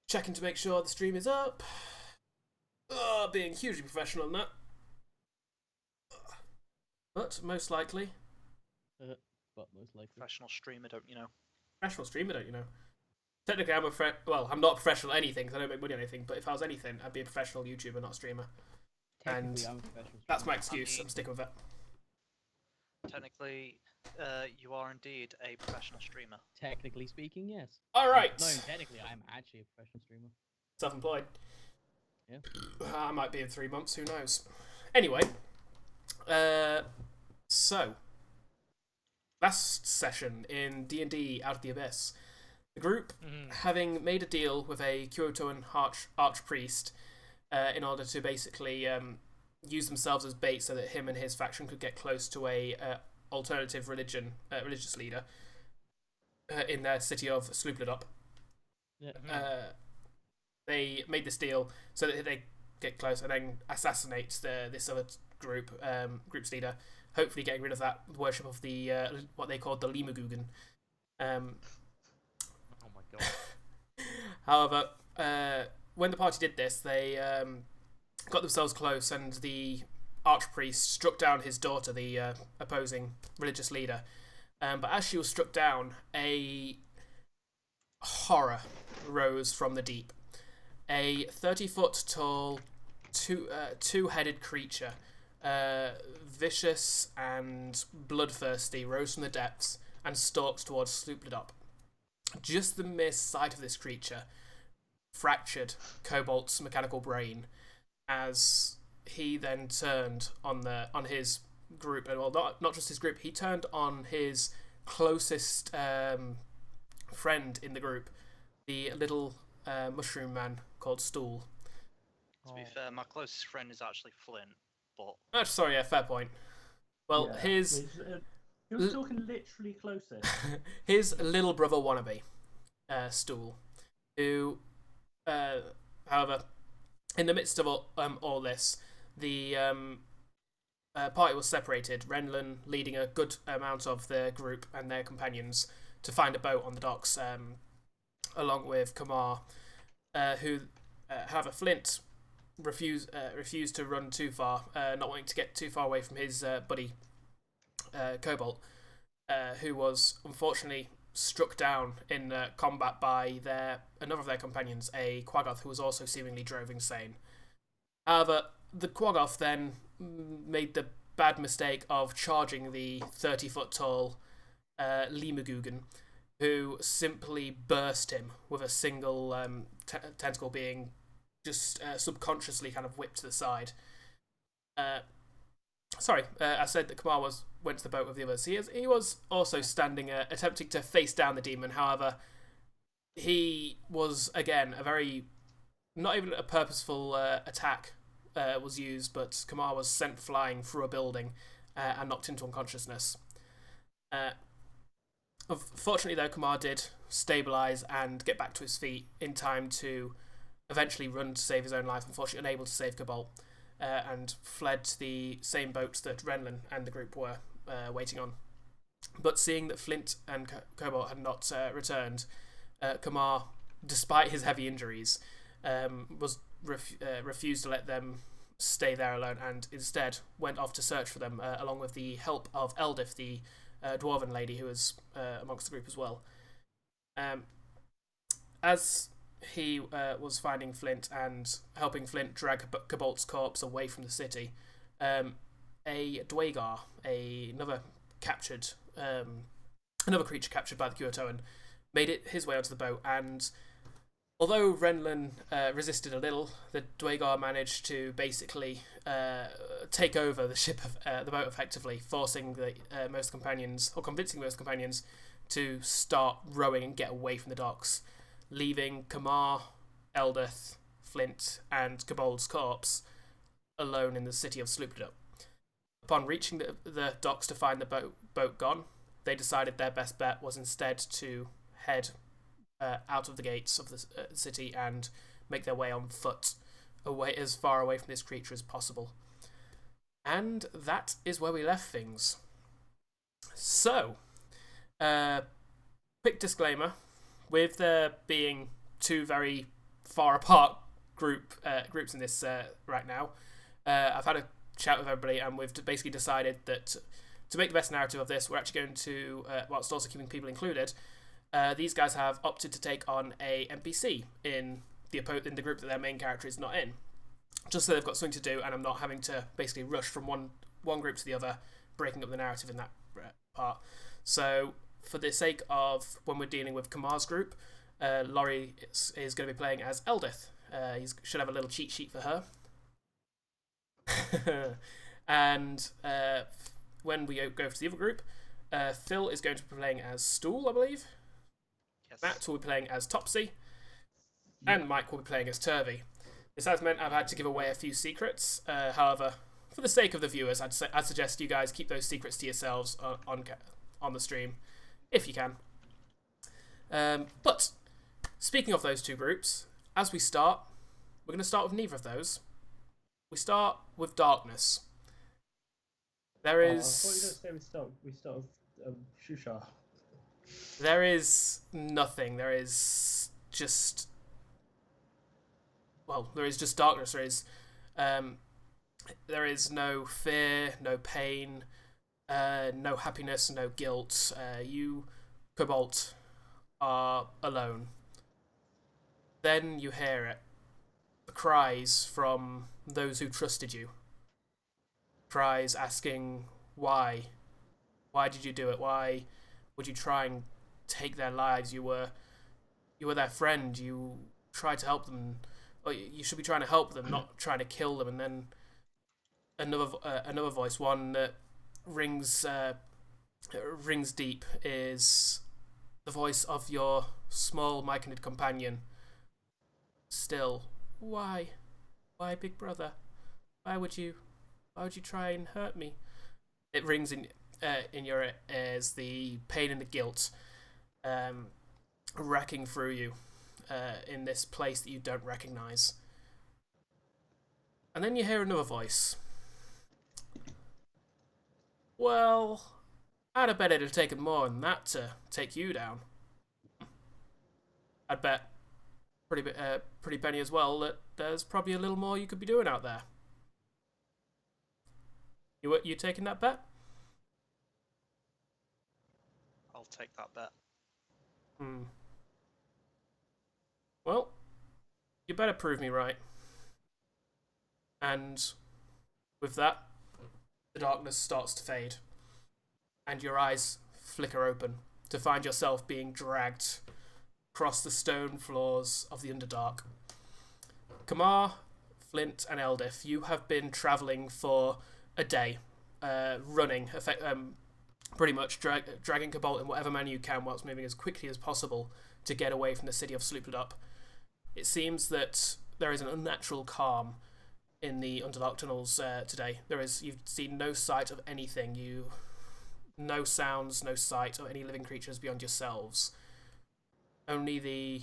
checking to make sure the stream is up. Being hugely professional on that. But most likely. Professional streamer, don't you know? Professional streamer, don't you know? Technically, I'm not a professional at anything because I don't make money on anything. But if I was anything, I'd be a professional YouTuber, not a streamer. And I'm a professional. That's my excuse. I'm sticking with it. Technically, you are indeed a professional streamer. Technically speaking, yes. All right. No, technically, I'm actually a professional streamer. Self-employed. Yeah. I might be in 3 months. Who knows? Anyway. So. Last session in D&D Out of the Abyss. The group, having made a deal with a Kyotoan archpriest in order to basically use themselves as bait so that him and his faction could get close to a alternative religious leader in their city of Sloopledup. Yeah. They made this deal so that they get close and then assassinate this other group's leader, hopefully getting rid of that worship of the what they called the Limagugan. Oh my god. However, when the party did this, they got themselves close, and the archpriest struck down his daughter, the opposing religious leader. But as she was struck down, a horror rose from the deep. A 30-foot tall, two-headed creature, vicious and bloodthirsty, rose from the depths and stalked towards Sloopledup. Just the mere sight of this creature fractured Cobalt's mechanical brain, as he then turned on his group, and well, not just his group, he turned on his closest friend in the group, the little mushroom man called Stool. To be fair, my closest friend is actually Flynt, but... sorry, yeah, fair point. Well, his... He was talking literally closest. His little brother wannabe, Stool, who, however, in the midst of all this, the party was separated, Renlan leading a good amount of the group and their companions to find a boat on the docks, along with Kamar, who, however, Flynt refused to run too far, not wanting to get too far away from his buddy Cobalt, who was unfortunately struck down in combat by another of their companions, a Quaggoth, who was also seemingly drove insane. However, the Quaggoth then made the bad mistake of charging the 30-foot tall Limagugan, who simply burst him with a single tentacle being just subconsciously kind of whipped to the side. I said that Kamar went to the boat with the others. He was also standing, attempting to face down the demon. However, he was, again, not even a purposeful attack was used, but Kamar was sent flying through a building and knocked into unconsciousness. Fortunately, though, Kamar did stabilise and get back to his feet in time to eventually run to save his own life, unfortunately unable to save Cobalt, and fled to the same boats that Renlan and the group were waiting on. But seeing that Flynt and Cobalt had not returned, Kamar, despite his heavy injuries, refused to let them stay there alone, and instead went off to search for them, along with the help of Eldith, the dwarven lady who was amongst the group as well. As he was finding Flynt and helping Flynt drag Cobalt's corpse away from the city, a Dwagar, another creature captured by the Kyotoan, made it his way onto the boat, and although Renlan resisted a little, the Dwagar managed to basically take over the ship of the boat effectively, forcing convincing most companions to start rowing and get away from the docks, leaving Kamar, Eldith, Flynt, and Cobalt's corpse alone in the city of Sloopledup. Upon reaching the docks to find the boat gone, they decided their best bet was instead to head out of the gates of the city and make their way on foot, as far away from this creature as possible. And that is where we left things. So, quick disclaimer. With there being two very far apart groups in this right now. I've had a chat with everybody, and we've basically decided that to make the best narrative of this, we're actually going to, whilst also keeping people included, these guys have opted to take on a NPC in the group that their main character is not in, just so they've got something to do, and I'm not having to basically rush from one group to the other, breaking up the narrative in that part. So, for the sake of when we're dealing with Kamar's group, Laurie is going to be playing as Eldith. He should have a little cheat sheet for her. And when we go to the other group, Phil is going to be playing as Stool, I believe. Yes. Matt will be playing as Topsy. And Mike will be playing as Turvy. This has meant I've had to give away a few secrets. However, for the sake of the viewers, I'd suggest you guys keep those secrets to yourselves on the stream, if you can. But speaking of those two groups, as we start, we're going to start with neither of those. We start with darkness. There is. I thought you were going to say we start with Shusha. There is nothing. There is just. Well, there is just darkness. There is no fear, no pain, no happiness, no guilt. You, Cobalt, are alone. Then you hear it. The cries from those who trusted you. Cries asking why. Why did you do it? Why would you try and take their lives? You were their friend. You tried to help them. Or you should be trying to help them, not trying to kill them. And then another voice, one that rings deep, is the voice of your small mic-ended companion. Still, why, big brother? Why would you try and hurt me? It rings in your ears, the pain and the guilt, racking through you, in this place that you don't recognize. And then you hear another voice. Well, I'd have bet it'd have taken more than that to take you down. I'd bet pretty penny as well that there's probably a little more you could be doing out there. You taking that bet? I'll take that bet. Well, you better prove me right. And with that, the darkness starts to fade, and your eyes flicker open to find yourself being dragged across the stone floors of the Underdark. Kamar, Flynt, and Eldith, you have been travelling for a day, running, pretty much dragging Cobalt in whatever manner you can whilst moving as quickly as possible to get away from the city of Slooped. It seems that there is an unnatural calm in the Underdark tunnels today. You've seen no sight of anything. No sounds, no sight of any living creatures beyond yourselves. Only the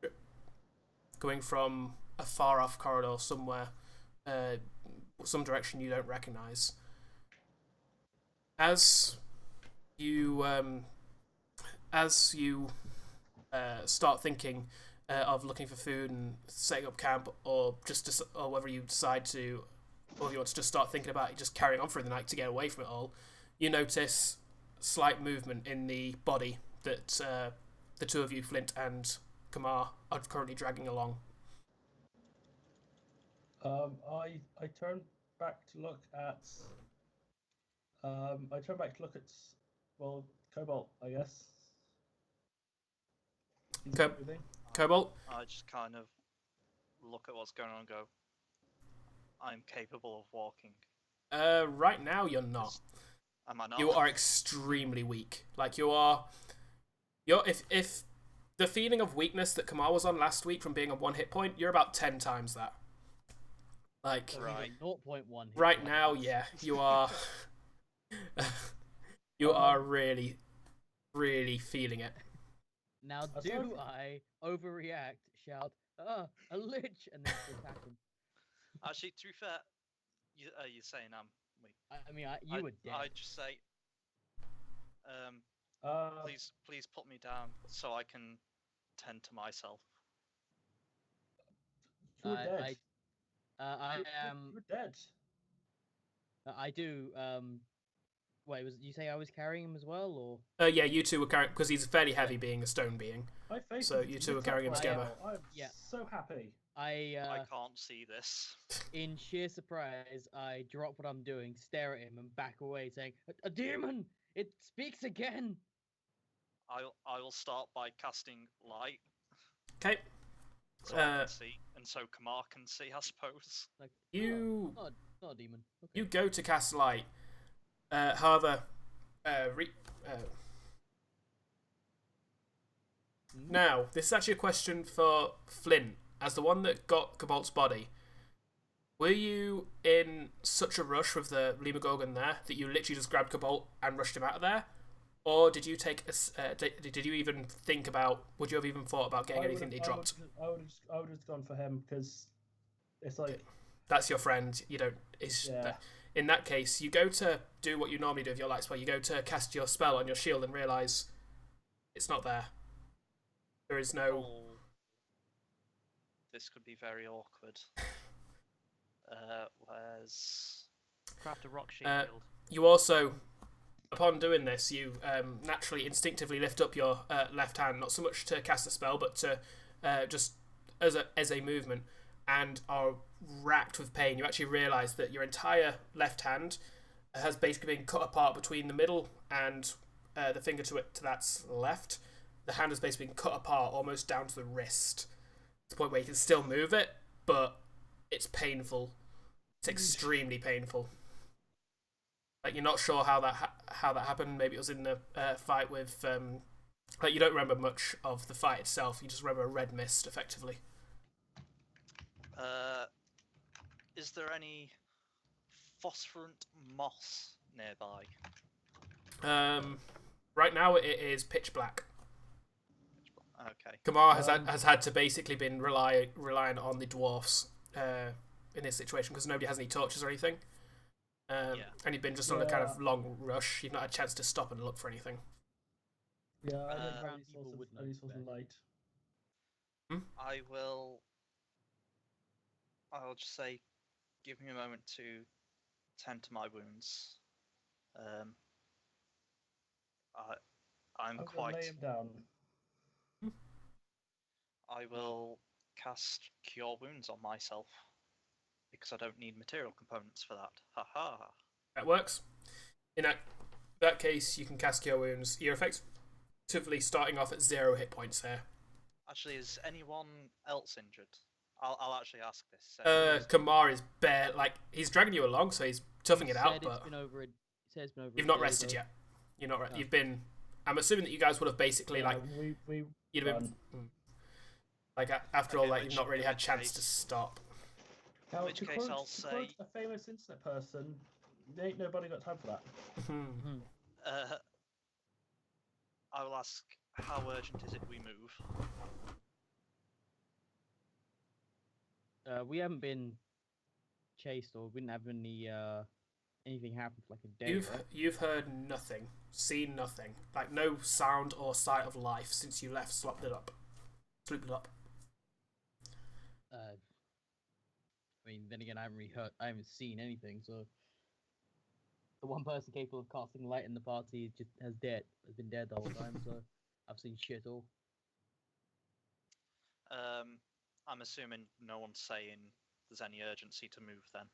drip going from a far off corridor somewhere, some direction you don't recognize. As you start thinking of looking for food and setting up camp, or whether you decide to, or you want to just start thinking about just carrying on through the night to get away from it all, you notice slight movement in the body that the two of you, Flynt and Kamar, are currently dragging along. I turn back to look at. Well, Cobalt, I guess. Cobalt? I just kind of look at what's going on and go, I'm capable of walking. Right now you're not. Am I not? You are extremely weak. Like if the feeling of weakness that Kamar was on last week from being on 1 hit point, you're about 10 times that. Like, right. 0.1 right now, yeah, you are. You are really, really feeling it. Now, do I overreact, shout, a lich, and then attack him? Actually, to be fair, you're saying I'm weak. I mean, you were dead. I just say, please put me down so I can tend to myself. You were dead. I am. You're dead. I do. Wait, you say I was carrying him as well, or? Yeah, you two were carrying because he's fairly heavy, being a stone being. My face So is you two lit are carrying him up right together. now. I'm Yeah. so happy. I can't see this. In sheer surprise, I drop what I'm doing, stare at him, and back away, saying, "A demon! It speaks again!" I will start by casting light, Okay. so I can see, and so Kamar can see, I suppose. Like You not a demon. Okay. you go to cast light. However, now this is actually a question for Flynt, as the one that got Cobalt's body. Were you in such a rush with the Lemogorgon there that you literally just grabbed Cobalt and rushed him out of there? Or did you take did you even think about, would you have even thought about getting anything that he dropped? I would have gone for him because it's like That's your friend. You don't. In that case, you go to do what you normally do with your light spell. You go to cast your spell on your shield and realise it's not there. There is no. Oh, this could be very awkward. Where's Craft a rock shield. You also, upon doing this, you naturally, instinctively lift up your left hand, not so much to cast a spell, but to just as a movement, and are racked with pain. You actually realise that your entire left hand has basically been cut apart between the middle and the finger to that's left. The hand has basically been cut apart almost down to the wrist, to the point where you can still move it, but it's painful. It's extremely painful. Like, you're not sure how that happened. Maybe it was in the fight with like, you don't remember much of the fight itself. You just remember a red mist, effectively. Is there any phosphorant moss nearby? Right now it is pitch black. Okay. Kamar has had to basically been relying on the dwarfs in this situation because nobody has any torches or anything. And you've been just on a kind of long rush. You've not had a chance to stop and look for anything. Yeah, I don't have Brown people would know any source of better. light. I'll just say, give me a moment to tend to my wounds. I'm gonna quite. lay him down. I will cast Cure Wounds on myself because I don't need material components for that. Haha. That works. In that case, you can cast Cure Wounds. You're effectively starting off at 0 hit points there. Actually, is anyone else injured? I'll actually ask this. Kamar is he's dragging you along, so he's toughing it out, but you've not rested yet. You're not. You've been. I'm assuming that you guys would have basically you'd have been. After all, you've not really had a chance to stop. Now, In which case, I'll say a famous internet person, ain't nobody got time for that. I will ask, how urgent is it we move? We haven't been chased, or we didn't have anything happen for like a day. You've heard nothing, seen nothing, like no sound or sight of life since you left Slooped It Up. I mean, then again, I haven't seen anything. So the one person capable of casting light in the party has been dead the whole time. So I've seen shit all. I'm assuming no one's saying there's any urgency to move then.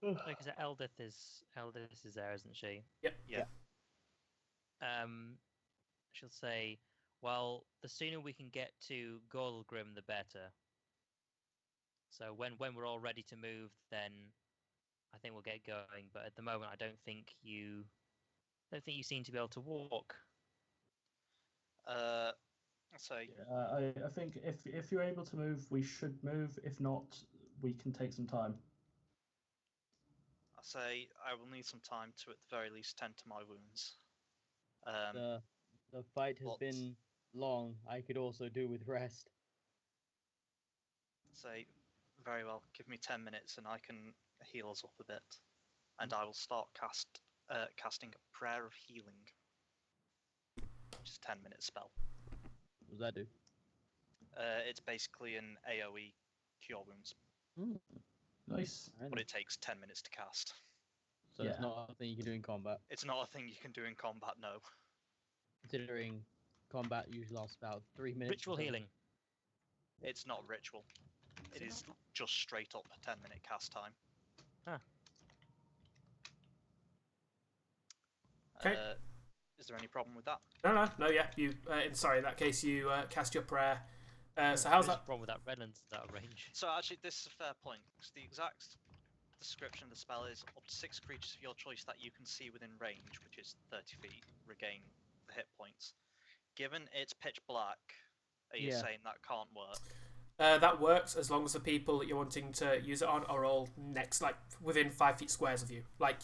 Because Eldith is there, isn't she? Yep. Yeah. She'll say, well, the sooner we can get to Gorlgrim, the better. So when we're all ready to move, then I think we'll get going. But at the moment, I don't think you seem to be able to walk. I think if you're able to move, we should move. If not, we can take some time. I say I will need some time to, at the very least, tend to my wounds. The fight has been long. I could also do with rest. Say, very well. Give me 10 minutes, and I can heal us up a bit, and I will start casting a prayer of healing, which is a 10-minute spell. What does that do? It's basically an AoE cure wounds, Nice. but it takes 10 minutes to cast. So it's not a thing you can do in combat. It's not a thing you can do in combat, no. Considering combat usually lasts about 3 minutes. Ritual healing. It's not ritual. It is just straight up a 10-minute cast time. Huh. Okay. Is there any problem with that? No, yeah. You, sorry, in that case, you cast your prayer. So how's that? Wrong with that? Renlan's out of range. So actually, this is a fair point, because the exact description of the spell is up to 6 creatures of your choice that you can see within range, which is 30 feet, regain the hit points. Given it's pitch black, are you saying that can't work? That works as long as the people that you're wanting to use it on are all next, like within 5 feet squares of you. Like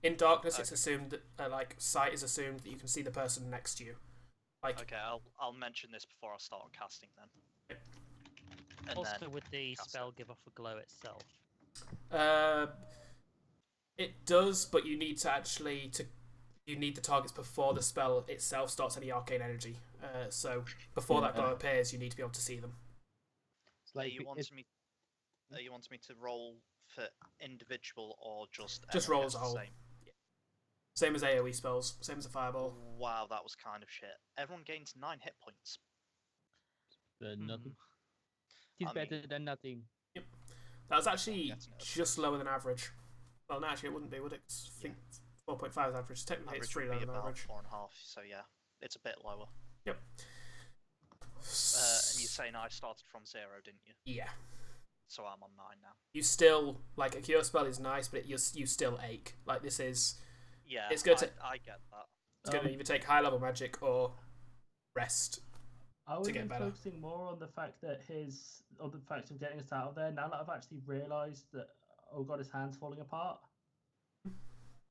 in darkness, it's assumed that like sight is assumed that you can see the person next to you. Like okay, I'll mention this before I start casting then. And Also, then would the cast spell it. give off a glow itself? It does, but you need to actually you need the targets before the spell itself starts any arcane energy. So before that glow appears, you need to be able to see them. It's like Are you wanting me to roll for individual or just roll everyone as a gets the whole. same? Same as AoE spells, same as a fireball. Wow, that was kind of shit. Everyone gains 9 hit points. nothing. It's I mean- better than nothing. That was actually Getting it up. just lower than average. Well, no, actually, it wouldn't be, would it? 'Cause I think 4.5 is average. Technically, it's Average 3 would lower be than about average. 4.5, so yeah, it's a bit lower. Yep. And you're saying I started from 0, didn't you? Yeah. So I'm on 9 now. You still, like, a cure spell is nice, but you still ache. Like, this is... Yeah, It's good to- I get that. It's going to either take high-level magic or rest. I would get be better. focusing more on the fact that on the fact of getting us out of there. Now that I've actually realised that, oh god, his hand's falling apart.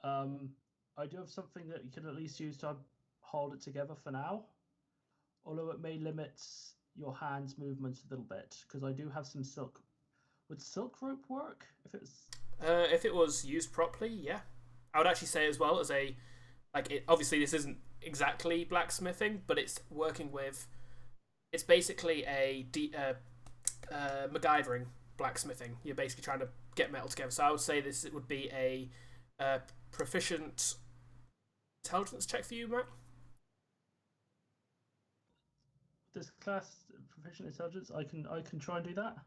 I do have something that you can at least use to hold it together for now. Although it may limit your hand's movement a little bit, because I do have some silk. Would silk rope work If it was used properly, yeah. I would actually say as well as a... Like, obviously this isn't exactly blacksmithing, but it's working with... It's basically a MacGyvering blacksmithing. You're basically trying to get metal together. So I would say this would be a proficient intelligence check for you, Matt. This class proficient intelligence, I can try and do that.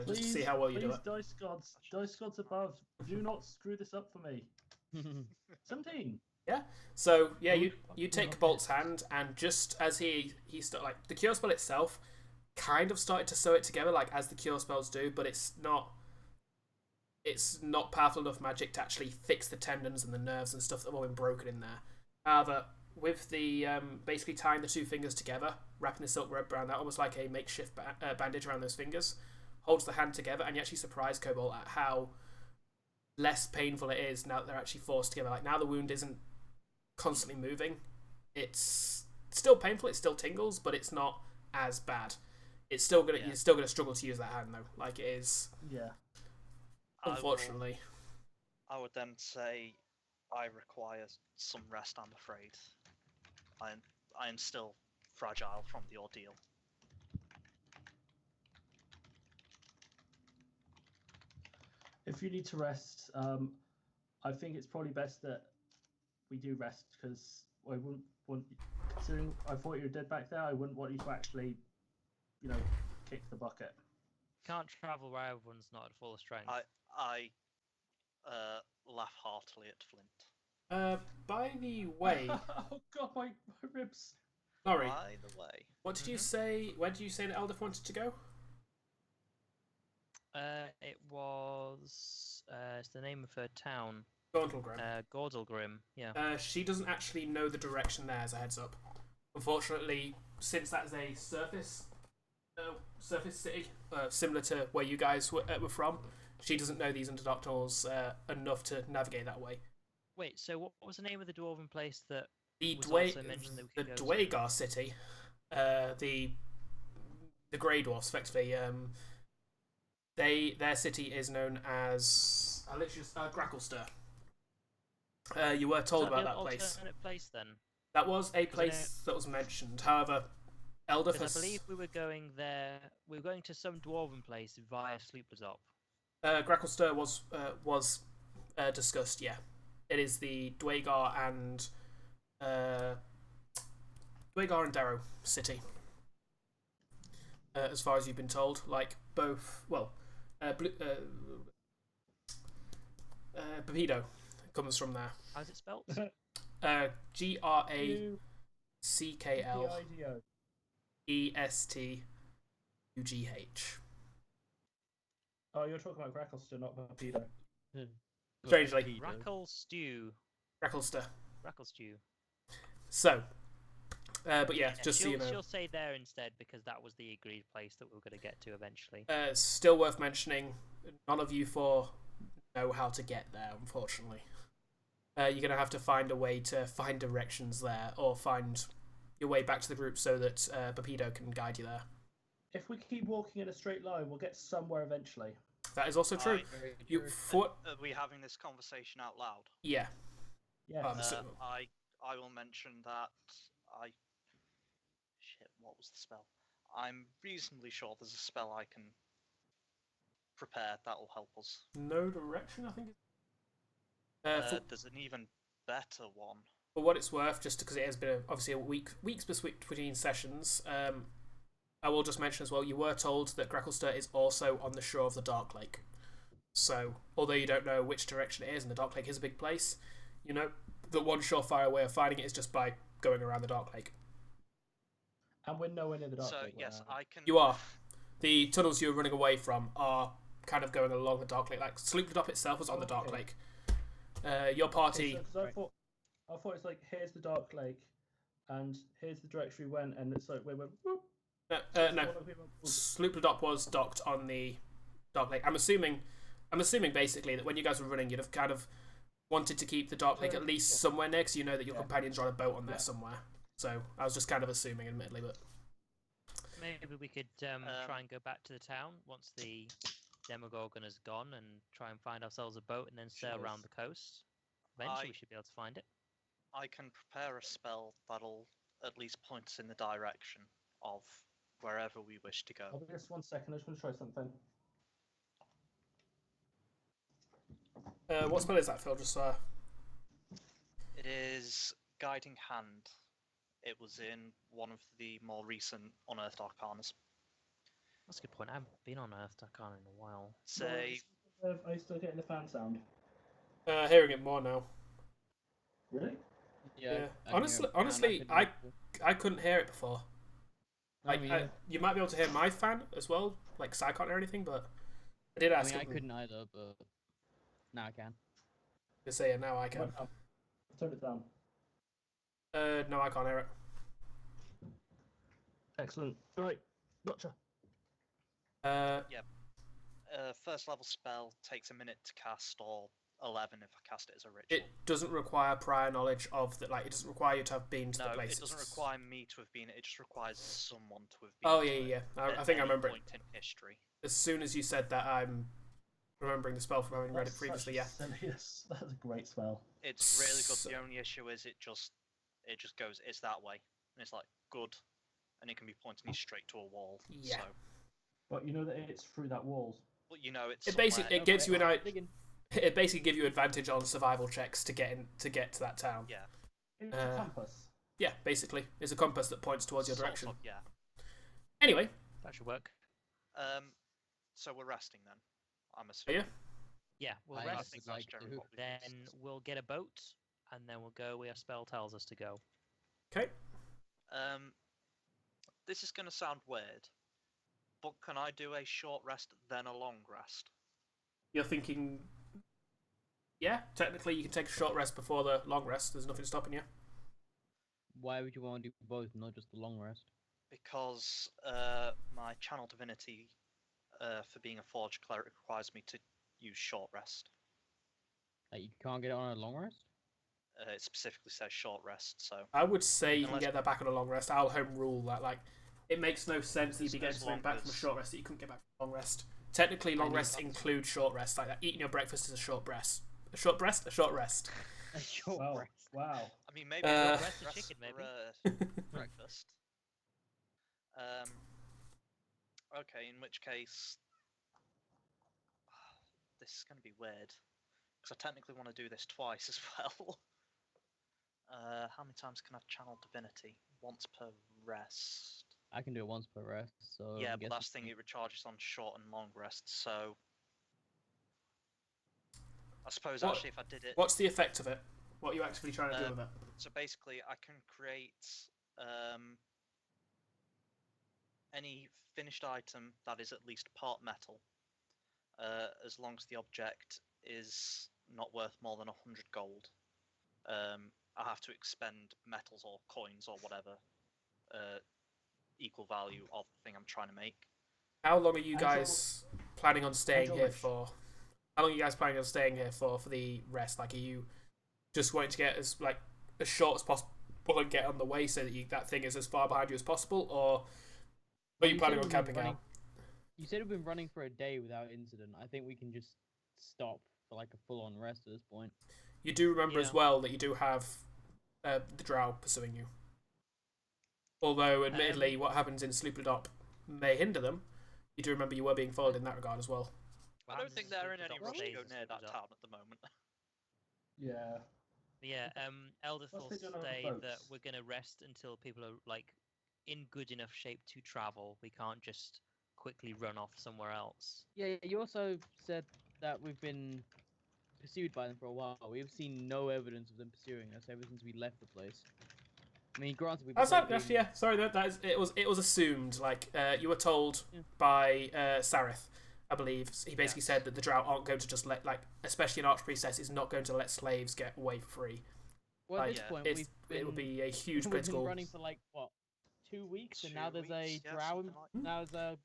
Just to see how well you do it. Dice gods above, do not screw this up for me. 17. So yeah, you take Cobalt's hand, and just as he started, like, the cure spell itself kind of started to sew it together, like as the cure spells do, but it's not powerful enough magic to actually fix the tendons and the nerves and stuff that have all been broken in there. However, with the basically tying the 2 fingers together, wrapping the silk rope around that, almost like a makeshift bandage around those fingers, holds the hand together, and you actually surprise Cobalt at how less painful it is now that they're actually forced together. Like, now the wound isn't constantly moving. It's still painful, it still tingles, but it's not as bad. It's still gonna you're still gonna struggle to use that hand though. Like, it is. Yeah. Unfortunately. I would then say I require some rest, I'm afraid. I am still fragile from the ordeal. If you need to rest, I think it's probably best that we do rest, because I wouldn't want, considering I thought you were dead back there, I wouldn't want you to actually, kick the bucket. Can't travel where everyone's not at full strength. I laugh heartily at Flynt. By the way, Oh god, my ribs. Laurie, By the way, what did you say? Where did you say that Eldith wanted to go? It was it's the name of her town. Gauntlegrim. Gordlegrim. Yeah. She doesn't actually know the direction there, as a heads up. Unfortunately, since that's a surface city, similar to where you guys were from, she doesn't know these Underdark tunnels enough to navigate that way. Wait. So what was the name of the dwarven place that The was also mentioned that we could go to? Dwagar city, the Grey Dwarfs, effectively. Their city is known as Gracklestir. You were told about that place. Alternate place then. That was a place that was mentioned. However, Elder Because I believe we were going there. We were going to some dwarven place via Sleeperdop. Gracklestir was discussed. Yeah, it is the Dwagar and Darrow city. As far as you've been told, like both. Well, Bapido comes from there. How's it spelled? Grackle Pido. ESTUGH. Oh, you're talking about Gracklestir, not Papido. Strangely. Rackle stew. Gracklestir. Rackle stew. So, but yeah, just so she'll, you know. she'll say there instead because that was the agreed place that we were going to get to eventually. Still worth mentioning, none of you four know how to get there, unfortunately. You're going to have to find a way to find directions there, or find your way back to the group so that Bapido can guide you there. If we keep walking in a straight line, we'll get somewhere eventually. That is also true. Are we having this conversation out loud? Yeah. Yeah. I will mention that Shit, what was the spell? I'm reasonably sure there's a spell I can prepare that will help us. No direction, I think. There's an even better one. For what it's worth, just because it has been obviously weeks between sessions, I will just mention as well, you were told that Gracklestir is also on the shore of the Dark Lake. So, although you don't know which direction it is, and the Dark Lake is a big place, you know the one surefire way of finding it is just by going around the Dark Lake. And we're nowhere near the Dark Lake. So, yes, I can... You are. The tunnels you're running away from are kind of going along the Dark Lake. Like, Sleeperdop itself was on the Dark Lake. Your party... I thought it's like, here's the Dark Lake, and here's the direction we went, and it's like, we went... Whoop. No. Sleeperdop was docked on the Dark Lake. I'm assuming basically that when you guys were running, you'd have kind of wanted to keep the Dark Lake at least somewhere near, because you know that your companions are on a boat on there somewhere. So I was just kind of assuming, admittedly, but maybe we could try and go back to the town once the Demogorgon has gone, and try and find ourselves a boat, and then sail around the coast. Eventually, we should be able to find it. I can prepare a spell that'll at least point us in the direction of wherever we wish to go. I'll be just 1 second. I just want to try something. what spell is that, Phil? Just It is Guiding Hand. It was in one of the more recent Unearthed Arcanas. That's a good point. I haven't been on Earth Arcana in a while. Say, Are you still getting the fan sound? hearing it more now. Really? Yeah. Honestly, I couldn't hear it before. You might be able to hear my fan as well, like, 'cause I can't hear anything, but I did ask. I couldn't either, but now I can. To say it now, I can. Turn it down. No, I can't hear it. Excellent. All right, gotcha. first level spell takes a minute to cast, or 11 if I cast it as a ritual. It doesn't require prior knowledge of that. Like, it doesn't require you to have been to the place. No, it doesn't require me to have been. It just requires someone to have been. Oh yeah. I think I remember point in history. As soon as you said that, I'm remembering the spell from having read it previously. Yeah. Yes, that's a great spell. It's really good. The only issue is it just goes. It's that way, and it's like good, and it can be pointing you straight to a wall. Yeah. So. But you know that it's through that wall. Well, you know it's. It basically gives you It basically gives you advantage on survival checks to get to that town. Yeah. It's a compass. Yeah, basically, it's a compass that points towards your direction. Sort of, yeah. Anyway. That should work. So we're resting then. I'm assuming. Yeah, we'll I rest. think that's generally what we do. Then we'll get a boat, and then we'll go where our spell tells us to go. Okay. This is going to sound weird, but can I do a short rest then a long rest? You're thinking, yeah, technically you can take a short rest before the long rest. There's nothing stopping you. Why would you want to do both, not just the long rest? Because my channel divinity for being a forged cleric requires me to use short rest. Like, you can't get it on a long rest? It specifically says short rest, so... I would say you can get that back on a long rest. I'll home rule that. Like, it makes no sense that you'd be getting something back from a short rest that you couldn't get back from a long rest. Technically, long rests include short rest. Like that, eating your breakfast is a short rest. A short breast? A short rest. A short Wow. rest. Wow. I mean, maybe Uh, rest Rest a chicken, for maybe. breakfast. Okay, in which case, this is going to be weird because I technically want to do this twice as well. How many times can I channel divinity? Once per rest. I can do it once per rest, so Yeah, I but guess that's the thing, it recharges on short and long rests, so I suppose What- actually if I did it, What's the effect of it? What are you actually trying to do with it? so basically I can create any finished item that is at least part metal, as long as the object is not worth more than 100 gold. I have to expend metals or coins or whatever equal value of the thing I'm trying to make. How long are you And guys planning on staying you're here rich. for? How long are you guys planning on staying here for the rest? Like, are you just wanting to get as short as possible and get on the way so that that thing is as far behind you as possible, or are you said planning on we've been camping running- out? You said we've been running for a day without incident. I think we can just stop for like a full-on rest at this point. You do remember as Yeah. well that you do have the drow pursuing you. Although, admittedly, what happens in Slooperdop may hinder them, you do remember you were being followed in that regard as well. I don't think they're in any rush to Well, go near that town at the moment. Yeah. Yeah, Eldith will What's they done on the say that boats? we're gonna rest until people are like in good enough shape to travel. We can't just quickly run off somewhere else. Yeah, you also said that we've been pursued by them for a while. We've seen no evidence of them pursuing us ever since we left the place. I mean, granted, we've That's both not, been... actually, yeah. Sorry, that is, it was assumed. Like you were told Yeah. by Sareth, I believe. He basically Yes. said that the drow aren't going to just let, like, especially an archpriestess, is not going to let slaves get away free. Well, at Like, this point, it's, we've been... it would be a huge we've political. been running for like, what, 2 weeks? And now 2 there's a weeks, yeah, drow... something like- Now there's a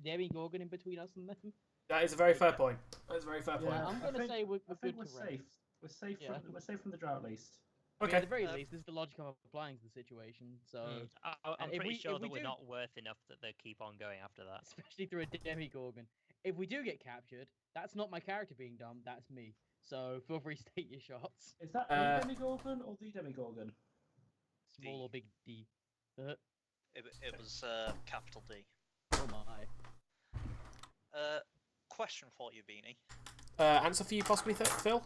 demigorgon in between us and them. That is a very fair point. That is a very fair point. Yeah. I'm I gonna think- say we're I think good we're to rest. safe. We're safe. Yeah. We're safe from the drought, at least. I mean, Okay. at the very Uh, least, this is the logic I'm applying to the situation. So, I'm and if pretty we- sure if we that we're do- not worth enough that they keep on going after that. especially through a demigorgon. If we do get captured, that's not my character being dumb. That's me. So feel free to take your shots. Is that Uh, a demigorgon or the demigorgon? Small D. or big D. It was capital D. Oh my. Question for you, Beanie. Answer for you, possibly, Phil?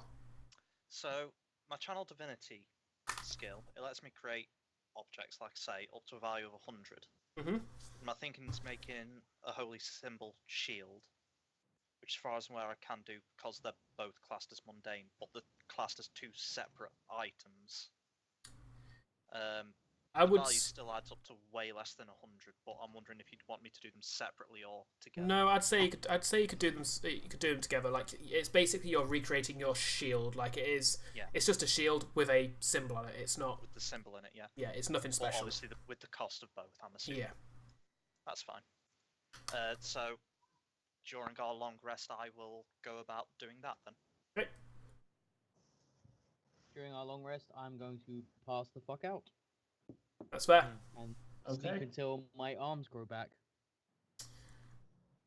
So, my channel divinity skill, it lets me create objects, like I say, up to a value of 100. Mm-hmm. My thinking is making a holy symbol shield, which as far as I'm aware I can do because they're both classed as mundane, but they're classed as two separate items. I The would. value still adds up to way less than 100, but I'm wondering if you'd want me to do them separately or together. No, I'd say you could do them. You could do them together. Like, it's basically you're recreating your shield. Like, it is. Yeah. It's just a shield with a symbol on it. It's not. With the symbol in it, yeah. Yeah, it's nothing But special. obviously with the cost of both, I'm assuming. Yeah. That's fine. So, during our long rest, I will go about doing that then. Okay. During our long rest, I'm going to pass the fuck out That's fair. and Okay. sleep until my arms grow back.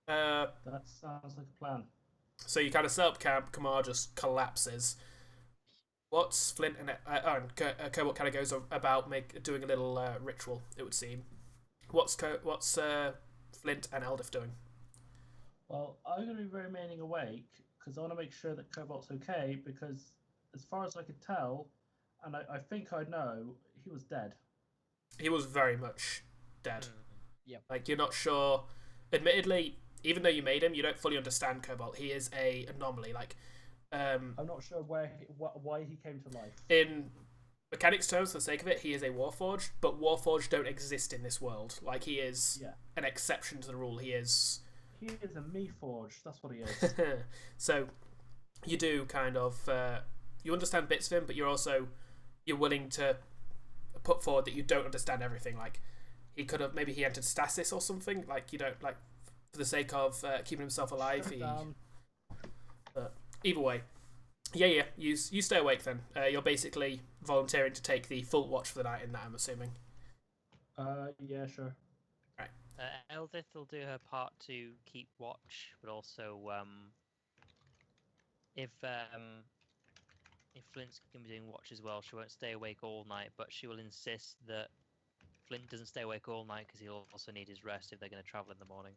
That sounds like a plan. So you kind of set up camp. Kamar just collapses. What's Flynt and Cobalt kind of goes about doing a little ritual. It would seem. What's Flynt and Eldith doing? Well, I'm going to be remaining awake because I want to make sure that Cobalt's okay. Because as far as I could tell, and I think I know, he was dead. He was very much dead. Yep. Like, you're not sure. Admittedly, even though you made him, you don't fully understand Cobalt. He is a anomaly. Like, I'm not sure why he came to life. in mechanics terms, for the sake of it, he is a warforged, but warforged don't exist in this world. Like, he is Yeah. an exception to the rule. He is. He is a me forged. That's what he is. So, you do kind of you understand bits of him, but you're willing to put forward that you don't understand everything. Like, maybe he entered stasis or something. Like, you don't, like, for the sake of keeping himself alive. But either way, yeah. You stay awake then. You're basically volunteering to take the full watch for the night in that, I'm assuming. Yeah, sure. Eldith will do her part to keep watch, but also if if Flynt's going to be doing watch as well, she won't stay awake all night, but she will insist that Flynt doesn't stay awake all night because he'll also need his rest if they're going to travel in the morning.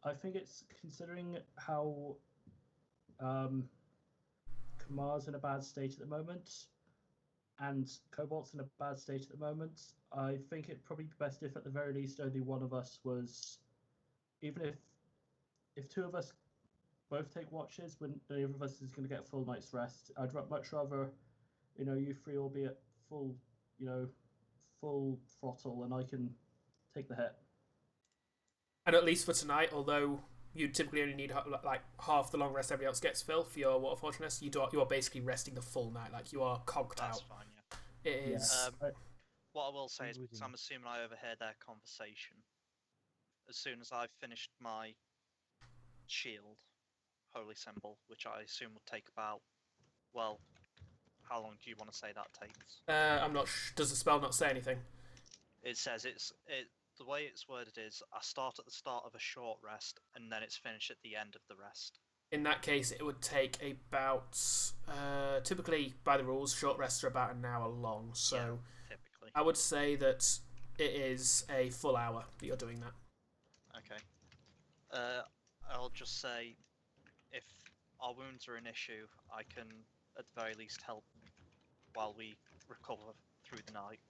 I think it's considering how Kamar's in a bad state at the moment, and Cobalt's in a bad state at the moment. I think it'd probably be best if, at the very least, only one of us was, even if two of us both take watches, when neither of us is going to get a full night's rest. I'd much rather, you three all be at full, full throttle, and I can take the hit. And at least for tonight, although you typically only need like half the long rest everybody else gets, Phil, for your warforgedness, you are basically resting the full night. Like, you are cogged out. That's fine, yeah. It is. What I will say is, because I'm assuming I overheard their conversation, as soon as I've finished my shield, holy symbol, which I assume will take about, well, how long do you want to say that takes? I'm not. Does the spell not say anything? It says the way it's worded is I start at the start of a short rest and then it's finished at the end of the rest. In that case, it would take about. Typically, by the rules, short rests are about an hour long. So Yeah, typically. I would say that it is a full hour that you're doing that. Okay. I'll just say, if our wounds are an issue, I can at the very least help while we recover through the night,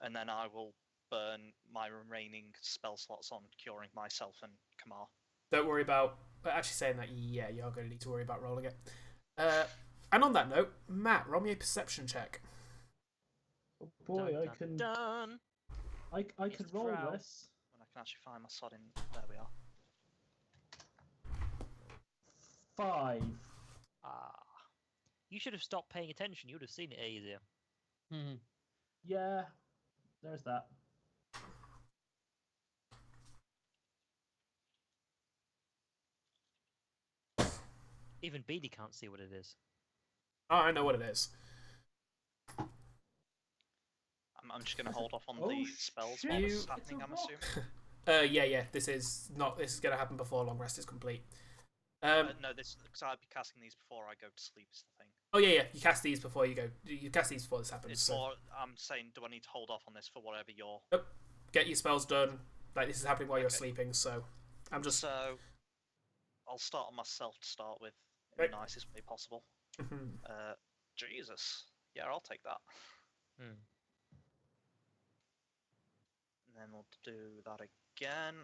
and then I will burn my remaining spell slots on curing myself and Kamar. Don't worry about. Actually, saying that, yeah, you're going to need to worry about rolling it. And on that note, Matt, roll me a perception check. Oh boy, Dun, I dun, can. Done. I can Mr. roll Drow. this. When I can actually find my sodding. There we are. 5. Ah. You should have stopped paying attention. You would have seen it easier. Yeah, there's that. Even Beanie can't see what it is. Oh, I know what it is. I'm just going to hold off on Oh, the spells shit, while this You- is happening, it's a I'm rock. assuming. Yeah. This is not. This is going to happen before long rest is complete. No, because I'd be casting these before I go to sleep is the thing. Oh yeah. You cast these before you go. You cast these before this happens. It's So more, I'm saying, do I need to hold off on this for whatever you're... get your spells done. Like, this is happening while you're Okay. sleeping. So I'm just. So, I'll start on myself to start with in Okay. the nicest way possible. Mhm. Jesus. Yeah, I'll take that. Hmm. And then we'll do that again.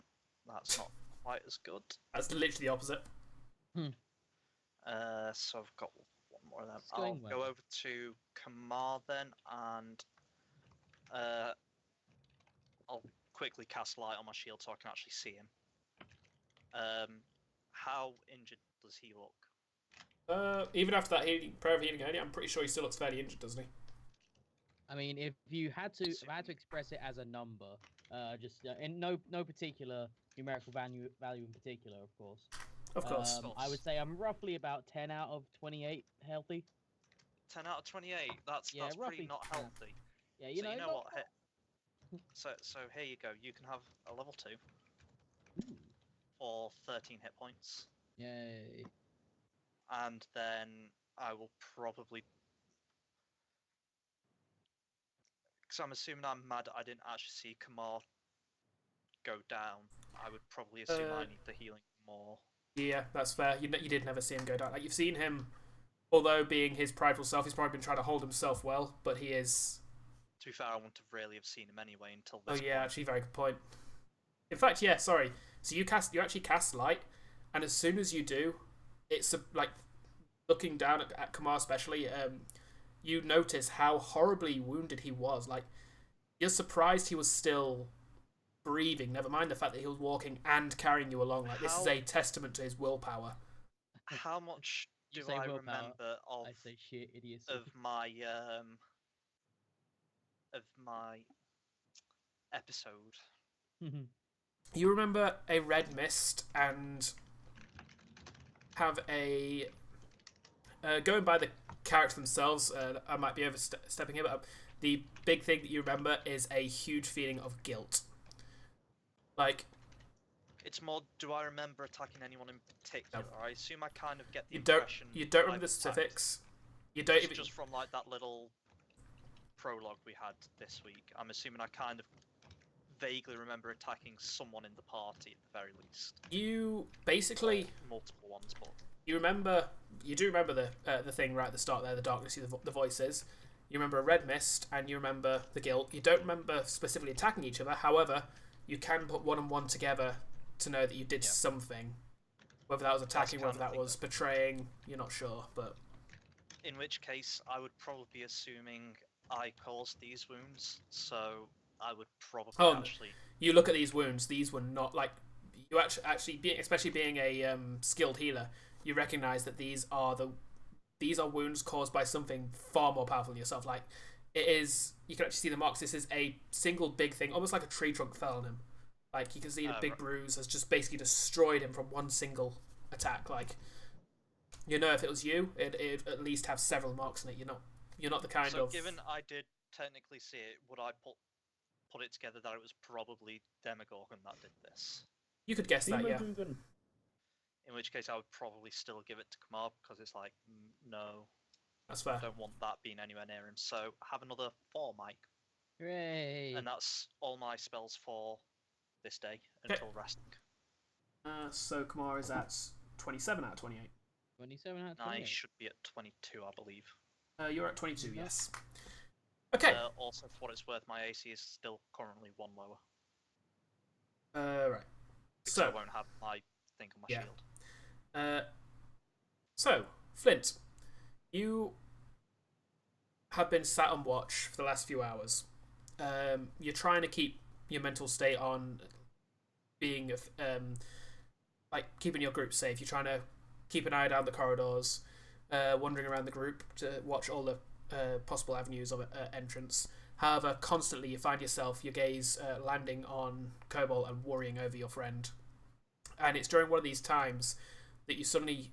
That's not quite as good. That's literally the opposite. So I've got one more of them. It's I'll going go well. over to Kamar then, and I'll quickly cast light on my shield so I can actually see him. How injured does he look? Even after that prayer of healing earlier, I'm pretty sure he still looks fairly injured, doesn't he? I mean, if you had to, if I had to express it as a number, just in no particular numerical value in particular, of course. Of course. I would say I'm roughly about 10 out of 28 healthy. 10 out of 28. That's Yeah, pretty roughly, not yeah. healthy. Yeah, So you know. you know not- what? So here you go. You can have a level 2 Ooh, for 13 hit points, yay. and then I will probably. Because I'm assuming I'm mad I didn't actually see Kamar go down. I would probably assume I need the healing more. Yeah, that's fair. You did never see him go down. Like, you've seen him, although being his prideful self, he's probably been trying to hold himself well, but he is. To be fair, I wouldn't have really have seen him anyway until Oh this yeah, point. actually, very good point. In fact, yeah, sorry. So you actually cast light, and as soon as you do, it's like looking down at Kamar especially. You notice how horribly wounded he was. Like, you're surprised he was still breathing. Never mind the fact that he was walking and carrying you along. Like, this is How- a testament to his willpower. How much You do say I willpower, remember of I say shit, idiocy. of my episode? You remember a red mist and have a going by the character themselves. I might be overstepping here, but the big thing that you remember is a huge feeling of guilt. Like, It's more, do I remember attacking anyone in particular? I assume I kind of get the you don't impression remember I've the attacked- specifics, You don't even. Just from like that little prologue we had this week, I'm assuming I kind of vaguely remember attacking someone in the party at the very least. You basically multiple ones, but you do remember the thing right at the start there, the darkness, the voices. You remember a red mist, and you remember the guilt. You don't remember specifically attacking each other. However, you can put one and one together to know that you did something. Whether that was attacking, whether that was betraying, you're not sure. But in which case, I would probably be assuming I caused these wounds, so I would probably actually. You look at these wounds; these were not like you especially being a skilled healer. You recognise that these are wounds caused by something far more powerful than yourself. Like it is, you can actually see the marks. This is a single big thing, almost like a tree trunk fell on him. Like you can see the big bruise has just basically destroyed him from one single attack. Like if it was you, it'd at least have several marks in it. You're not the kind of. So given I did technically see it, would I put it together that it was probably Demogorgon that did this? You could guess that, yeah. In which case, I would probably still give it to Kamar because it's like, no, that's fair. I don't want that being anywhere near him. So have another 4, Mike. Hooray! And that's all my spells for this day until resting. So Kamar is at 27 out of 28. 27 out of 28. I should be at 22, I believe. You're at 22, yes. Okay. Also, for what it's worth, my AC is still currently 1 lower. Right. So I won't have my thing on my shield. So, Flynt, you have been sat on watch for the last few hours. You're trying to keep your mental state on being, keeping your group safe. You're trying to keep an eye down the corridors, wandering around the group to watch all the possible avenues of entrance. However, constantly you find your gaze landing on Cobalt and worrying over your friend. And it's during one of these times that you suddenly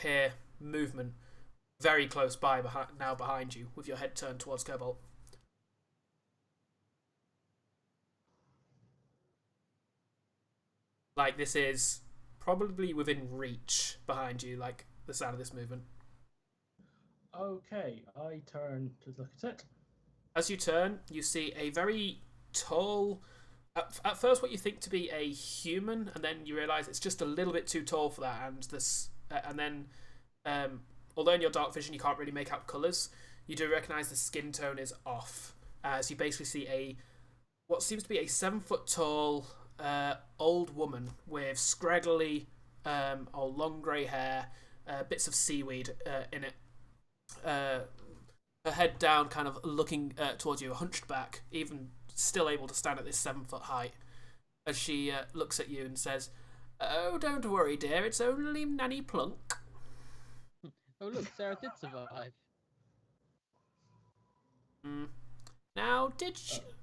hear movement very close by behind you, with your head turned towards Cobalt. Like this is probably within reach behind you, like the sound of this movement. Okay, I turn to look at it. As you turn, you see a very tall. At first, what you think to be a human, and then you realise it's just a little bit too tall for that. And then, although in your dark vision you can't really make out colours, you do recognise the skin tone is off. As you basically see what seems to be a 7-foot tall old woman with scraggly or long grey hair, bits of seaweed in it. Her head down, kind of looking towards you, hunched back, even still able to stand at this 7-foot height, as she looks at you and says, "Oh, don't worry, dear, it's only Nanny Plunk." Oh, look, Sarah did survive. Now,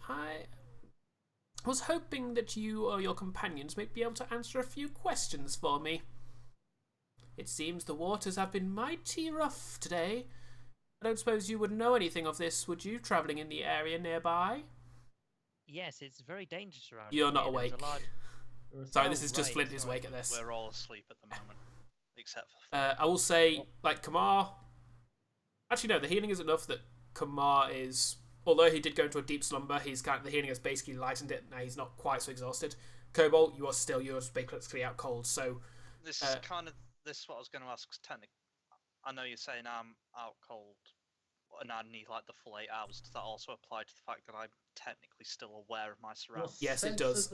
I was hoping that you or your companions might be able to answer a few questions for me. It seems the waters have been mighty rough today. I don't suppose you would know anything of this, would you, travelling in the area nearby? Yes, it's very dangerous around You're here. not awake. Sorry, this is just right, Flynt is awake at this. We're all asleep at the moment, except for. I will say, Kamar. Actually, no. The healing is enough that Kamar is. Although he did go into a deep slumber, the healing has basically lightened it. Now he's not quite so exhausted. Cobalt, you're basically out cold. So this is this is what I was going to ask. Cause technically, I know you're saying I'm out cold, and I need like the full 8 hours. Does that also apply to the fact that I'm technically still aware of my surroundings? Yes, it does.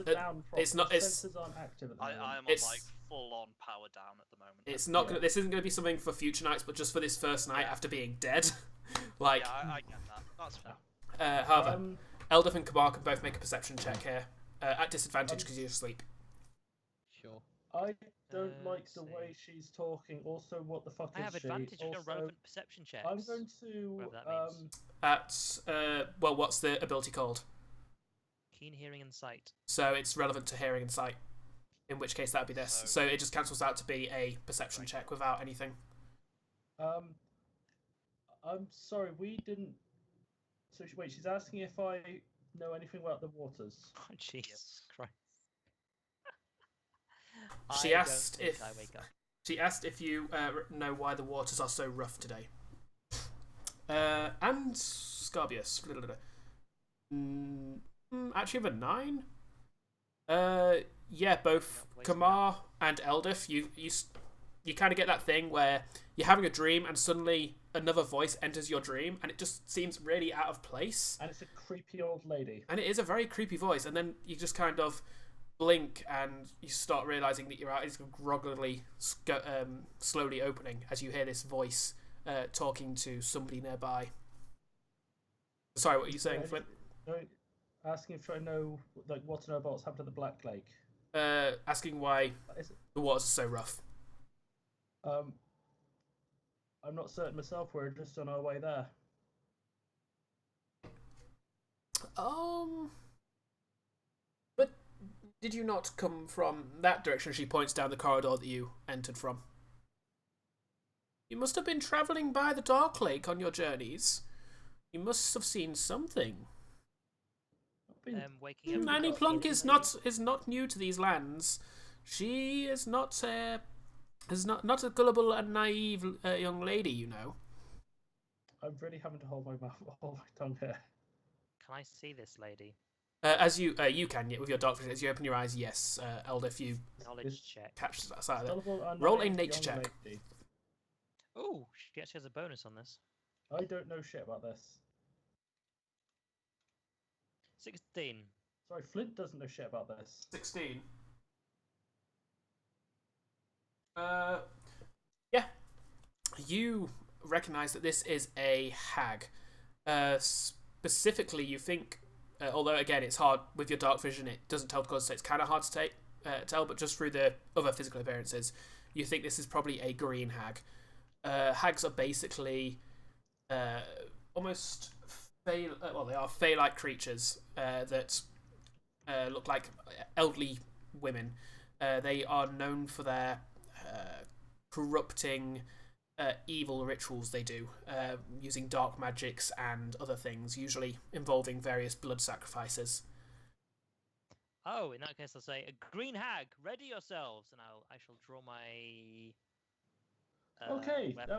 It's not. Sensors aren't active at the moment. I am on like full-on power down at the moment. It's not. This isn't going to be something for future nights, but just for this first night after being dead. I get that. That's fine. However, Eldif and Kamar can both make a perception check here at disadvantage because you're asleep. Sure. I don't like the way she's talking. Also, what the fuck I is have she? advantage on Also, relevant perception checks. I'm going to. Whatever that means. What's the ability called? Keen hearing and sight. So it's relevant to hearing and sight. In which case that'd be this. So it just cancels out to be a perception check without anything. I'm sorry, we didn't. So wait, she's asking if I know anything about the waters. Oh, Jesus Christ. She asked if I wake up. She asked if you know why the waters are so rough today. And Scarbeus. Actually, have a 9. Yeah, both Kamar and Eldif. You kind of get that thing where you're having a dream and suddenly another voice enters your dream, and it just seems really out of place. And it's a creepy old lady. And it is a very creepy voice, and then you just kind of blink and you start realizing that your eyes are groggily, slowly opening as you hear this voice talking to somebody nearby. Sorry, what are you saying, Flynt? Asking if I know, like, what to know about what's happened at the Black Lake. Asking why the waters are so rough. I'm not certain myself. We're just on our way there. But did you not come from that direction? She points down the corridor that you entered from. You must have been travelling by the Dark Lake on your journeys. You must have seen something. Waking up. Annie Plunk is not new to these lands. She is not a gullible and naive young lady, you know. I'm really having to hold my tongue here. Can I see this lady? As you can with your dark vision, as you open your eyes, yes. Elder, if you Knowledge check. catch that side of it. Roll a nature check. Oh, she actually has a bonus on this. I don't know shit about this. 16. Sorry, Flynt doesn't know shit about this. 16. Yeah. You recognize that this is a hag. Specifically, you think, although again it's hard with your dark vision, it doesn't tell because it's kind of hard to tell, but just through the other physical appearances, you think this is probably a green hag. Hags are basically almost they are fey-like creatures that look like elderly women. They are known for their corrupting, evil rituals they do, using dark magics and other things, usually involving various blood sacrifices. Oh, in that case, I'll say, "A green hag, ready yourselves," and I shall draw my. Okay, weapon.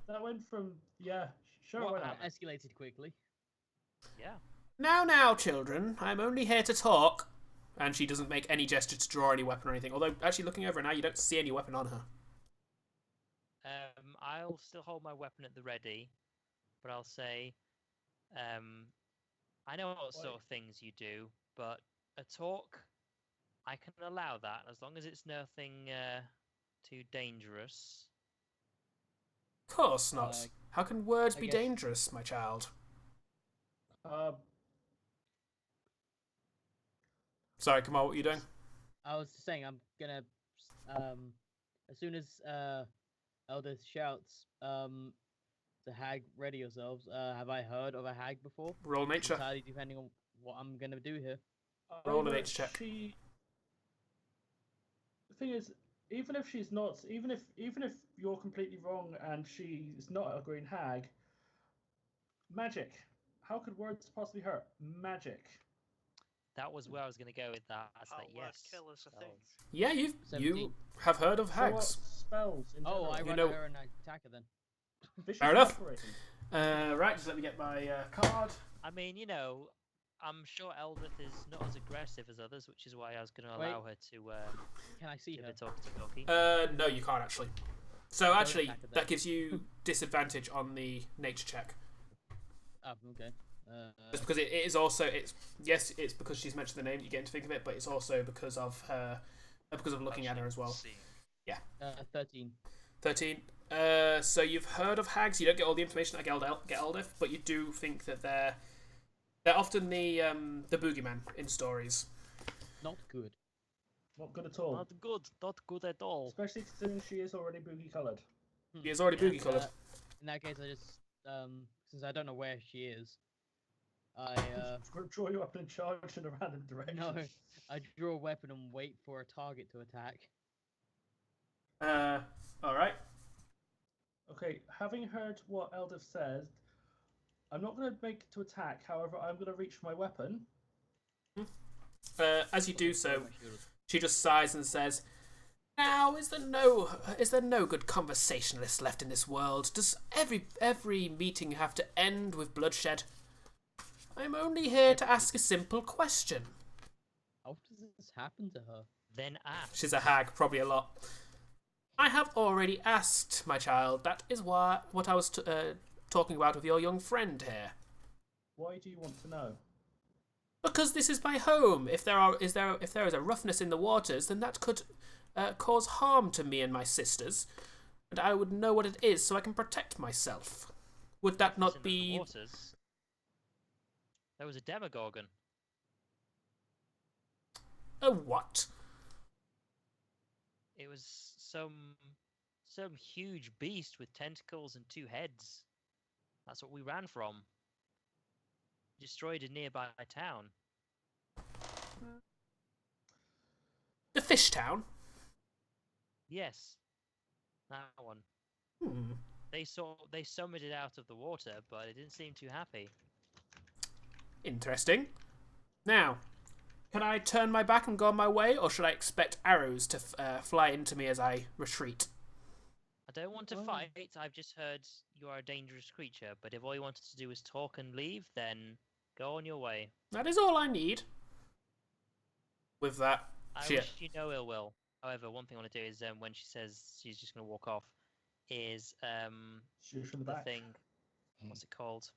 that went from yeah, sure. Well, Why not? escalated quickly. Yeah. Now, children, I'm only here to talk. And she doesn't make any gesture to draw any weapon or anything. Although, actually, looking over now, you don't see any weapon on her. I'll still hold my weapon at the ready, but I'll say, I know what sort of things you do, but a talk, I can allow that as long as it's nothing too dangerous. Of course not. How can words be guess- dangerous, my child? Sorry, Kamar, what are you doing? I was just saying, I'm gonna, as soon as Elder shouts, the hag, ready yourselves. Have I heard of a hag before? Roll nature. Entirely depending on what I'm gonna do here. Roll a nature check. The thing is, even if she's not, even if you're completely wrong and she's not a green hag, magic. How could words possibly hurt? Magic. That was where I was going to go with that. I was like, word yes. kill is a thing. Yeah, you 17. have heard of So what hags. spells? In Oh, general? I You run know- her and I attack her then. Vicious Fair enough. operating. Right, just let me get my card. I mean, you know, I'm sure Eldith is not as aggressive as others, which is why I was going to allow her to Can I see give her? a talkie. No, you can't actually. So actually, attack her then. that gives you disadvantage on the nature check. Oh, okay. Just because it is also it's because she's mentioned the name you get to think of it, but it's also because of her looking at her as well. 13. 13. So you've heard of hags. You don't get all the information like Eldif, but you do think that they're often the boogeyman in stories. Not good. Not good at all. Not good at all. Especially considering she is already boogie coloured. He is already boogie coloured. In that case, I just since I don't know where she is, I Draw you up and charge in a random direction. no, I draw a weapon and wait for a target to attack. All right. Okay, having heard what Eldif said, I'm not going to make to attack. However, I'm going to reach for my weapon. As you do so, she just sighs and says, Now, is there no good conversationalist left in this world? Does every meeting have to end with bloodshed? I'm only here to ask a simple question. How does this happen to her? Then ask. She's a hag, probably a lot. I have already asked, my child. That is what I was talking about with your young friend here. Why do you want to know? Because this is my home. If there is a roughness in the waters, then that could cause harm to me and my sisters, and I would know what it is so I can protect myself. Would that Roughness not in the be? waters? There was a demogorgon. A what? It was some huge beast with tentacles and 2 heads. That's what we ran from. Destroyed a nearby town. The fish town? Yes, that one. Hmm. They summoned it out of the water, but it didn't seem too happy. Interesting. Now, can I turn my back and go on my way, or should I expect arrows to fly into me as I retreat? I don't want to fight. I've just heard you are a dangerous creature, but if all you wanted to do was talk and leave, then go on your way. That is all I need. With that, I wish you no ill will. However, one thing I want to do is when she says she's just going to walk off, is Shoot from the the back. thing. What's it called?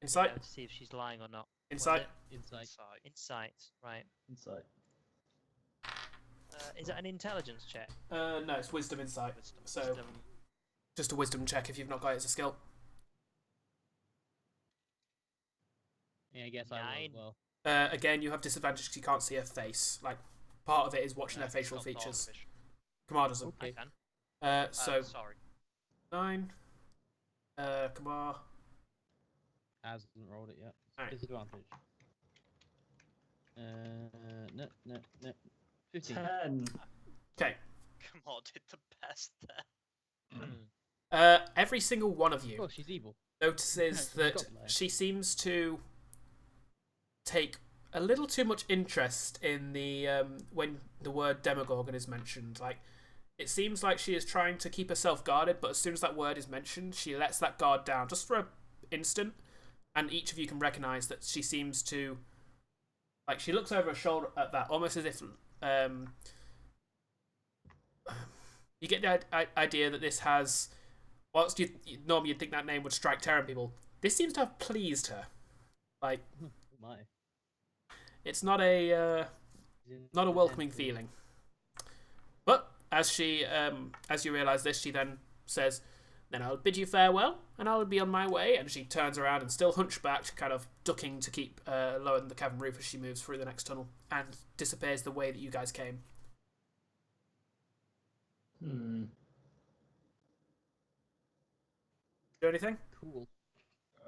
Insight. To see if she's lying or not. Insight. Insight. Insight. Right. Insight. Is that an intelligence check? No, it's wisdom insight. So Wisdom. just a wisdom check if you've not got it as a skill. Yeah, I guess I will as 9. well. Again, you have disadvantage because you can't see her face. Like, part of it is watching her facial It's not features. dwarvish. Kamar doesn't. I Okay. can. So Sorry. 9. Kamar. Hasn't rolled it yet. Alright. Disadvantage. No. 15. 10. Okay. Kamar did the best there. Every single one of you Oh, she's evil. notices Yeah, that she's got that. she seems to take a little too much interest in the when the word Demogorgon is mentioned. Like, it seems like she is trying to keep herself guarded, but as soon as that word is mentioned, she lets that guard down just for an instant, and each of you can recognize that she seems to, like, she looks over her shoulder at that, almost as if you get the idea that this has, whilst normally you'd think that name would strike terror in people, this seems to have pleased her. Like, Oh my. it's not a welcoming feeling. But as you realise this, she then says, "Then I'll bid you farewell, and I'll be on my way." And she turns around and, still hunchbacked, kind of ducking to keep lower than the cavern roof as she moves through the next tunnel, and disappears the way that you guys came. Do anything? Cool.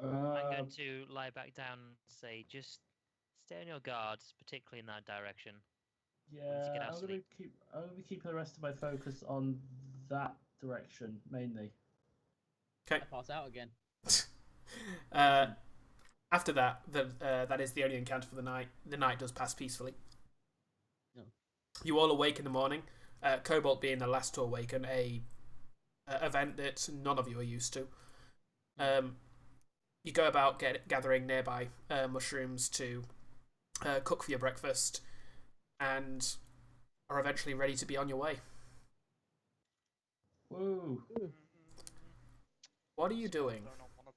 I'm going to lie back down and say, just stay on your guards, particularly in that direction. Yeah, get out I'm of gonna sleep. keep the rest of my focus on that direction mainly. Okay. I pass out again. After that, that is the only encounter for the night. The night does pass peacefully. No. You all awake in the morning. Cobalt being the last to awaken, a event that none of you are used to. You go about gathering nearby mushrooms to cook for your breakfast, and are eventually ready to be on your way. Woo! What are you doing? Do I not want to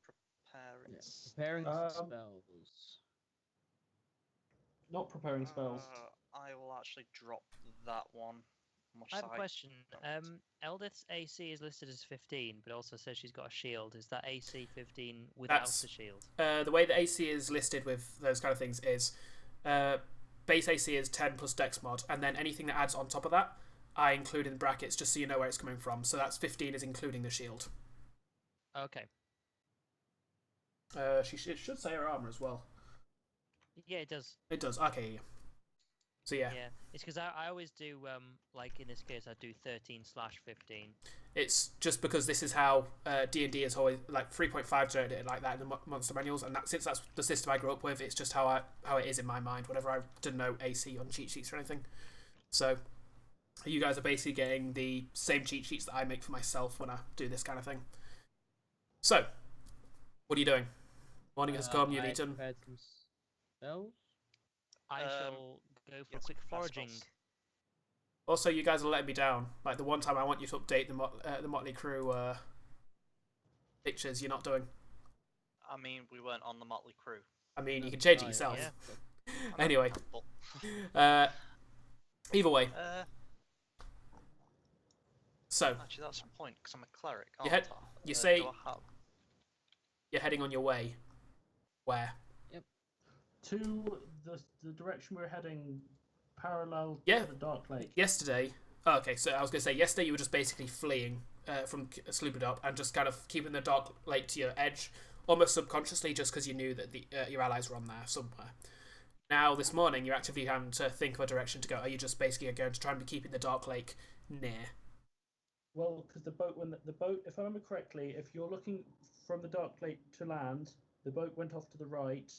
prepare it? Preparing Um, spells. Not preparing spells. I will actually drop that one. I have a question. Eldith's AC is listed as 15, but also says she's got a shield. Is that AC 15 without That's- the shield? The way the AC is listed with those kind of things is base AC is 10 plus Dex mod, and then anything that adds on top of that, I include in brackets just so you know where it's coming from. So that's 15 is including the shield. Okay. It should say her armor as well. Yeah, it does. It does. Okay. So yeah, Yeah, it's because I always do like in this case I do 13/15. it's just because this is how D&D is always like 3.5 did it like that in the monster manuals, and since that's the system I grew up with, it's just how it is in my mind. Whenever I didn't know AC on cheat sheets or anything, so you guys are basically getting the same cheat sheets that I make for myself when I do this kind of thing. So, what are you doing? Morning has come. You've I eaten. prepared some spells. I shall go for yes, quick prepare foraging. spells. Also, you guys are letting me down. Like the one time I want you to update the Motley Crew pictures, you're not doing. I mean, we weren't on the Motley Crew. I mean, you can change it Oh, yourself. yeah. Anyway, But, either way. So actually, that's the point, because I'm a cleric. You Aren't head- I? you say- do I have- you're heading on your way. Where? To the direction we're heading, parallel Yeah. to the Dark Lake. Yesterday. Oh, okay, so I was gonna say yesterday you were just basically fleeing from Slooperdop and just kind of keeping the Dark Lake to your edge, almost subconsciously, just because you knew that your allies were on there somewhere. Now this morning you're actively having to think of a direction to go. Are you just basically going to try and be keeping the Dark Lake near? Well, because the boat, if I remember correctly, if you're looking from the Dark Lake to land, the boat went off to the right.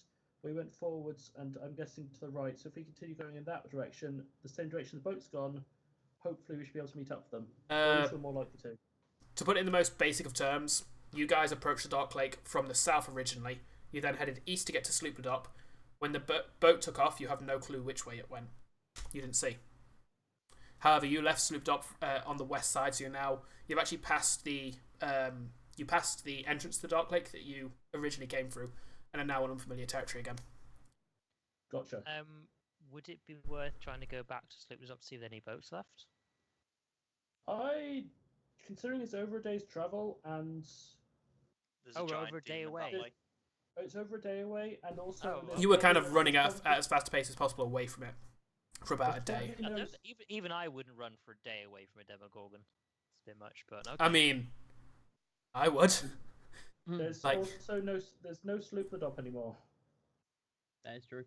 We went forwards, and I'm guessing to the right. So if we continue going in that direction, the same direction the boat's gone, hopefully we should be able to meet up with them. Or at least we're more likely to. To put it in the most basic of terms, you guys approached the Dark Lake from the south originally. You then headed east to get to Slooperdop. When the boat took off, you have no clue which way it went. You didn't see. However, you left Slooperdop on the west side, so you've actually passed the entrance to the Dark Lake that you originally came through, and are now on unfamiliar territory again. Gotcha. Would it be worth trying to go back to Sleepers Up to see if there are any boats left? Considering it's over a day's travel, and There's Oh, we're giant over a day demon that away. way. it's over a day away, and also Oh, You were kind of running at as fast a pace as possible away from it for about a day. Who knows? Even I wouldn't run for a day away from a Demogorgon. It's a bit much, but okay. I mean, I would. There's Like- also there's no Slooperdop anymore. That is true.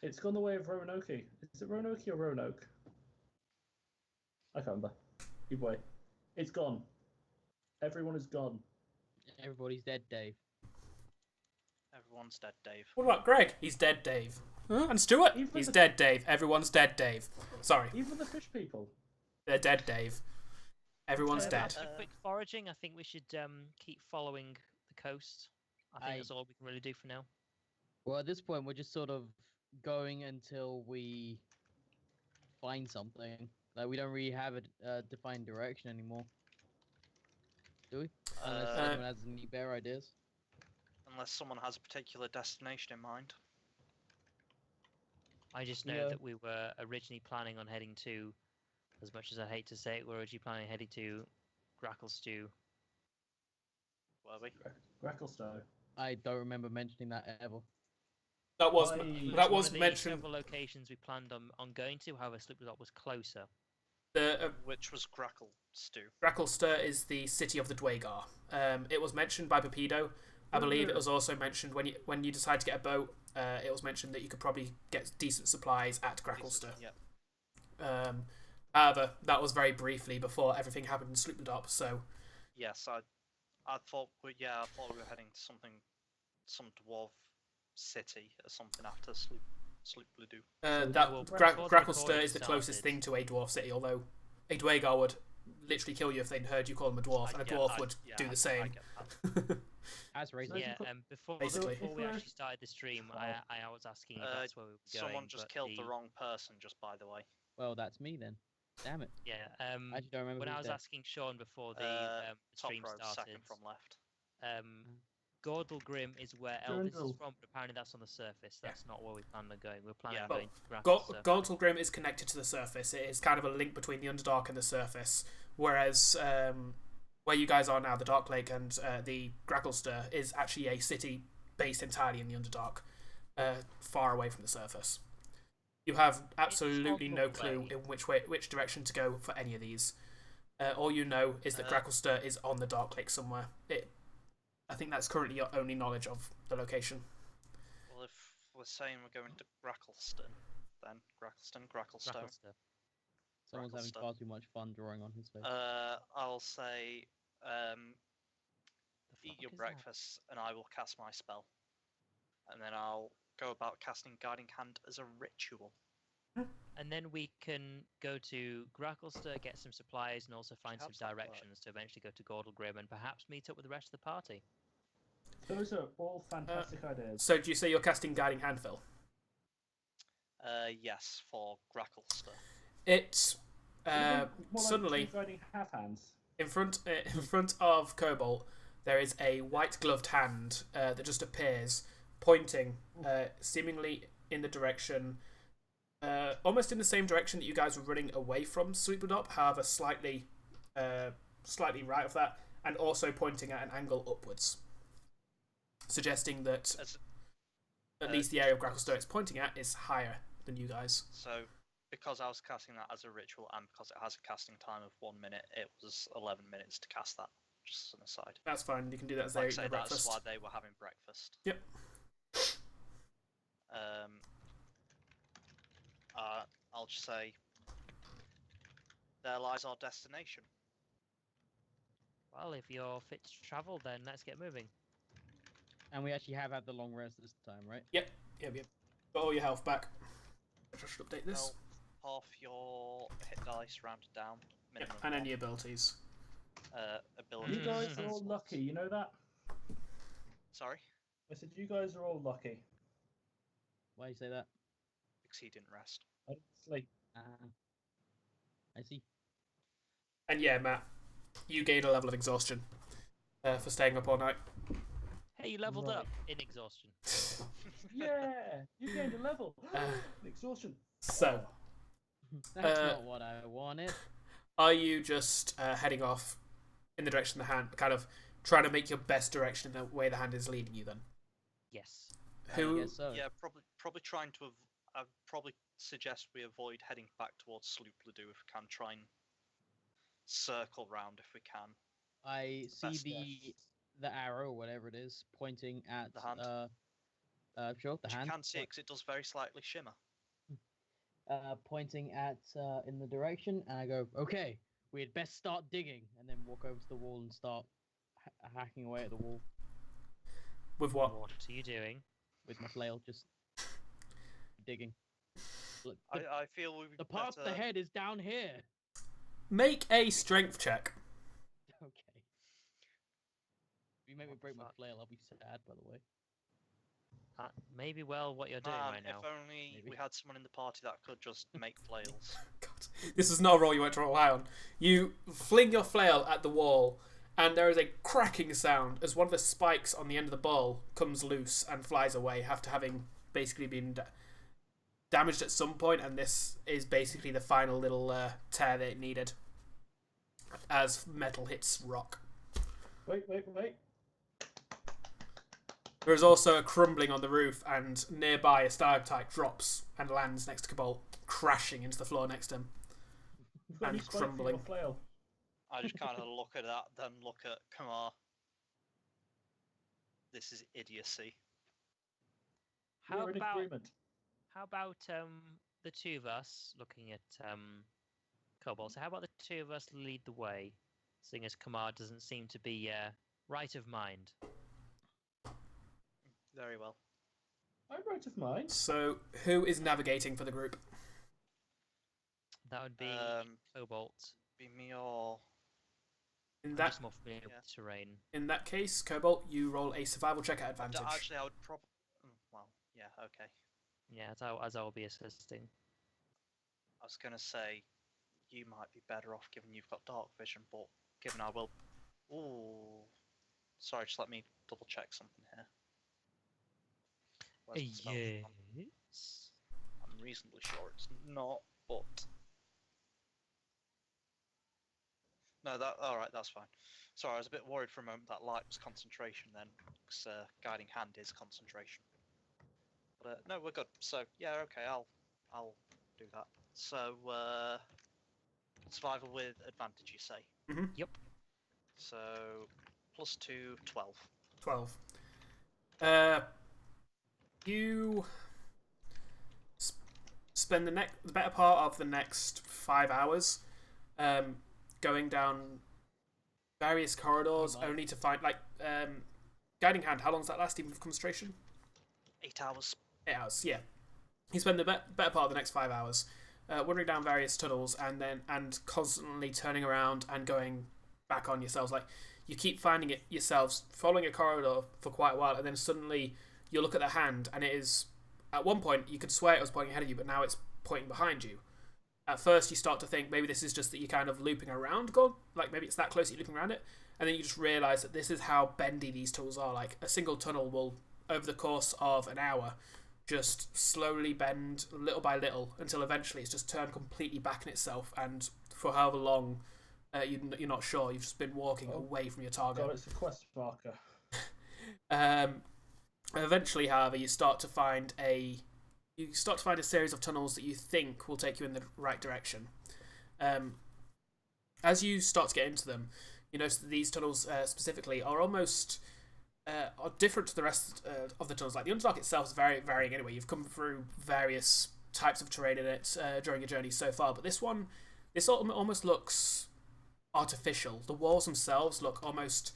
It's gone the way of Roanoke. Is it Roanoke or Roanoke? I can't remember. Either way, it's gone. Everyone is gone. Everybody's dead, Dave. Everyone's dead, Dave. What about Greg? He's dead, Dave. Huh? And Stuart? Even He's the- dead, Dave. Everyone's dead, Dave. Sorry, Even the fish people. they're dead, Dave. Everyone's Yeah, dead. After quick foraging, I think we should keep following the coast. I think I- that's all we can really do for now. Well, at this point, we're just sort of going until we find something. Like, we don't really have a defined direction anymore. Do we? Unless Uh, anyone has any better ideas. Unless someone has a particular destination in mind. I just know Yeah. that we were originally planning on heading to, as much as I hate to say it, we're originally planning on heading to Grackle Stew. Were we? Gracklestow. I don't remember mentioning that ever. That was I- that It's was one of the mentioned. several locations we planned on going to. However, Slippersdot was closer. The Which was Grackle Stew. Gracklester is the city of the Dwagar. It was mentioned by Pepido. I believe it was also mentioned when you decide to get a boat. It was mentioned that you could probably get decent supplies at Gracklester. Yeah. However, that was very briefly before everything happened in Slooperdop. So Yes, I thought we were heading to some dwarf city or something after Sloop Blue. that well, Gracklester recording is the closest started. thing to a dwarf city. Although a Dwagar would literally kill you if they'd heard you call him a dwarf, and a dwarf would do the same. That's racist. So- Yeah, before we Basically. actually started the stream, I was asking if that's where we were going. Someone just but killed the wrong person, just by the way. Well, that's me then. Damn it. Yeah. I actually don't remember When I who's was dead. asking Sean before the Top stream row, started, second from left. Gordle Grim is where Elvis is Durandal. from, but apparently that's on the surface. Yeah. That's not where we planned on going. We're planning Yeah. on Well, going to Grackle. Gauntlgrim is connected to the surface. It is kind of a link between the Underdark and the surface. Whereas where you guys are now, the Dark Lake and the Gracklester, is actually a city based entirely in the Underdark, far away from the surface. You have absolutely no clue in which direction to go for any of these. All you know is that Gracklester is on the Dark Lake somewhere. I think that's currently your only knowledge of the location. Well, we're saying we're going to Grackleston, then Gracklestone. Gracklester. Someone's having Gracklester. far too much fun drawing on his face. I'll say, The eat fuck your is that? breakfast, and I will cast my spell. And then I'll go about casting Guiding Hand as a ritual. And then we can go to Gracklester, get some supplies, and also find some How's that work? directions to eventually go to Gordlegrim and perhaps meet up with the rest of the party. Those are all fantastic ideas. So do you say you're casting Guiding Hand, Phil? Yes, for Gracklester. It's More like suddenly two guiding half hands. in front of Cobalt there is a white gloved hand that just appears, pointing seemingly in the direction, almost in the same direction that you guys were running away from Sweetwood, however slightly right of that, and also pointing at an angle upwards, suggesting that at least the area of Gracklester it's pointing at is higher than you guys. So, because I was casting that as a ritual, and because it has a casting time of 1 minute, it was 11 minutes to cast that. Just as an aside. That's fine. You can do that as Like they I eat say, their that's breakfast. why they were having breakfast. Yep. I'll just say, there lies our destination. Well, if you're fit to travel, then let's get moving. And we actually have had the long rest this time, right? Yep. Got all your health back. I should update this. Half your hit dice rounded down. Yep. Minimum And one. any abilities. Ability. You guys are and all slots. lucky, you know that? Sorry? I said you guys are all lucky. Why do you say that? Because he didn't rest. I didn't sleep. I see. And yeah, Matt, you gained a level of exhaustion for staying up all night. Hey, you leveled Right. up in exhaustion. Yeah, you gained a level. Exhaustion. So, That's not what I wanted. are you just heading off in the direction of the hand, kind of trying to make your best direction in the way the hand is leading you then? Yes. I Who? guess so. Yeah, probably trying to. I'd probably suggest we avoid heading back towards Sloop Ledoux if we can. Try and circle round if we can. I see Best the arrow, whatever it is, pointing at The hand. Sure, the Which hand. you can see because it does very slightly shimmer. Pointing at in the direction, and I go, okay, we had best start digging, and then walk over to the wall and start hacking away at the wall With what? What are you doing? with my flail, just digging. Look, I feel we. the path ahead is down here. Make a strength check. Okay. If you make me What the break my fuck? flail, I'll be sad, by the way. Maybe what you're doing right now. If only Maybe. we had someone in the party that could just make flails. God, this is not a roll you want to rely on. You fling your flail at the wall, and there is a cracking sound as one of the spikes on the end of the ball comes loose and flies away after having basically been damaged at some point, and this is basically the final little tear that it needed as metal hits rock. Wait. There is also a crumbling on the roof, and nearby a stalactite drops and lands next to Cobalt, crashing into the floor next to him. You've got any And spike for your crumbling. flail? I just kind of look at that, then look at Kamar. This is idiocy. How We're in about agreement. the two of us looking at Cobalt? So how about the two of us lead the way, seeing as Kamar doesn't seem to be right of mind? Very well. I'm right of mind. So, who is navigating for the group? That would be Cobalt. Be me or In I'm that just more familiar with the terrain. in that case, Cobalt, you roll a survival check at advantage. Actually, I would probably. Well, yeah, okay. Yeah, as I will be assisting. I was gonna say you might be better off given you've got dark vision, but given I will. Ooh. Sorry, just let me double check something here. Where's the spell from? Yes. I'm reasonably sure it's not, but no, that all right. That's fine. Sorry, I was a bit worried for a moment that light was concentration then, because guiding hand is concentration. But no, we're good. So yeah, okay, I'll do that. So survival with advantage, you say? Mhm. Yep. So +2, 12. 12. You spend the better part of the next 5 hours going down various corridors, only to find guiding hand. How long does that last, even with concentration? 8 hours. 8 hours, yeah. You spend the better part of the next 5 hours wandering down various tunnels and constantly turning around and going back on yourselves. Like, you keep finding it yourselves following a corridor for quite a while, and then suddenly you look at the hand, and it is, at one point you could swear it was pointing ahead of you, but now it's pointing behind you. At first you start to think maybe this is just that you're kind of looping around, like maybe it's that close that you're looping around it, and then you just realise that this is how bendy these tools are. Like, a single tunnel will, over the course of an hour, just slowly bend little by little until eventually it's just turned completely back in itself, and for however long you're not sure, you've just been walking away from your target. God, it's a quest marker. Eventually, however, you start to find a series of tunnels that you think will take you in the right direction. As you start to get into them, you notice that these tunnels specifically are almost are different to the rest of the tunnels. Like, the Underdark itself is very varying anyway. You've come through various types of terrain in it during your journey so far, but this almost looks artificial. The walls themselves look almost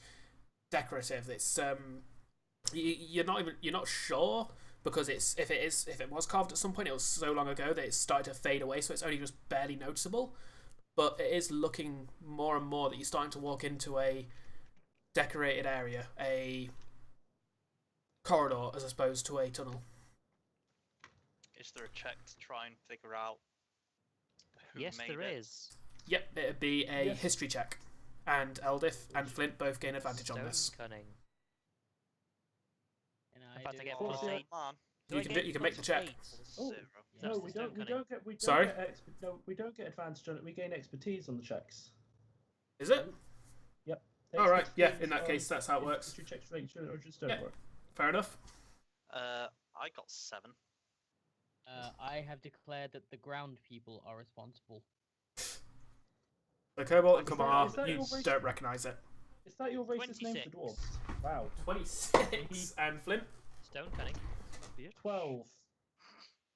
decorative. It's you're not sure, because if it was carved at some point, it was so long ago that it's started to fade away, so it's only just barely noticeable. But it is looking more and more that you're starting to walk into a decorated area, a corridor as opposed to a tunnel. Is there a check to try and figure out who Yes, made there it? is. Yep, it'd be a history check, and Eldith and Flynt both gain advantage on this. Stone cunning. And In fact, I get Oh, plus yeah. 8. Man. Do You I can get you can make the plus check. 8? Oh, 0. Yeah. No, That's we the don't. stone We don't Sorry? we don't get advantage on it. We gain expertise on the checks. Is it? Yep. All right. Yeah. Expertise In that on case, that's how it works. history checks relate to it or just don't Yeah. work. Fair enough. I got 7. I have declared that the ground people are responsible. So Cobalt and Is that- Kamar, is that you your race? don't recognise it. Is that your racist name for 26. dwarves? Wow. 26 and Flynt. Stone cunning. 12.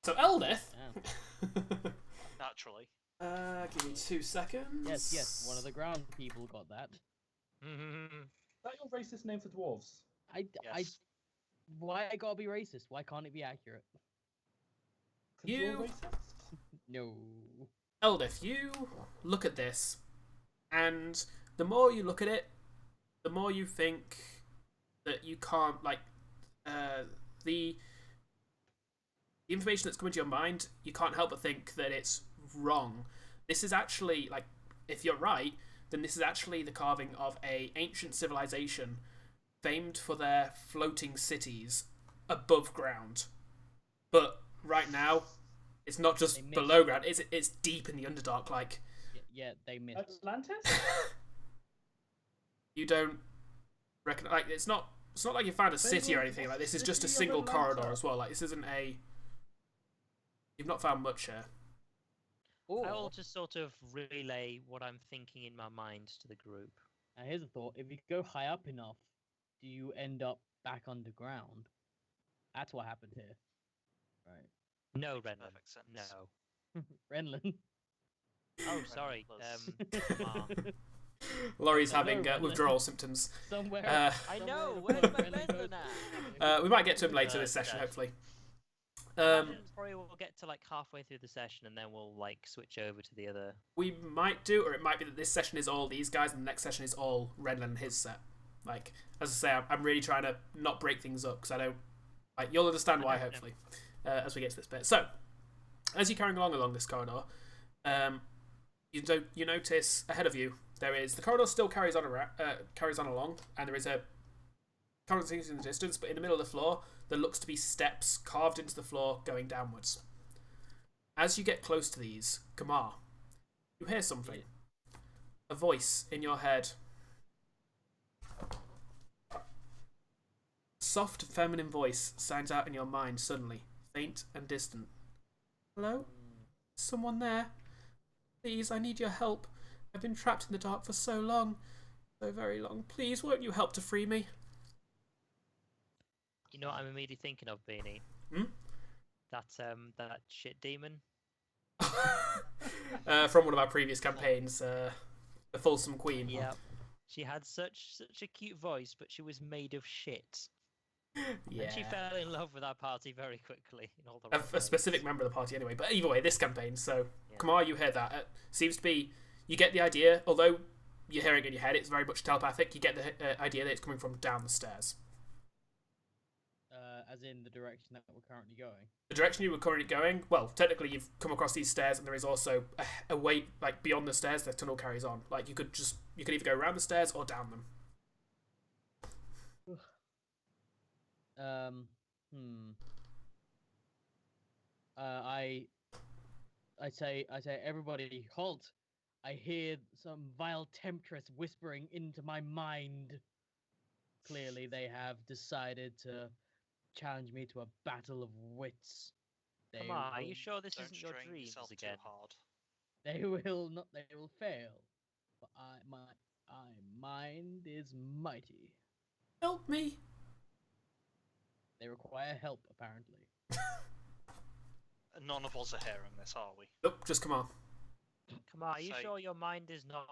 So Eldith. Yeah. Naturally. Give me 2 seconds. Yes, one of the ground people got that. Is that your racist name for dwarves? Yes. Why I gotta be racist? Why can't it be accurate? 'Cause you're You- racist? No. Eldith, you look at this, and the more you look at it, the more you think that you can't, like, the information that's coming to your mind, you can't help but think that it's wrong. This is actually, like, if you're right, then this is actually the carving of a ancient civilization famed for their floating cities above ground. But right now, it's not just They missed. below ground, it's deep in the Underdark. Like, Yeah, they missed. Atlantis? you don't reckon, like, it's not like you found a city or anything. Like, this is just a single corridor as well. Like, this isn't a, you've not found much here. I will just sort of relay what I'm thinking in my mind to the group. Now here's a thought: if you go high up enough, do you end up back underground? That's what happened here. Right. No, Makes Renlan. perfect sense. No. Renlan. Oh, sorry. Plus. Kamar. Laurie's No, having Renlan. withdrawal symptoms. Somewhere. I somewhere know. in Where's the my Renlan Renlan goes- at? We might get to him later this No, session, no. hopefully. Probably we'll get to like halfway through the session and then we'll like switch over to the other. We might do, or it might be that this session is all these guys and the next session is all Renlan and his set. Like, as I say, I'm really trying to not break things up, because I don't, like, you'll understand why, hopefully, as we get to this bit. So, as you're carrying along this corridor, you notice ahead of you, the corridor still carries on along, and there is a corridor in the distance, but in the middle of the floor, there looks to be steps carved into the floor going downwards. As you get close to these, Kamar, you hear something. A voice in your head. A soft, feminine voice sounds out in your mind suddenly, faint and distant. Hello? Someone there? Please, I need your help. I've been trapped in the dark for so long. So very long. Please, won't you help to free me? You know what I'm immediately thinking of, Beanie? That shit demon. From one of our previous campaigns, the Fulsome Queen. Yeah. She had such a cute voice, but she was made of shit. Yeah. And she fell in love with our party very quickly. In all the A specific member of the party, anyway. But either way, this campaign. So, Yeah. Kamar, you hear that? Seems to be. You get the idea, although you're hearing it in your head, it's very much telepathic. You get the idea that it's coming from down the stairs. As in the direction that we're currently going. The direction you were currently going, well, technically you've come across these stairs, and there is also a way, like beyond the stairs, the tunnel carries on. Like you could either go around the stairs or down them. I say, everybody, halt! I hear some vile temptress whispering into my mind. Clearly, they have decided to challenge me to a battle of wits. Come on, are you sure this Don't isn't your strain dreams yourself again? too hard. They will not. They will fail. But my mind is mighty. Help me! They require help, apparently. None of us are hearing this, are we? Nope, just come on. Come on, are you Say- sure your mind is not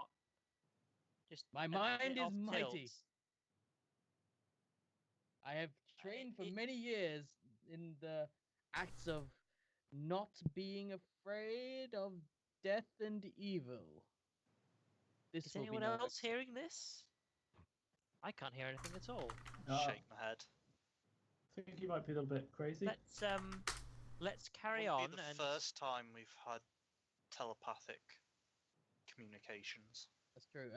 just My a mind bit is off mighty. tilt? I have trained for it- many years in the acts of not being afraid of death and evil. This Is will be anyone no else hearing this? I can't hear anything at all. Shake my head. I think you might be a little bit crazy. Let's carry Wouldn't on be the and first time we've had telepathic communications. That's true.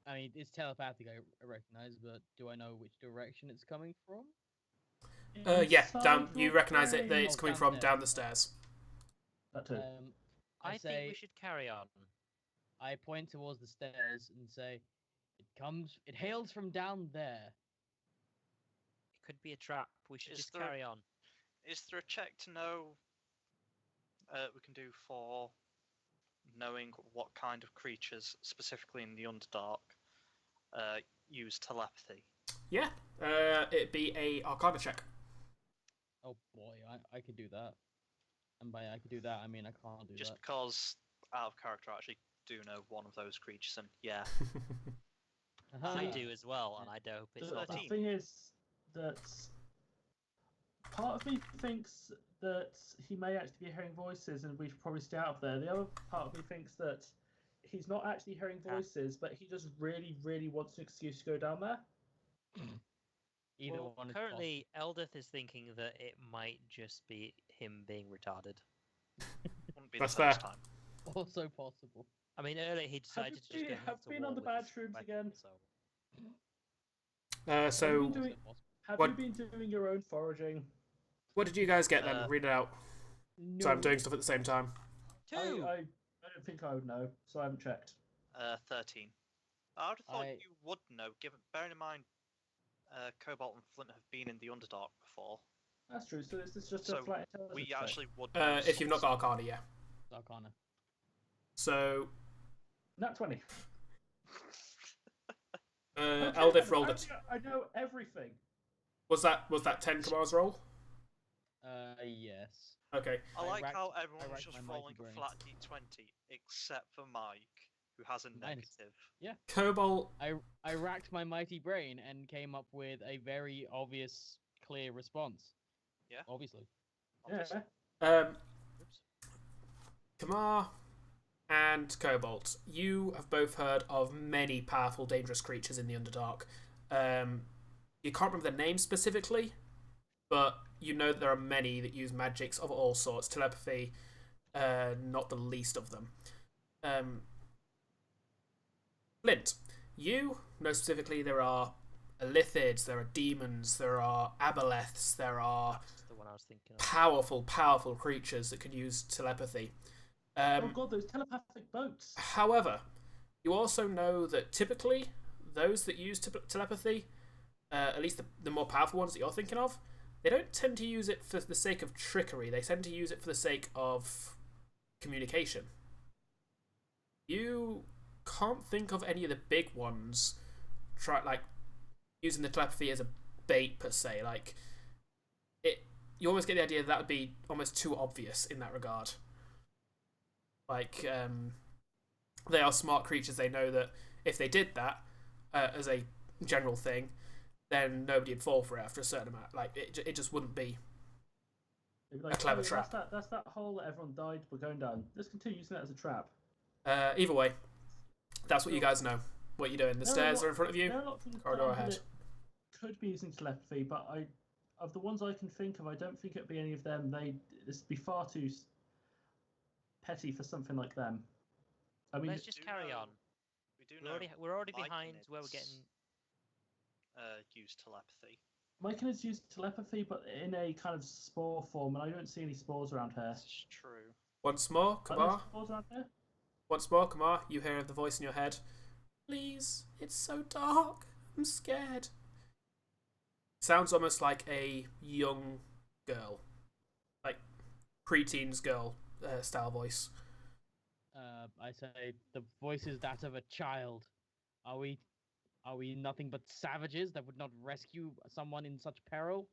I mean, it's telepathic, I recognize, but do I know which direction it's coming from? Yeah, down. Inside You your recognise that brain. it's Oh, coming down from there. down the stairs. That too. I say, think we should carry on. I point towards the stairs and say, it hails from down there. It could be a trap. We should Is just there a- carry on. Is there a check to know we can do for knowing what kind of creatures, specifically in the Underdark, use telepathy? Yeah, it'd be a Arcana check. Oh boy, I could do that. And by I could do that, I mean I can't do Just that. because out of character, I actually do know one of those creatures, and yeah, I Aha. do as well, and I hope it's The, not. the 13. thing is that part of me thinks that he may actually be hearing voices and we should probably stay out of there. The other part of me thinks that he's not actually hearing voices, but he just really, really wants an excuse to go down there. Either Well, one is currently, Eldith is thinking that it might just be him being retarded. Wouldn't be That's the first fair. time. also possible. I mean, earlier he decided to just go have to been war on the with bad his shrooms weapon, again. So. So, Have you been doing, Also possible. have What- you been doing your own foraging? what did you guys get then? Read it out. No. So I'm doing stuff at the same time. Two. I don't think I would know, so I haven't checked. 13. I would have thought I- you would know, bearing in mind Cobalt and Flynt have been in the Underdark before. That's true. So is this just So a flat intelligence We check? actually would know. If you've not got Arcana, yeah. Arcana. So, Nat 20. Okay, Eldith rolled it. I know everything. Was that 10 Kamar's roll? Yes. Okay. I I like racked- how I everyone's racked just my mighty rolling a brain. flat d20, except for Mike, who has a Minus. negative. Cobalt. I racked my mighty brain and came up with a very obvious, clear response. Yeah. Obviously. Obviously. Yeah. Oops. Kamar and Cobalt, you have both heard of many powerful, dangerous creatures in the Underdark. You can't remember the names specifically, but you know that there are many that use magics of all sorts. Telepathy, not the least of them. Flynt, you know specifically there are Elithids, there are demons, there are aboleths, there are That's the one I was thinking of. powerful, powerful creatures that can use telepathy. Oh god, those telepathic boats. However, you also know that typically those that use telepathy, at least the more powerful ones that you're thinking of, they don't tend to use it for the sake of trickery. They tend to use it for the sake of communication. You can't think of any of the big ones using the telepathy as a bait per se. Like you almost get the idea that would be almost too obvious in that regard. Like, they are smart creatures. They know that if they did that as a general thing, then nobody would fall for it after a certain amount. Like, it just wouldn't be They'd be a clever "Oh, trap. That's that hole that everyone died. We're going down. Let's continue using that as a trap. Either way, that's what you guys know. What you're doing. The stairs are in front of you. There are a lot of things Corridor that ahead. could be using telepathy, but of the ones I can think of, I don't think it'd be any of them. This would be far too petty for something like them. I mean, Let's just carry on. We do know We're already Lycanids, behind where we're getting. use telepathy. Myconids use telepathy, but in a kind of spore form, and I don't see any spores around here. This is true. Once more, Are there Kamar. spores around here? Once more, Kamar. You hear the voice in your head. Please, it's so dark. I'm scared. Sounds almost like a young girl, like pre-teens girl style voice. I say the voice is that of a child. Are we nothing but savages that would not rescue someone in such peril?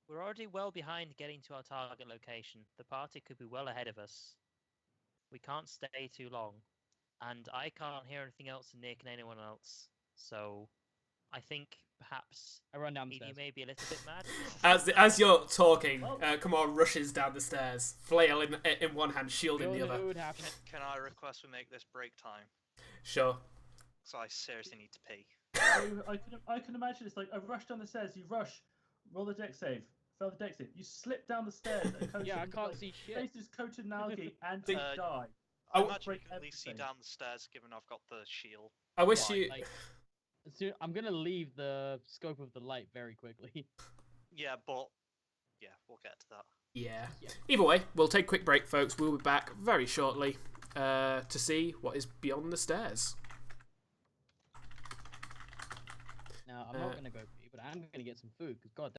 We're already well behind getting to our target location. The party could be well ahead of us. We can't stay too long, and I can't hear anything else, and near can anyone else. So, I think perhaps I run down the Edie stairs. may be a little bit mad. As you're talking, Kamar rushes down the stairs, flail in one hand, shield in the other. Can I request we make this break time? Sure. So I seriously need to pee. I can imagine it's like I rush down the stairs. You rush, roll the deck save, fail the deck save. You slip down the stairs. And Yeah, I can't see shit. Face is coated in algae and The- you die. I Oh, imagine you break can at least see everything. down the stairs, given I've got the shield. I wish Why? you. Like, I'm gonna leave the scope of the light very quickly. Yeah, but yeah, we'll get to that. Yeah. Yeah. Either way, we'll take a quick break, folks. We'll be back very shortly to see what is beyond the stairs. Now, I'm not gonna go pee, but I'm gonna get some food, because god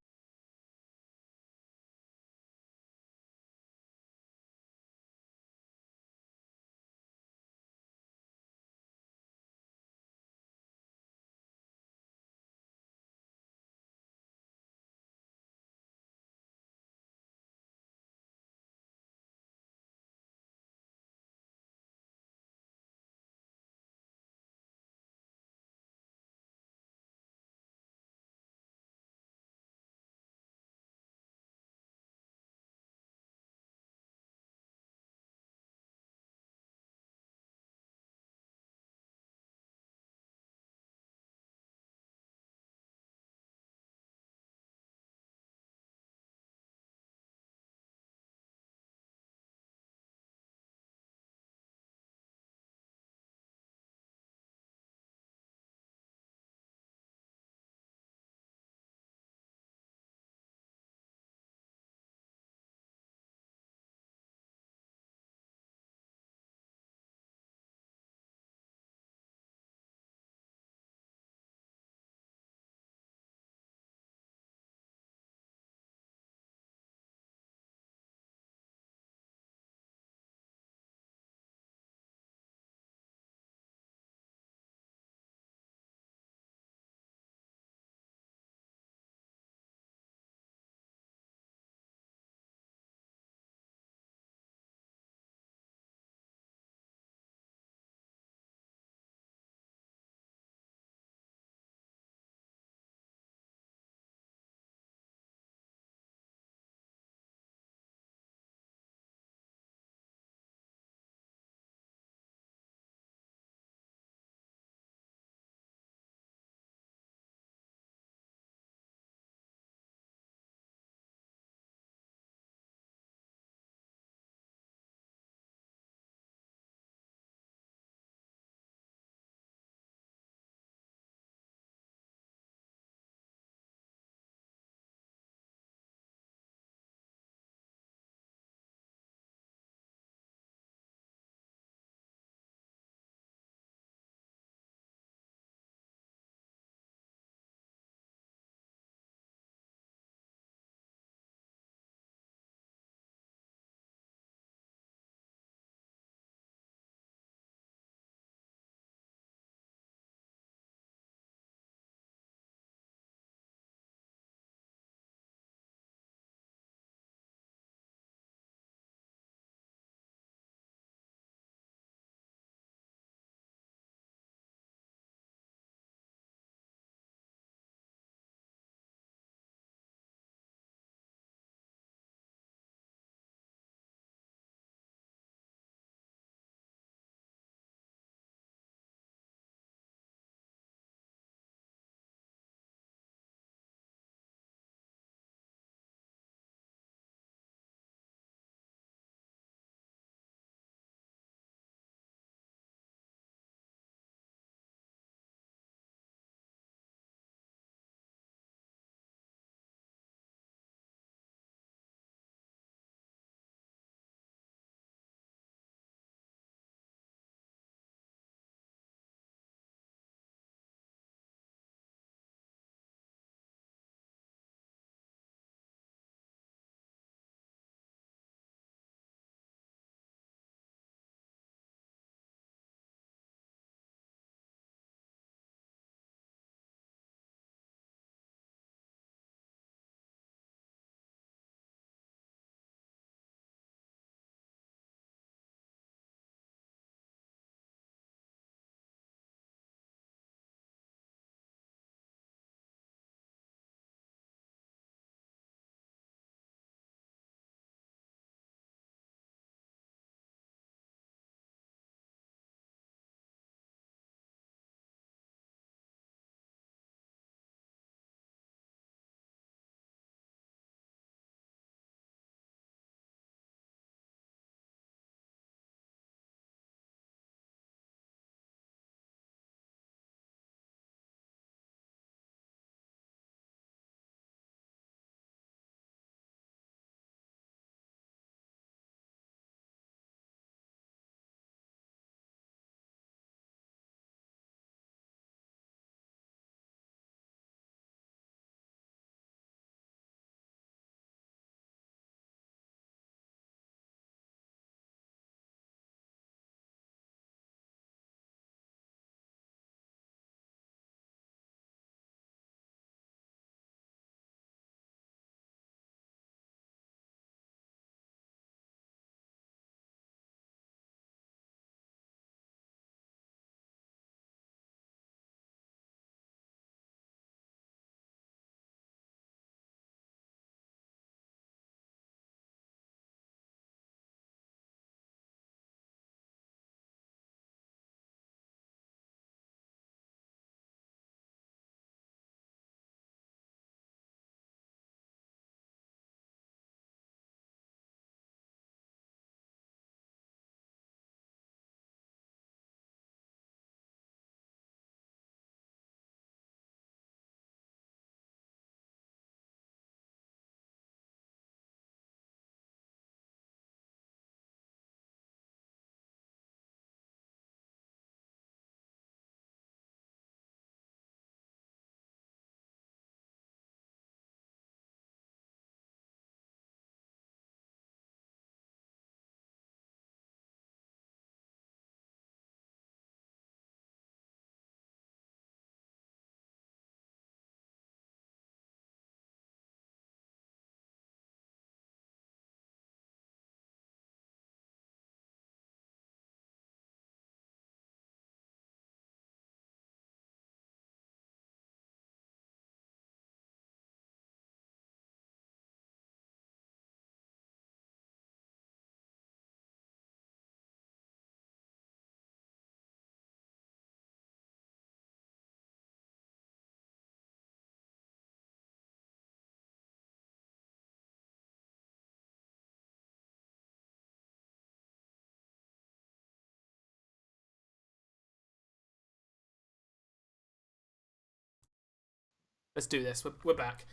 let's do this. We're back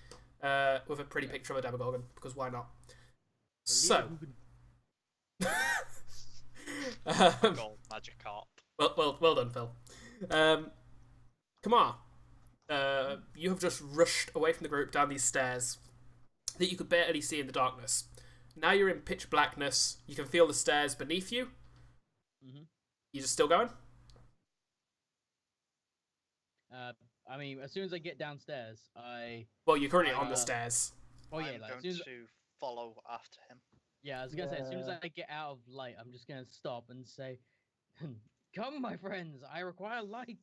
with a pretty picture of a Demogorgon, because why not? So, Gold Magikarp. well done, Phil. Kamar, you have just rushed away from the group down these stairs that you could barely see in the darkness. Now you're in pitch blackness. You can feel the stairs beneath you. Mm-hmm. You just still going? I mean, as soon as I get downstairs, Well, you're currently on the stairs. Oh yeah, I'm like, as going soon as... to follow after him. Yeah, I was gonna say, as soon as Yeah. I get out of light, I'm just gonna stop and say, "Come, my friends, I require light."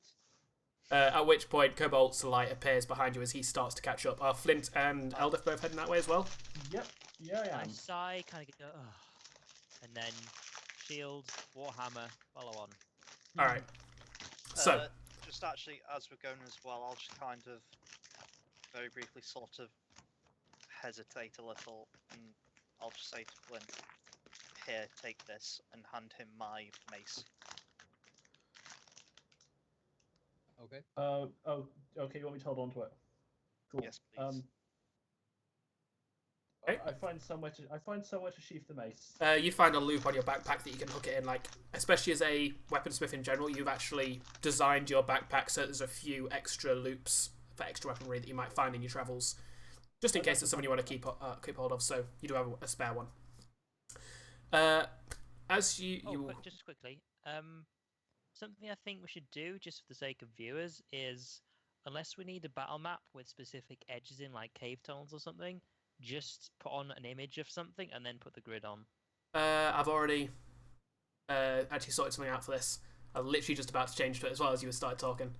At which point, Cobalt's light appears behind you as he starts to catch up. Are Flynt and Eldif both heading that way as well? Yep. Yeah, I I am. sigh, kind of go, ugh. And then shield, warhammer, follow on. All right. So, Just actually, as we're going as well, I'll just kind of very briefly sort of hesitate a little, and I'll just say to Flint, "Here, take this," and hand him my mace. Okay. Oh, okay. You want me to hold on to it? Cool. Yes, please. Okay. I find somewhere to sheath the mace. you find a loop on your backpack that you can hook it in. Like, especially as a weaponsmith in general, you've actually designed your backpack so there's a few extra loops for extra weaponry that you might find in your travels, just in case there's someone you want to keep hold of. So you do have a spare one. As Just quickly, something I think we should do, just for the sake of viewers, is unless we need a battle map with specific edges in, like cave tunnels or something, just put on an image of something and then put the grid on. I've already actually sorted something out for this. I'm literally just about to change to it as well as you started talking.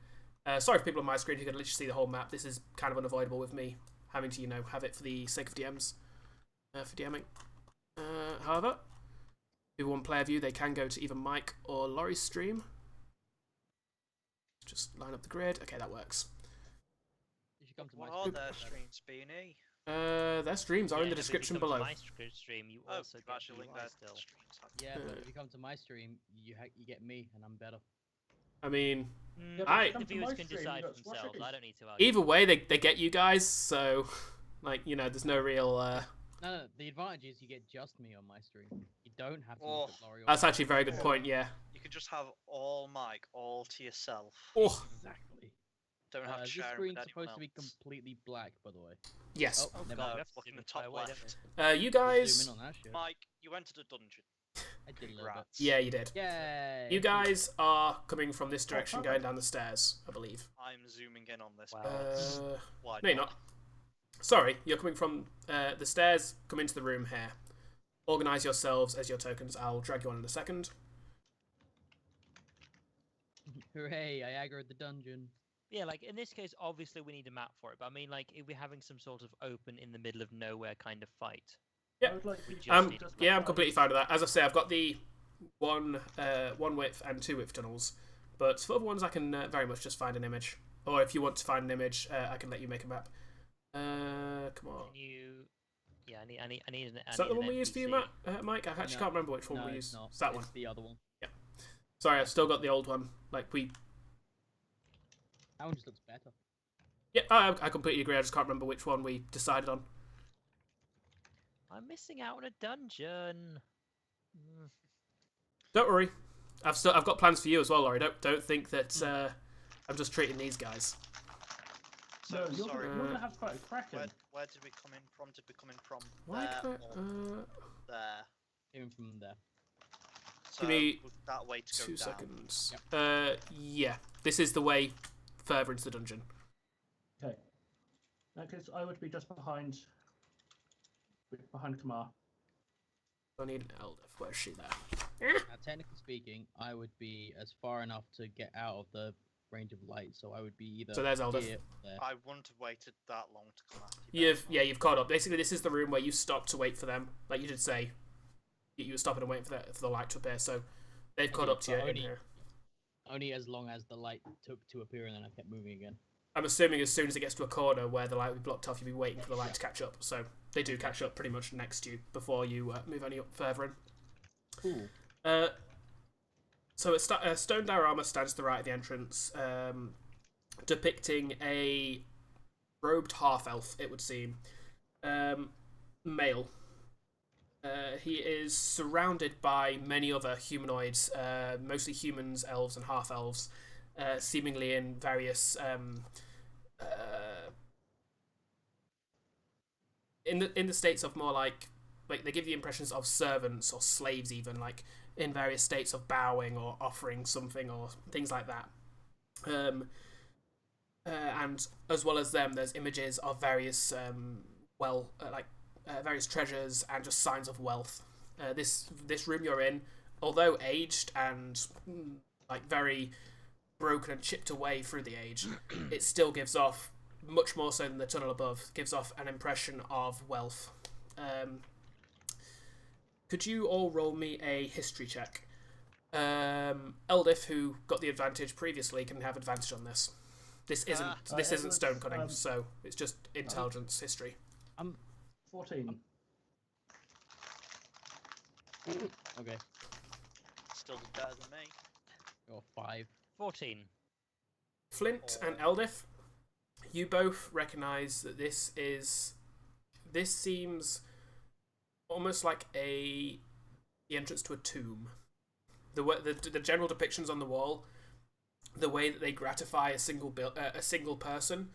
Sorry for people on my screen who can literally see the whole map. This is kind of unavoidable with me having to, have it for the sake of DMs, for DMing. However, if you want player view, they can go to either Mike or Laurie's stream. Just line up the grid. Okay, that works. You should come to What my are stream. their streams, Beanie? Their streams are in the Yeah, if you description come to below. my stream, you Oh, also you've get actually linked UI their still. streams. have you? Yeah, but if you come to my stream, you get me, and I'm better. I mean, Yeah, but I- come The to viewers my can stream, decide you for got squash themselves. cookies. I don't need to argue. either way, they get you guys, so, there's no real... No, the advantage is you get just me on my stream. You don't have to Oh, look at Laurie. or That's me. actually a very good point, yeah. You can just have all Mike, all to yourself. Oh, Exactly. Don't have to This share it with screen's anyone supposed else. to be completely black, by the way. yes. Oh, Oh never god, mind. we have to Look zoom in the quite top way, left. don't we? You Zoom guys... in on that shit. Mike, you entered a dungeon. I did a little bit. Congrats. Yeah, you did. Yay! You guys are coming from this direction, going down the stairs, I believe. I'm zooming in on this. Wow. because why No, you're not. Sorry, you're coming from the stairs. Come into the room here. Organise yourselves as your tokens. I'll drag you on in a second. Hooray! I aggroed the dungeon. Yeah, like in this case, obviously we need a map for it. But I mean, like, if we're having some sort of open in the middle of nowhere kind of fight. Yeah. I would like We to- just need- just Yeah, I'm like completely fine with that. As I say, I've got the one width and 2 width tunnels, but for other ones, I can very much just find an image. Or if you want to find an image, I can let you make a map. Come on. Can you? Yeah, I need an. Is that the one we used for you, NPC. Mike? I actually No. can't remember which one No, we it's used. not. It's that It's one. the other one. Sorry, I've still got the old one. Like That one just looks better. Yeah, I completely agree. I just can't remember which one we decided on. I'm missing out on a dungeon. Mm. Don't worry, I've got plans for you as well, Laurie. Don't think that I'm just treating these guys. So, No, you're, sorry. you're gonna have to fight a kraken. Where did we come in from? Did we come in from Why there can or there? Even from there. So me was that way to go 2 down. seconds. Yeah, this is the way further into the dungeon. Okay. In that case, I would be just behind Kamar. I need an Eldif. Where's she there? Now, technically speaking, I would be as far enough to get out of the range of light, so I would be either So there's Eldif. here or there. I wouldn't have waited that long to come after you. You've caught up. Basically, this is the room where you stop to wait for them. Like you did say, you were stopping and waiting for the light to appear. So they've caught up to you but in only- here. Only as long as the light took to appear and then I kept moving again. I'm assuming as soon as it gets to a corner where the light will be blocked off, you'll be waiting for the light to catch up. So they do catch up pretty much next to you before you move any up further in. Cool. So a stone diorama stands to the right of the entrance, depicting a robed half elf, it would seem. Male. He is surrounded by many other humanoids, mostly humans, elves, and half elves, seemingly in various in the states of more like they give you impressions of servants or slaves, even like in various states of bowing or offering something or things like that. And as well as them, there's images of various various treasures and just signs of wealth. This room you're in, although aged and like very broken and chipped away through the age, it still gives off, much more so than the tunnel above, gives off an impression of wealth. Could you all roll me a history check? Eldif, who got the advantage previously, can have advantage on this. This isn't stone cutting, so it's just intelligence history. 14. Okay. Still did better than me. Or 5. 14. Flynt and Eldif, you both recognise that this seems almost like the entrance to a tomb. The general depictions on the wall, the way that they gratify a single person,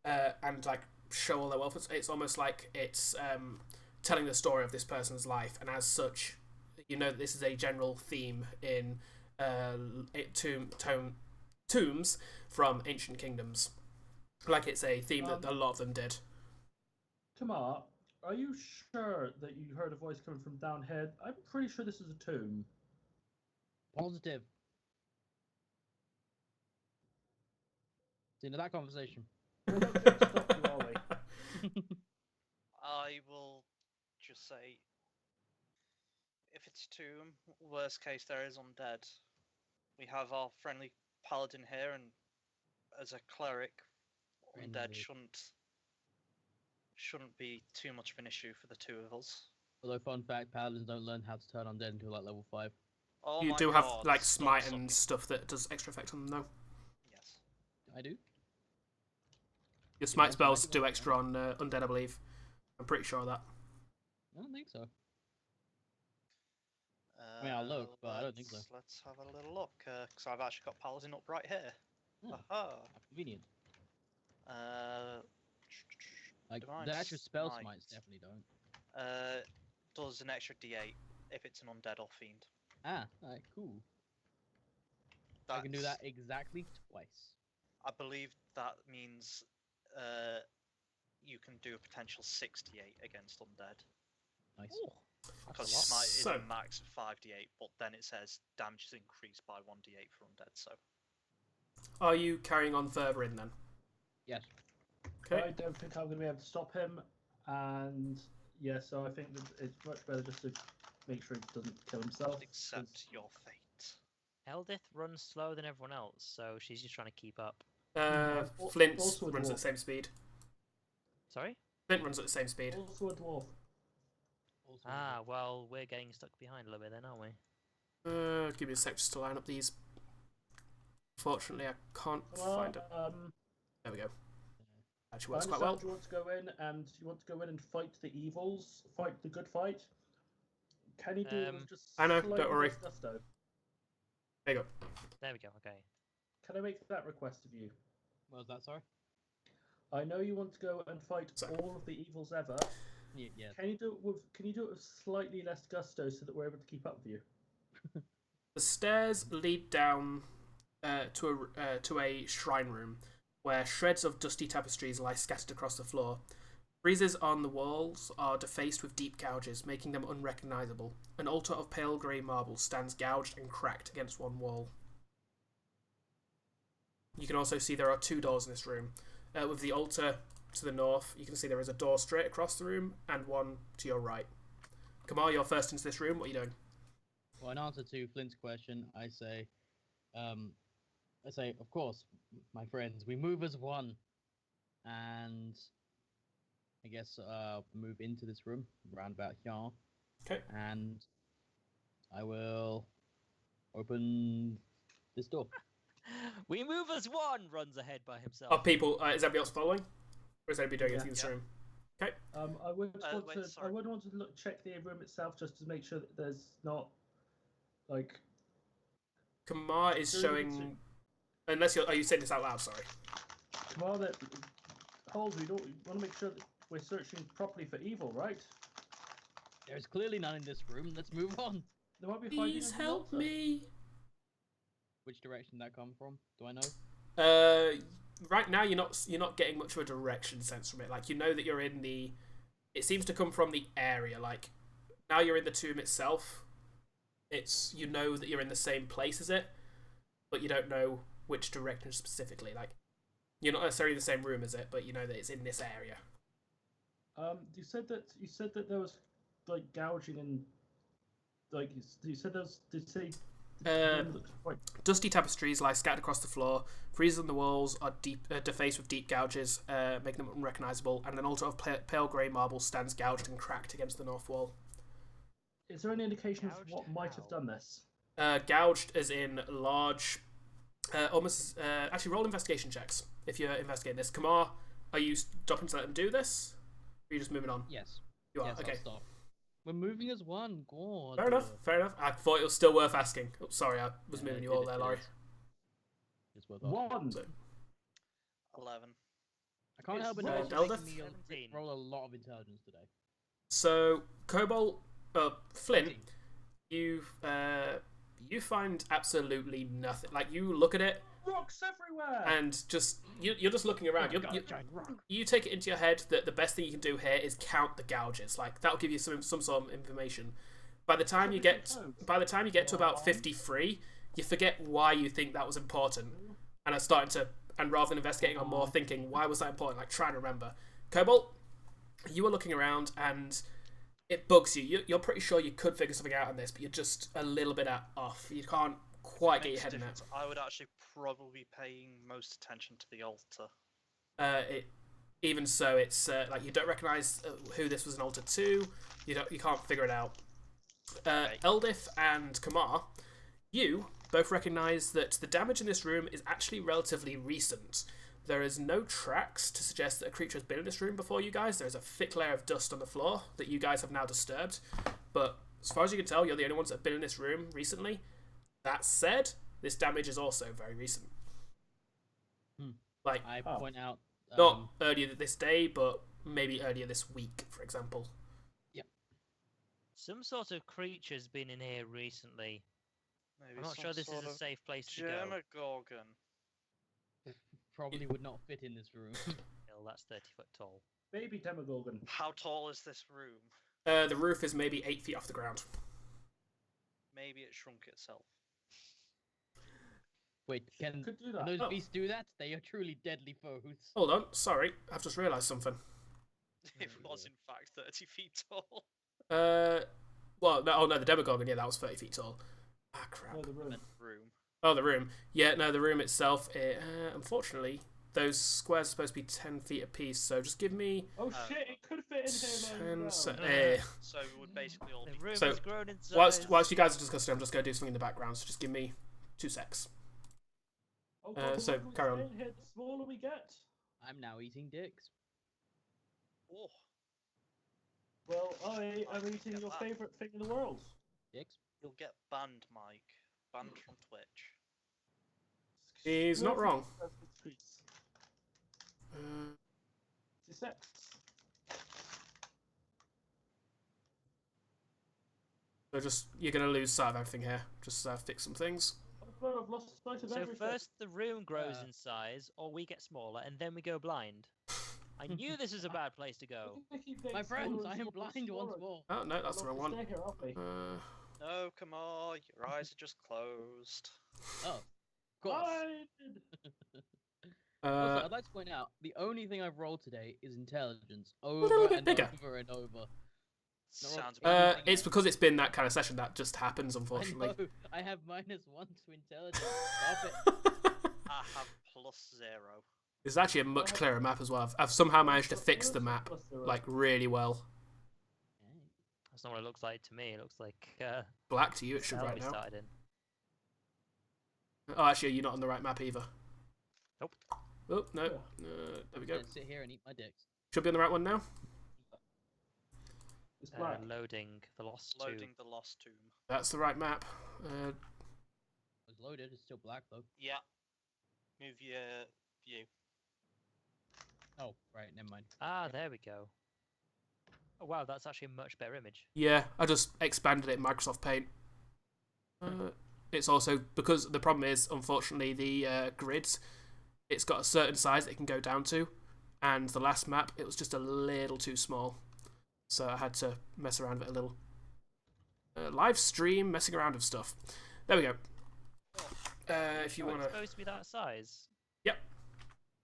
and like show all their wealth, it's almost like it's telling the story of this person's life, and as such, you know that this is a general theme in tombs from ancient kingdoms. Like it's a theme that a lot of them did. Kamar, are you sure that you heard a voice coming from down here? I'm pretty sure this is a tomb. Positive. Into that conversation. We're not going to stop you, are we? I will just say, if it's tomb, worst case there is undead. We have our friendly paladin here, and as a cleric, undead shouldn't be too much of an issue for the two of us. Although, fun fact, paladins don't learn how to turn undead until like level 5. Oh You my do God, have like smite stop and stuff that does extra effect on them, though. Yes. I do. Your smite spells do extra on undead, I believe. I'm pretty sure of that. I don't think so. I mean, I'll look, but I don't think so. Let's have a little look, because I've actually got paladin up right here. Oh, Aha. how convenient. Like Divine the actual spell Smite. smites definitely don't. Does an extra D8 if it's an undead or fiend. Ah, alright, cool. I can do that exactly twice. I believe that means you can do a potential 68 against undead. Nice. Because That's a lot. smite is So- a max of 5d8, but then it says damage is increased by 1d8 for undead. So Are you carrying on further in then? Yes. Okay. I don't think I'm going to be able to stop him, and yeah, so I think that it's much better just to make sure he doesn't kill himself. accept your fate. Eldith runs slower than everyone else, so she's just trying to keep up. Flint also a runs at dwarf. the same speed. Sorry? Flint runs at the same speed. Also a dwarf. Ah, well, we're getting stuck behind a little bit then, aren't we? Give me a sec just to line up these. Fortunately, I can't find it. There we go. Actually works quite well. You want to go in and fight the evils, fight the good fight. Can you do it with just I know, slightly don't worry. less gusto? There you go. There we go, okay. Can I make that request of you? What was that, sorry? I know you want to go and fight Sorry. all of the evils ever. Yeah. Can you do it with slightly less gusto so that we're able to keep up with you? The stairs lead down to a shrine room where shreds of dusty tapestries lie scattered across the floor. Friezes on the walls are defaced with deep gouges, making them unrecognisable. An altar of pale grey marble stands gouged and cracked against one wall. You can also see there are two doors in this room. With the altar to the north, you can see there is a door straight across the room and one to your right. Kamar, you're first into this room. What are you doing? Well, in answer to Flint's question, I say, of course, my friends, we move as one, and I guess move into this room round about here. Okay. And I will open this door. We move as one! Runs ahead by himself. Are people? Is everybody else following? Or is anybody doing anything in this Yeah. room? I would want wait, to. I sorry. would want to check the room itself just to make sure that there's not like. Kamar is There isn't showing. Unless you're. Are you saying this out loud? Sorry. Well, that holes. We don't want to make sure that we're searching properly for evil, right? There's clearly none in this room. Let's move on. There might be hiding Please under the help altar. me. Which direction that come from? Do I know? Right now you're not getting much of a direction sense from it. Like you know that you're in the. It seems to come from the area. Like now you're in the tomb itself. It's you know that you're in the same place as it, but you don't know which direction specifically. Like you're not necessarily in the same room as it, but you know that it's in this area. You said that there was like gouging and like you said there was. Did you say? The room looks quite Dusty tapestries lie scattered across the floor. Friezes on the walls are defaced with deep gouges, making them unrecognisable, and an altar of pale grey marble stands gouged and cracked against the north wall. Is there any indication of Gouged what might have how? done this? Gouged as in large, almost. Actually, roll investigation checks if you're investigating this. Kamar, are you stopping to let them do this? Or are you just moving on? Yes. You are. Yes, Okay. I'll stop. We're moving as one. God. Fair enough. Fair enough. I thought it was still worth asking. Oh, sorry, I was Yeah, moving you it all is, there, it Laurie. is. It's worth asking. One. So, 11. I can't It's help but worth notice Eldeth? you're making me 17. roll a lot of intelligence today. So Cobalt, Flint, 14. you find absolutely nothing. Like you look at it Rocks everywhere. and just you're just looking around. Oh my God, giant rock. You take it into your head that the best thing you can do here is count the gouges. Like that'll give you some sort of information. By the time you get to about 53, you forget why you think that was important, and are starting to rather than investigating on more, thinking why was that important? Like trying to remember. Cobalt, you are looking around and it bugs you. You're pretty sure you could figure something out on this, but you're just a little bit off. You can't quite get your Makes head in difference. I would actually probably be paying most attention to the altar. Even so, it's like you don't recognise who this was an altar to. You can't figure it out. Okay. Eldith and Kamar, you both recognise that the damage in this room is actually relatively recent. There is no tracks to suggest that a creature has been in this room before you guys. There is a thick layer of dust on the floor that you guys have now disturbed. But as far as you can tell, you're the only ones that have been in this room recently. That said, this damage is also very recent. Like, I point out. not earlier this day, but maybe earlier this week, for example. Some sort of creature's been in here recently. Maybe I'm not some sure this is sort a of safe place to go. Demogorgon. Probably would not fit in this room. Hill, that's 30 foot tall. Baby Demogorgon. How tall is this room? The roof is maybe 8 feet off the ground. Maybe it shrunk itself. Wait, can Could do that. those Oh. beasts do that? They are truly deadly foes. Hold on, sorry, I've just realised something. It was in fact 30 feet tall. Well, no, oh no, the Demogorgon, yeah, that was 30 feet tall. Ah, crap. Oh, the room. Room. Oh, the room. Yeah, no, the room itself, unfortunately, those squares are supposed to be 10 feet apiece, so just give me Oh shit! It could fit in here. 10 though. So we would basically all The be. room So, has grown in size. whilst you guys are discussing, I'm just going to do something in the background, so just give me 2 secs. Oh, God, the so longer we carry on. stay in here, the smaller we get. I'm now eating dicks. Oh, Well, I am Get eating your that. favourite thing in the world. Dicks? you'll get banned, Mike. Banned from Twitch. He's not wrong. Streets. Uh, It's sex. so just, you're going to lose sight of everything here. Just fix some things. Oh, God, I've lost sight of So everything. first the room grows Yeah. in size, or we get smaller, and then we go blind. I knew this was a bad place to go. I keep getting My friends, smaller I and am smaller and blind once smaller. more. Oh, no, that's the wrong We'll one. stay here, aren't we? No, come on, your eyes are just closed. Oh, of course. Blind! Also, I'd like to point out the only thing I've rolled today is intelligence over little bit and bigger. over and over. Sounds Uh, about it's because it's been that kind of session that just happens, unfortunately. I know. I have -1 to intelligence. Stop it. I have +0. It's actually a much clearer map as well. I've somehow managed to fix the map like really well. That's not what it looks like to me. It looks like Black to you, it should cell right we now. started in. Oh, actually, you're not on the right map either. Nope. Oh, no. There we go. Sit here and eat my dicks. Should be on the right one now. It's black. Loading the lost Loading the lost tomb. That's the right map. It was loaded. It's still black though. Yeah. Move your view. Oh, right. Never mind. Ah, there we go. Oh wow, that's actually a much better image. Yeah, I just expanded it in Microsoft Paint. It's also, because the problem is, unfortunately, the grids, it's got a certain size that it can go down to, and the last map, it was just a little too small. So I had to mess around with it a little. Live stream, messing around with stuff. There we go. If you want It's to... supposed to be that size.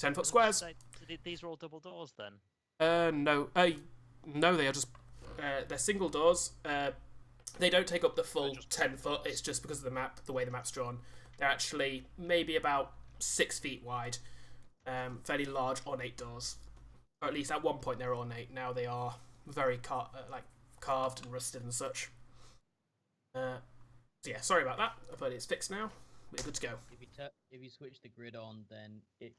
10-foot squares. These are all double doors then. No. No, they are just... they're single doors. They don't take up the full 10 foot. It's just because of the map, the way the map's drawn. They're actually maybe about 6 feet wide. Fairly large ornate doors. Or at least at one point they're ornate. Now they are very carved and rusted and such. So yeah, sorry about that, but it's fixed now. We're good to go. If you switch the grid on, then it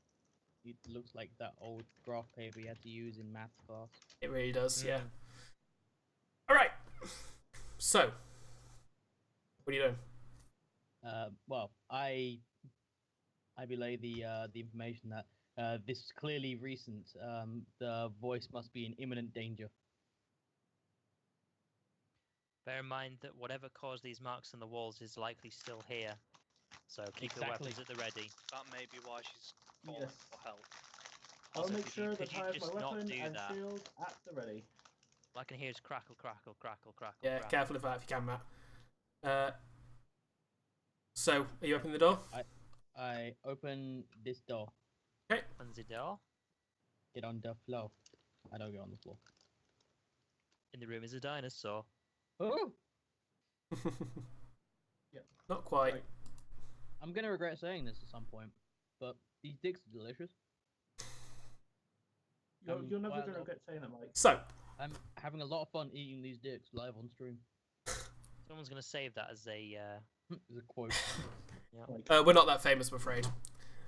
looks like that old graph paper you had to use in maths class. It really does, yeah. Alright. So, what are you doing? Well, I belay the information that this is clearly recent. The voice must be in imminent danger. Bear in mind that whatever caused these marks on the walls is likely still here. So keep your weapons at the ready. That may be why she's calling Yes. for help. I'll Also, make could sure you that I have just my not weapon do and that? shield at the ready. All I can hear is crackle, crackle, crackle, crackle. Yeah, crackle. careful of that if you can, Matt. So, are you opening the door? I open this door. Open the door. Get on the floor. I don't get on the floor. In the room is a dinosaur. Oh! Not quite. Right. I'm gonna regret saying this at some point, but these dicks are delicious. You're never Well, going to regret saying that, Mike. So, I'm having a lot of fun eating these dicks live on stream. Someone's gonna save that as a. There's a quote. we're not that famous, I'm afraid.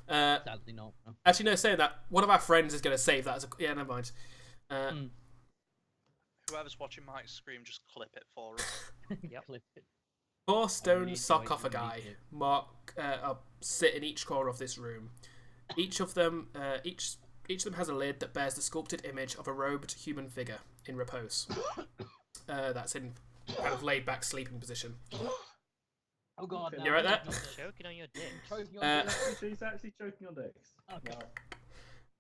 Sadly not. No. Actually, no, saying that, one of our friends is going to save that as a... Yeah, never mind. Whoever's watching Mike scream, just clip it for us. Yep. Clip it. 4 stone really sarcophagi enjoyed sit in each corner of this room. Each of them has a lid that bears the sculpted image of a robed human figure in repose. That's in kind of laid back sleeping position. Oh god, Okay. no, You right there? Choking on your dick. Choking on dicks. She's actually choking on dicks. Okay. Wow.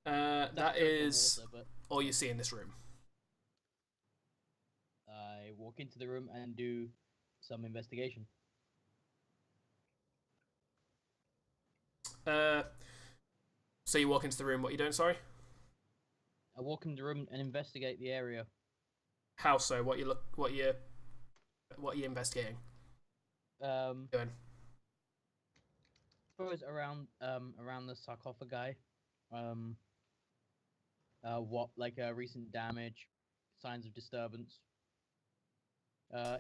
That That's is water, all you see in this room. but I walk into the room and do some investigation. So you walk into the room. What are you doing? Sorry. I walk into the room and investigate the area. How so? What are you investigating? Doing. Suppose around the sarcophagi. What recent damage, signs of disturbance,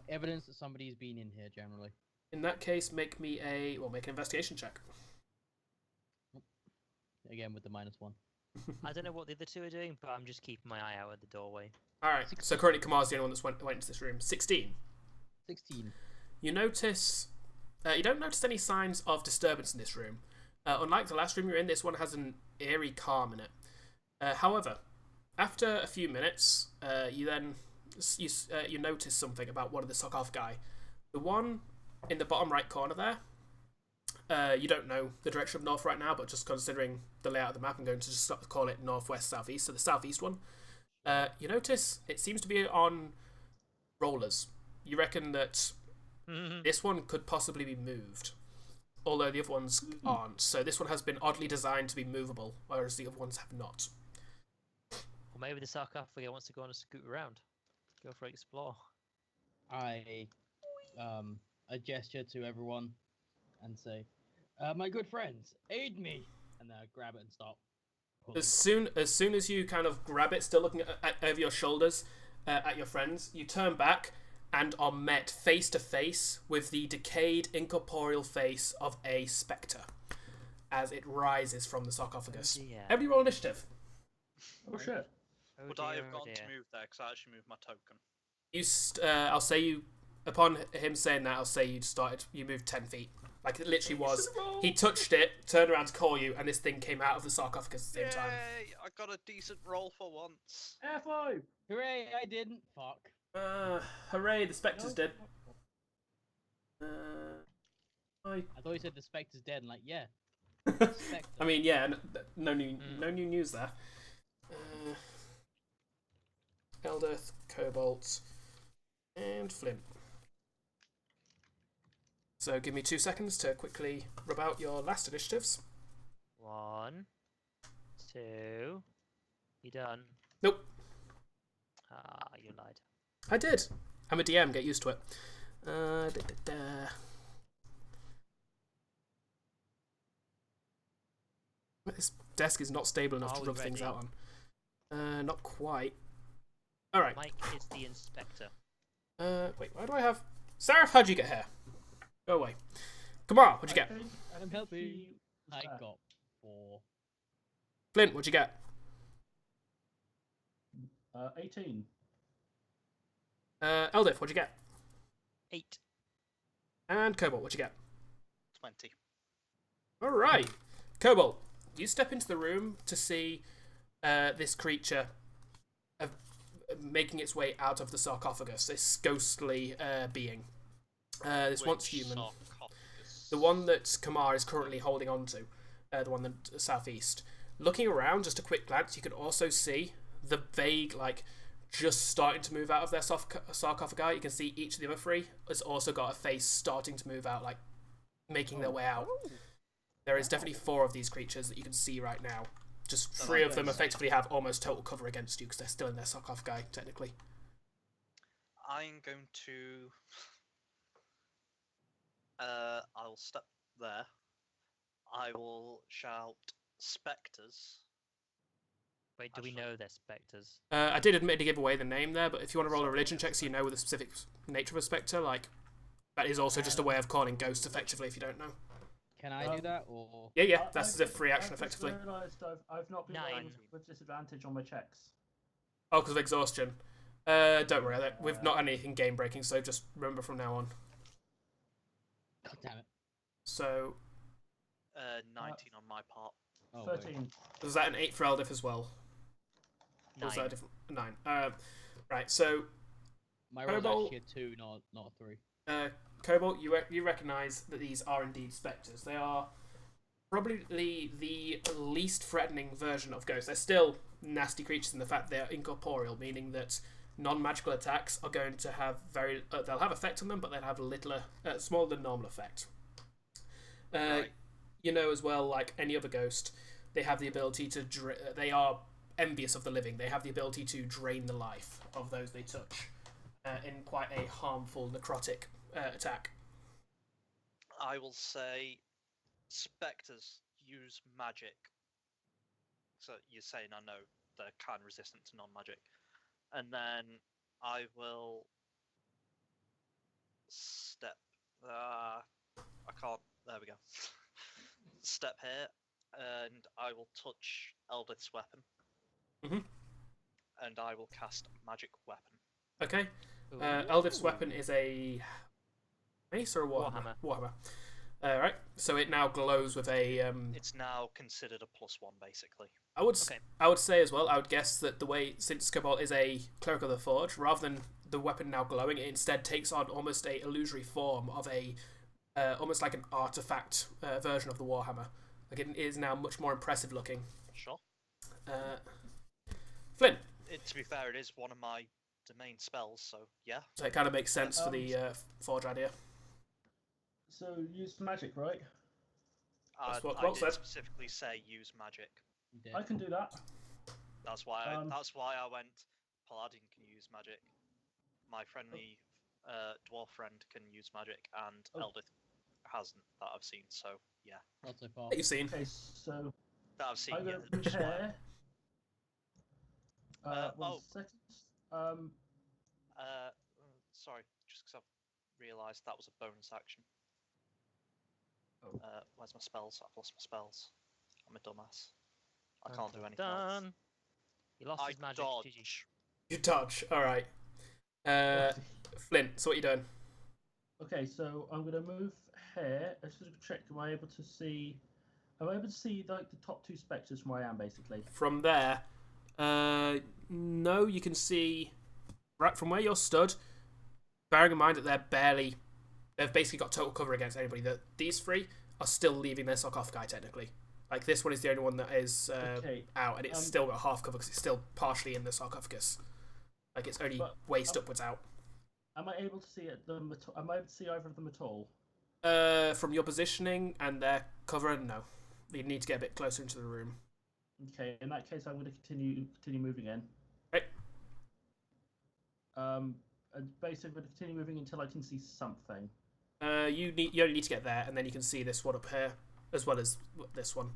evidence that somebody's been in here generally. In that case, make an investigation check. Again with the -1. I don't know what the other two are doing, but I'm just keeping my eye out at the doorway. All right. So currently, Kamar's the only one that's went into this room. 16. 16. You notice. You don't notice any signs of disturbance in this room. Unlike the last room you're in, this one has an eerie calm in it. However, after a few minutes, you notice something about one of the sarcophagi. The one in the bottom right corner there. You don't know the direction of north right now, but just considering the layout of the map, I'm going to just call it northwest southeast. So the southeast one. You notice it seems to be on rollers. You reckon that this one could possibly be moved, although the other ones aren't. So this one has been oddly designed to be movable, whereas the other ones have not. Or maybe the sarcophagi wants to go on a scoot around. Go for explore. I gesture to everyone and say, "My good friends, aid me!" And then I grab it and start pulling. As soon as you kind of grab it, still looking over your shoulders at your friends, you turn back and are met face to face with the decayed, incorporeal face of a spectre. as it rises from the sarcophagus. dear. Everybody roll initiative. Oh shit. Oh Would dear, I have oh gotten to dear. move there because I actually moved my token? I'll say you, upon him saying that, I'll say you moved 10 feet. Like, it literally was, he touched it, turned around to call you, and this thing came out of the sarcophagus at the same time. Yay! I got a decent roll for once. F5! Hooray! I didn't. Fuck. Hooray, the spectre's dead. I thought you said the spectre's dead. And like, yeah. I mean, yeah, no new news there. Eldeth, Cobalt, and Flynt. So give me 2 seconds to quickly rub out your last initiatives. 1, 2. You done? Nope. Ah, you lied. I did. I'm a DM, get used to it. This desk is not stable enough Are to we rub things ready? out on. Not quite. Alright. Mike is the inspector. Wait, why do I have... Seraph, how'd you get here? Go away. Kamar, what'd you get? I'm helping. I got 4. Flynt, what'd you get? 18. Eldith, what'd you get? 8. And Cobalt, what'd you get? 20. Alright. Cobalt, you step into the room to see this creature making its way out of the sarcophagus, this ghostly being. This once human. Sarcophagus? The one that Kamar is currently holding on to. The one in the southeast. Looking around, just a quick glance, you can also see the vague, like, just starting to move out of their sarcophagi. You can see each of the other 3 has also got a face starting to move out, like, making their way out. There is definitely 4 of these creatures that you can see right now. Just 3 of them effectively have almost total cover against you because they're still in their sarcophagi, technically. I'm going to. I'll step there. I will shout spectres. Wait, do we Actually- know they're spectres? I did admit to give away the name there, but if you want to roll a religion check so you know the specific nature of a spectre, like, that is also just a way of calling ghosts effectively if you don't know. Can I do that or? Yeah, that's as a free action I've just effectively. realised I've not been 9. rolling with disadvantage on my checks. Oh, because of exhaustion. Don't worry, we've not had anything game breaking, so just remember from now on. God damn it. So, 19 on my part. Oh, wait. 13. was that an 8 for Eldith as well? Or was that a 9. different 9? Right, so, My roll's Cobalt- actually a 2, not a 3. Cobalt, you recognise that these are indeed spectres. They are probably the least threatening version of ghosts. They're still nasty creatures in the fact they're incorporeal, meaning that non-magical attacks are going to have they'll have effect on them, but they'll have smaller than normal effect. Right. You know as well, like any other ghost, they have the ability to they are envious of the living. They have the ability to drain the life of those they touch in quite a harmful necrotic attack. I will say spectres use magic. So you're saying I know they're kind of resistant to non-magic. And then I will step. I can't. There we go. Step here, and I will touch Eldith's weapon. Mhm. And I will cast magic weapon. Okay. Ooh. Eldith's weapon is a mace or a warhammer? Warhammer. Right. So it now glows with a. It's now considered a +1, basically. I would Okay. I would say as well. I would guess that the way since Cobalt is a cleric of the forge, rather than the weapon now glowing, it instead takes on almost a illusory form of a almost like an artifact version of the warhammer. Like it is now much more impressive looking. Sure. Flynt. To be fair, it is one of my domain spells, so yeah. So it kind of makes sense for the forge idea. So use magic, right? That's what I Cobalt did said. specifically say use magic. You did. I can do that. That's why I Um, went. Paladin can use magic. My friendly dwarf friend can use magic, and Oh. Eldith hasn't that I've seen. So yeah, Not so far. That you've seen. Okay, so that I've seen. I'm Yeah, going to which is why- prepare. One oh. second. Sorry, just because I've realised that was a bonus action. Where's my spells? I've lost my spells. I'm a dumbass. I can't do anything else. Done. He lost I his magic. dodge. GG. You dodge. All right. Flynt, so what are you doing? Okay, so I'm gonna move here. I just gonna check. Am I able to see? Am I able to see like the top 2 spectres from where I am, basically? From there, no, you can see right from where you're stood. Bearing in mind that they've basically got total cover against anybody. That these 3 are still leaving their sarcophagi technically. Like this one is the only one that is out, and it's still got half cover because it's still partially in the sarcophagus. Like it's only waist upwards out. Am I able to see them? Am I able to see either of them at all? From your positioning and their cover, no. You need to get a bit closer into the room. Okay, in that case, I'm going to continue moving in. Okay. And basically, I'm going to continue moving until I can see something. You only need to get there, and then you can see this one up here, as well as this one.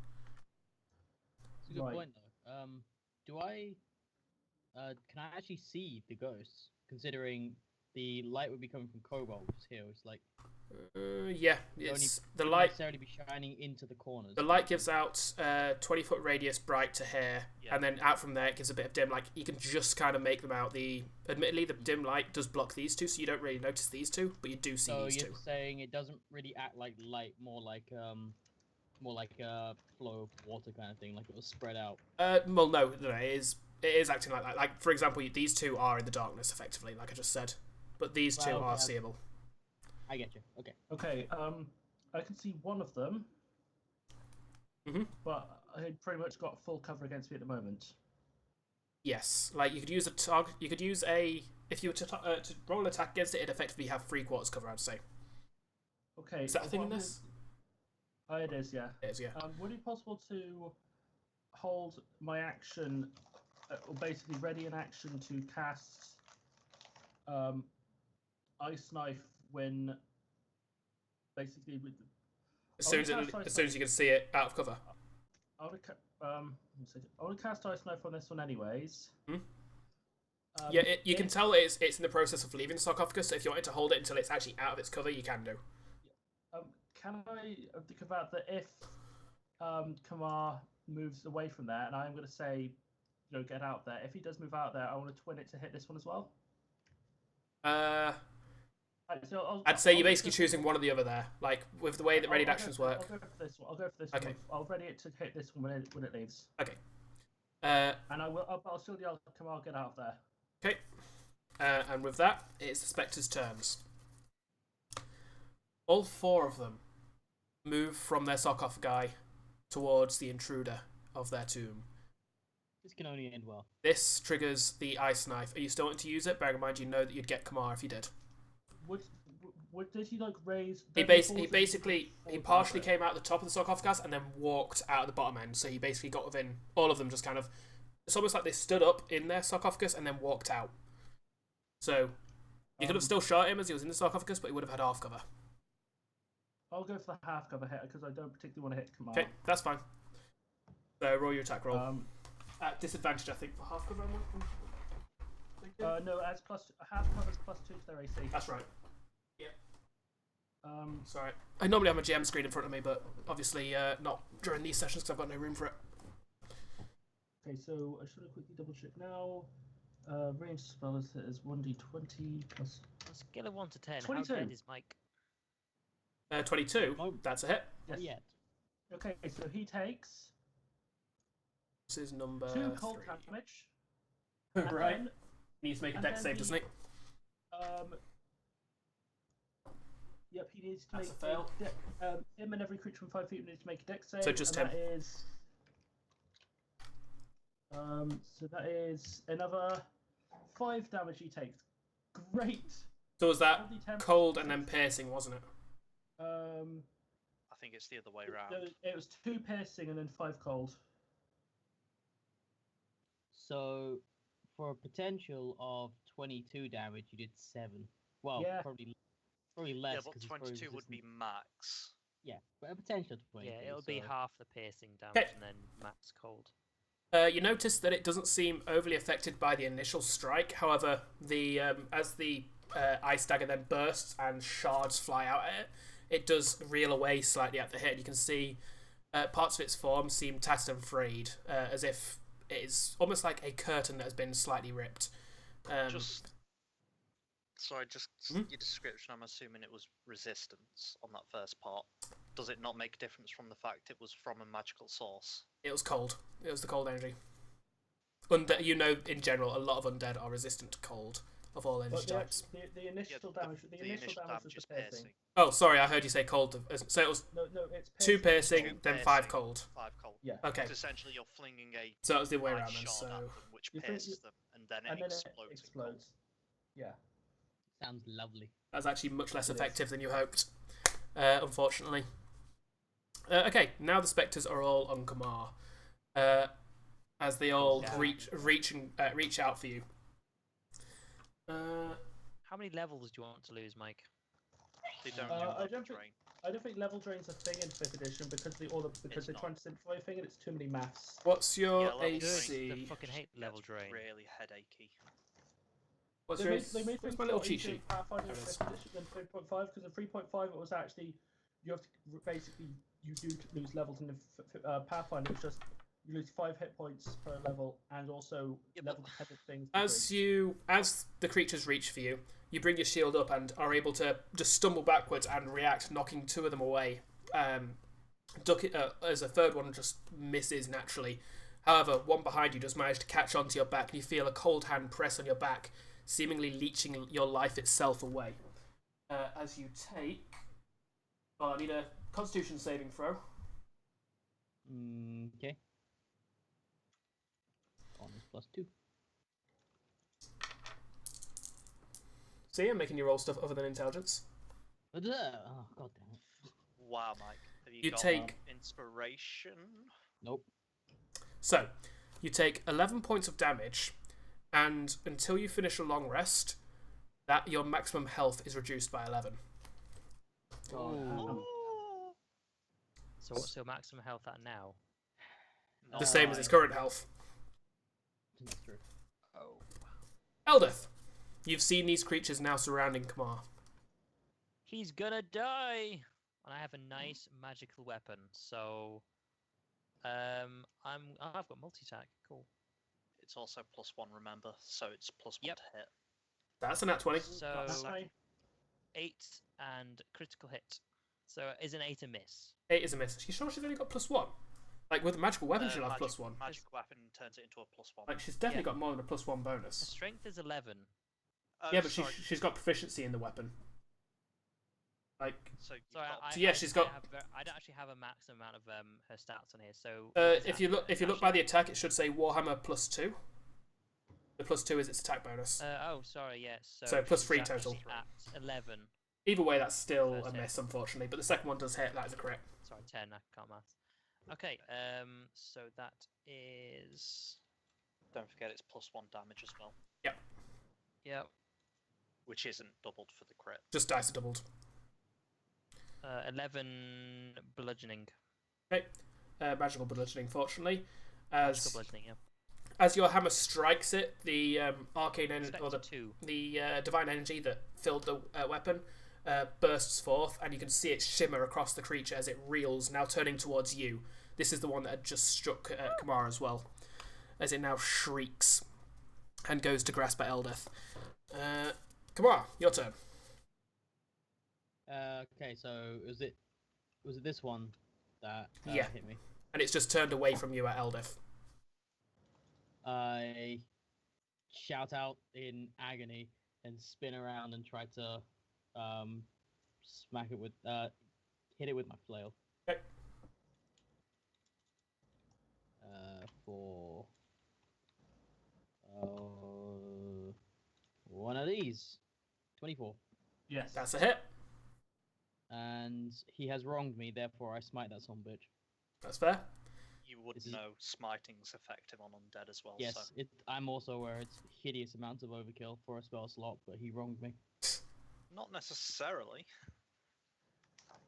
It's a good point, though. Can I actually see the ghosts? Considering the light would be coming from Cobalt, which is here. It's like yeah, it's the wouldn't light. necessarily be shining into the corners. The light gives out 20-foot radius bright to here, and then out from there it gives a bit of dim. Like you can just kind of make them out. Admittedly, the dim light does block these 2, so you don't really notice these 2, but you do see these 2. So you're saying it doesn't really act like light, more like a flow of water kind of thing, like it was spread out. Well, no, it is acting like that. Like for example, these 2 are in the darkness, effectively, like I just said, but these 2 are seeable. I get you. Okay. Okay. I can see one of them. But I pretty much got full cover against me at the moment. Yes, like you could use a target. You could use a if you were to roll an attack against it, it'd effectively have 3/4 cover. I'd say. Okay. Is that a thing in this? It is. Yeah. It is. Yeah. Would it be possible to hold my action, or basically ready an action to cast Ice Knife when basically with As soon as you can see it out of cover. I want to cast Ice Knife on this one anyways. Yeah, you can tell it's in the process of leaving the sarcophagus, so if you wanted to hold it until it's actually out of its cover, you can do. Can I think about that if Kamar moves away from there, and I'm going to say, get out there. If he does move out there, I want to twin it to hit this one as well. So I'd say you're basically choosing one or the other there, like with the way that readied actions work. I'll go for this one. I'll go for this Okay. one. I'll ready it to hit this one when it leaves. Okay. And I'll still yell, Kamar, get out of there. Okay. And with that, it's the Spectre's turns. All 4 of them move from their sarcophagi towards the intruder of their tomb. This can only end well. This triggers the Ice Knife. Are you still wanting to use it? Bearing in mind you know that you'd get Kamar if you did. Did he raise? He partially came out the top of the sarcophagus and then walked out of the bottom end. So he basically got within all of them. Just kind of, it's almost like they stood up in their sarcophagus and then walked out. So you could have still shot him as he was in the sarcophagus, but he would have had half cover. I'll go for the half cover hit because I don't particularly want to hit Kamar. Okay, that's fine. So roll your attack roll. At disadvantage, I think, for half cover. No, as half cover's +2 to their AC. That's right. Yep. Sorry. I normally have my GM screen in front of me, but obviously not during these sessions because I've got no room for it. Okay, so I should have quickly double check now. Range spell is 1d20 plus. On a scale of 1 to 10, 22. how dead is Mike? 22. Oh. That's a hit. Yes. Yeah. Okay, so he takes This is number 2 cold 3. damage. Right. Then, He needs to make a and dex then save, doesn't he? Yep, he needs to That's make a fail. him and every creature from 5 feet needs to make a dex save. So just and him. That is. So that is another 5 damage he takes. Great. So was that 1d10 cold and then piercing, wasn't it? I think it's the other way around. It was 2 piercing and then 5 cold. So, for a potential of 22 damage, you did 7. Well, Yeah. probably less. Yeah, 'cause but he's 22 would be resistant. max. Yeah, but a potential to 22. Yeah, it'll be so- half the piercing damage Okay. and then max cold. You notice that it doesn't seem overly affected by the initial strike. However, as the ice dagger then bursts and shards fly out at it, it does reel away slightly at the hit. You can see parts of its form seem tattered and frayed, as if it is almost like a curtain that has been slightly ripped. Sorry, your description, I'm assuming it was resistance on that first part. Does it not make a difference from the fact it was from a magical source? It was cold. It was the cold energy. In general, a lot of undead are resistant to cold of all energy types. The initial damage. The initial damage was the piercing. Oh, sorry, I heard you say cold. So it was No, it's 2 piercing, Two then piercing, 5 cold. 5 cold. Yeah. Okay. So essentially, you're flinging a So that was the other way live around then. shard at So them, which You think pierces them, and then And it then explodes. it in cold. explodes. Yeah. Sounds lovely. that's actually much less It is. effective than you hoped, unfortunately. Okay, now the spectres are all on Kamar, as they all reach out for you. How many levels do you want to lose, Mike? They don't I do don't drain. I don't think level drain's a thing in 5th edition because It's they're not. trying to simplify a thing and it's too many maths. What's your level drain. I AC? fucking hate level It's drain. really headachy. What's They your made AC? things Where's my little a lot cheat easier in sheet? Pathfinder There in it is. 5th edition than 3.5 because in 3.5 it was actually you have to basically you do lose levels, and in Pathfinder it's just you lose 5 hit points per level and also Yeah, but- level dependent things. As the creatures reach for you, you bring your shield up and are able to just stumble backwards and react, knocking 2 of them away. Duck it as a third one just misses naturally. However, one behind you does manage to catch onto your back, and you feel a cold hand press on your back, seemingly leeching your life itself away. As you take, well, I need a Constitution saving throw. Okay. Bonus +2. See, I'm making you roll stuff other than intelligence. Oh, god damn it. Wow, Mike. Have You got take- inspiration? Nope. So, you take 11 points of damage, and until you finish a long rest, that your maximum health is reduced by 11. Oh. So what's your maximum health at now? The same as its current health. That's true. Oh. Eldeth, you've seen these creatures now surrounding Kamar. He's gonna die! And I have a nice magical weapon, so I've got multi-attack. Cool. It's also +1, remember, so it's +1 Yep. to hit. That's a nat 20. So That's fine. 8 and critical hit. So is an 8 a miss? 8 is a miss. She's sure she's only got +1? Like, with a magical weapon, she'll have +1. Magic weapon turns it into a +1. Like, she's definitely Yeah. got more than a +1 Her bonus. strength is 11. Yeah, but sorry. she's got proficiency in the weapon. Like, So you've Sorry, got- So yeah, she's got- I don't actually have a maximum amount of her stats on here. So if you look by the attack, it should say Warhammer +2. The +2 is its attack bonus. oh, sorry, yes. So plus she's 3 actually total. At 11. Either way, that's still First a hit. miss, unfortunately. But the second one does hit. That is a crit. Sorry, 10. I can't math. Okay. So that is. Don't forget it's +1 damage as well, Yep. which isn't doubled for the crit. Just dice are doubled. 11 bludgeoning. Okay. Magical bludgeoning, fortunately. Magical As bludgeoning, yeah. as your hammer strikes it, the arcane energy, or Expected 2. the divine energy that filled the weapon bursts forth, and you can see it shimmer across the creature as it reels, now turning towards you. This is the one that had just struck Kamar as well, as it now shrieks and goes to grasp at Eldeth. Kamar, your turn. Okay, so was it this one that Yeah. hit me? And it's just turned away from you at Eldeth. I shout out in agony and spin around and try to smack it with hit it with my flail. Okay. For one of these. 24. Yes. That's a hit. And he has wronged me, therefore I smite that son of a bitch. That's fair. You would This is- know smiting's effective on undead as well. Yes, So. I'm also aware it's hideous amounts of overkill for a spell slot, but he wronged me. Not necessarily.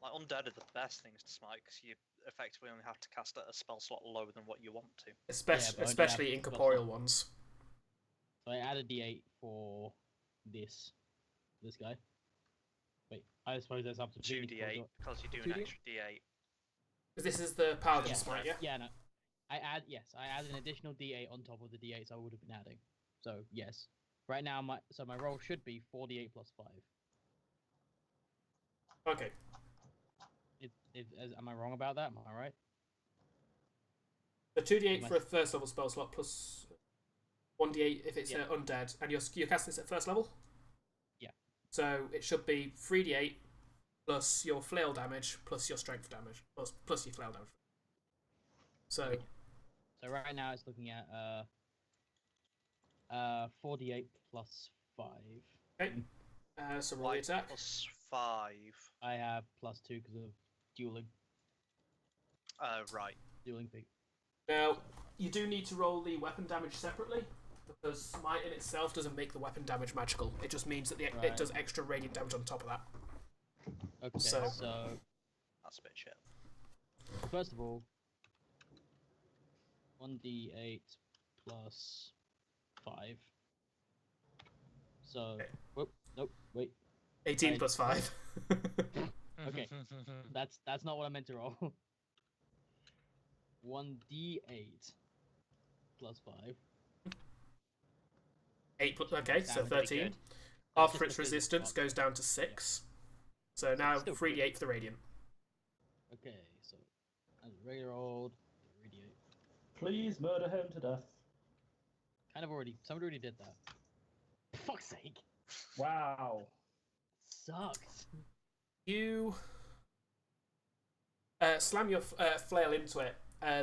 Like, undead are the best things to smite because you effectively only have to cast a spell slot lower than what you want to. Especially, but I especially have incorporeal ones. So I add a d8 for this guy. Wait, I suppose that's up to 2d8 because you do an 2d8? extra d8. This is the paladin Yeah. smite, yeah? Yeah, no. I add an additional d8 on top of the d8s I would have been adding. So yes, right now my roll should be 4d8 plus 5. Okay. Am I wrong about that? Am I right? The 2d8 for a first level spell slot plus 1d8 if it's undead, and you're casting this at first level? Yeah. So it should be 3d8 plus your flail damage plus your strength damage plus your flail damage. So right now it's looking at 4d8 plus 5. okay. So roll the attack. Plus 5. I have plus 2 because of dueling. Right. Dueling feat. Now you do need to roll the weapon damage separately because smite in itself doesn't make the weapon damage magical. It just means that it does extra radiant damage on top of that. Okay. So that's a bit shit. First of all, 1d8 plus 5. So, okay. Whoop, nope, wait. 18 plus 5. Okay, that's not what I meant to roll. 1d8 plus 5. 8 plus, okay, so Damage. 13. After its resistance goes down to 6. So now 3d8 for the radiant. Okay, so as regular old 3d8. Please murder him to death. Somebody already did that. For fuck's sake. Wow. Sucks. You slam your flail into it.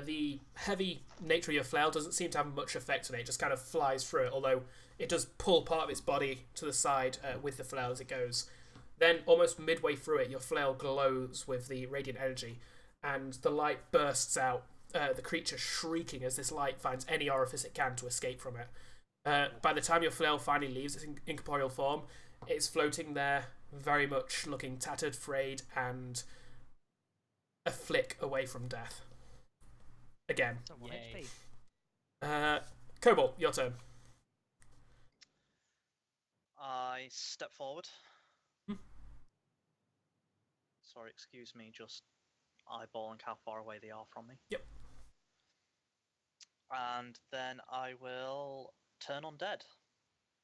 The heavy nature of your flail doesn't seem to have much effect on it. It just kind of flies through it, although it does pull part of its body to the side with the flail as it goes. Then, almost midway through it, your flail glows with the radiant energy, and the light bursts out, the creature shrieking as this light finds any orifice it can to escape from it. By the time your flail finally leaves its incorporeal form, it's floating there, very much looking tattered, frayed, and a flick away from death. Again. Cobalt, your turn. I step forward. Sorry, excuse me, just eyeballing how far away they are from me. Yep. And then I will turn undead.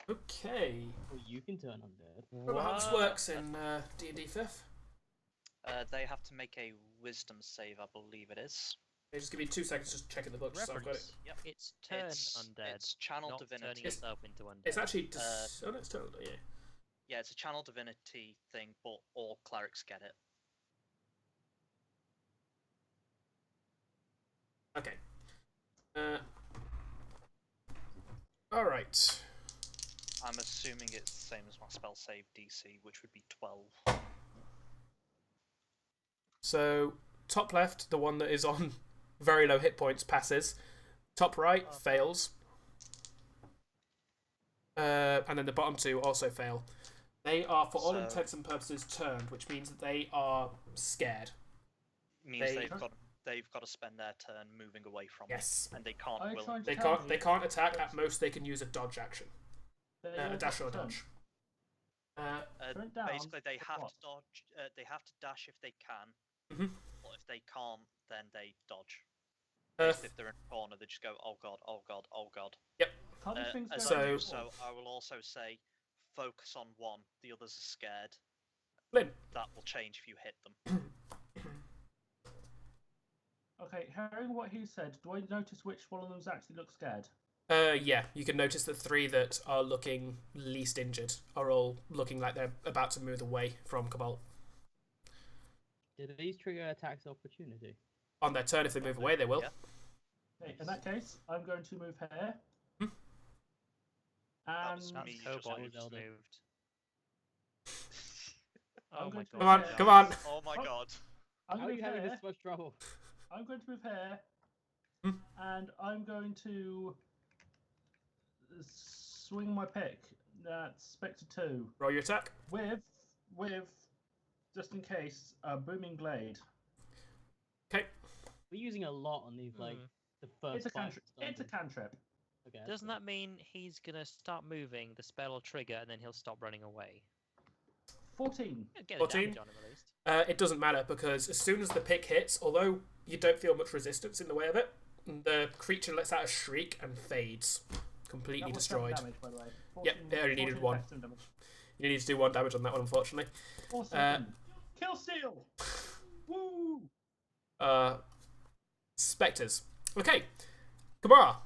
Okay. Well, you can turn undead. Well, how this works in D&D 5th? They have to make a wisdom save, I believe it is. Okay, just give me 2 seconds just checking the book so I've got it. Yep. It's turn undead. It's channel not divinity. turning yourself into undead. It's actually... oh, no, it's total, yeah. Yeah, it's a channel divinity thing, but all clerics get it. Okay. Alright. I'm assuming it's the same as my spell save DC, which would be 12. So, top left, the one that is on very low hit points, passes. Top right, fails. And then the bottom 2 also fail. They are, for all intents and purposes, turned, which means that they are scared. Means they've got to spend their turn moving away from Yes. it, and they can't. They can't attack. At most, they can use a dodge action, a dash or a dodge. Basically, they have to dodge. They have to dash if they can, but if they can't, then they dodge. If they're in a corner, they just go, "Oh god, oh god, oh god." Yep. So I will also say, focus on one. The others are scared. Flynt. That will change if you hit them. Okay, hearing what he said, do I notice which one of them actually looks scared? Yeah, you can notice the 3 that are looking least injured are all looking like they're about to move away from Cobalt. Did these trigger attacks of opportunity? On their turn, if they move away, they will. Yeah. Okay, in that case, I'm going to move here. That And was me Cobalt just just moved. moved. I'm Oh my going to god. Come on, Yeah. come on. Oh my god. I'm How are going you to having here. this much trouble? I'm going to move here. And I'm going to swing my pick. That's Spectre 2. Roll your attack. With, just in case, a booming blade. Okay. We're using a lot on these, like, the first It's a 5 cantrip. It's a cantrip. Okay, Doesn't that mean he's gonna start moving, the spell will trigger, and then he'll stop running away? 14. Get a 14? damage on him at least. It doesn't matter because as soon as the pick hits, although you don't feel much resistance in the way of it, the creature lets out a shriek and fades, completely That was 7 destroyed. damage, by the way. Yep, it only needed 14 one. attacks, 7 damage. You need to do 1 damage on that one, unfortunately. Awesome. Kill steal. Woo! Spectres. Okay, Kamar,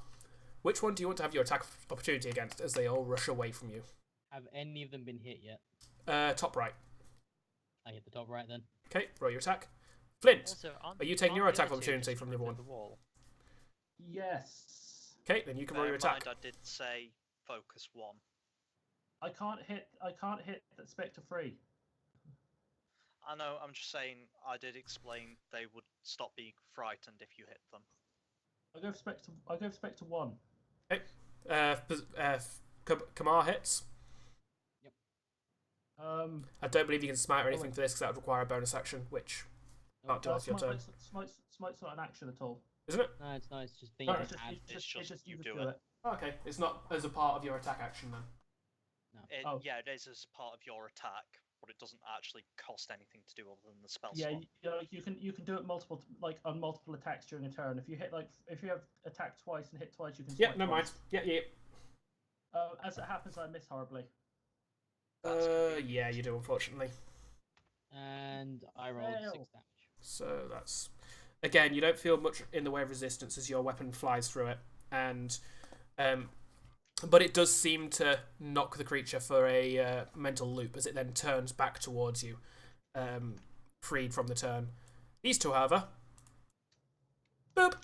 which one do you want to have your attack opportunity against as they all rush away from you? Have any of them been hit yet? Top right. I hit the top right then. Okay, roll your attack. Flynt, Also, are you taking your aren't the attack other two opportunity just from the other one? the wall? Yes. Okay, then you can roll your Bear in attack. mind, I did say focus 1. I can't hit that Spectre free. I know, I'm just saying, I did explain they would stop being frightened if you hit them. I go for Spectre 1. Kamar hits. Um, I don't believe you can smite or anything for this because that would require a bonus action, which can't do off your turn. Smite's not an action at all. Isn't it? No, it's not. It's just Oh, being it's add. It's just you just do it. Okay, it's not as a part of your attack action then. No. Yeah, it is as part of your attack, but it doesn't actually cost anything to do other than the spell Yeah, slot. you can do it on multiple attacks during a turn. If you have attacked twice and hit twice, you can. Yeah, smite never mind. twice. Yeah. As it happens, I miss horribly. Yeah, you do, unfortunately. And I rolled 6 damage. So that's... Again, you don't feel much in the way of resistance as your weapon flies through it. And... but it does seem to knock the creature for a mental loop as it then turns back towards you, freed from the turn. These two, however... Boop!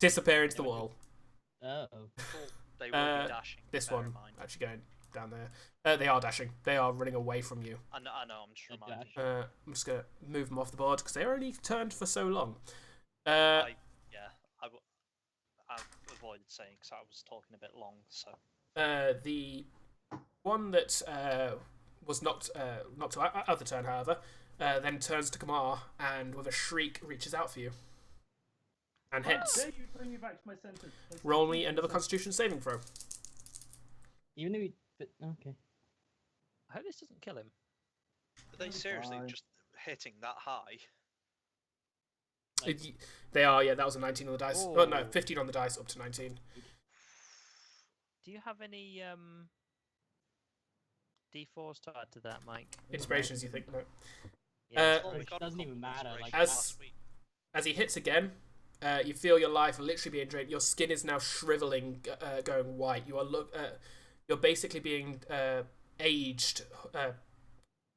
Disappear into the wall. Uh-oh. They will be dashing. This bear one, in mind. actually going down there. They are dashing. They are running away from you. I know, I'm just Good reminding dash. you. I'm just going to move them off the board because they only turned for so long. I avoided saying because I was talking a bit long, so... The one that was knocked out of the turn, however, then turns to Kamar and with a shriek reaches out for you. And hits. Dare you bring me back to my sentence? Roll me another Constitution saving throw. Even if he... Okay. I hope this doesn't kill him. Are they seriously Fine. just hitting that high? They are, yeah, that was a 19 on the dice. Oh, no, Oh. 15 on the dice, up to 19. Do you have any D4s to add to that, Mike? Inspirations, you think? No. Yeah. Well, we Which got a doesn't couple even matter, inspirations like- last week. As he hits again, you feel your life literally being drained. Your skin is now shriveling, going white. You're basically being aged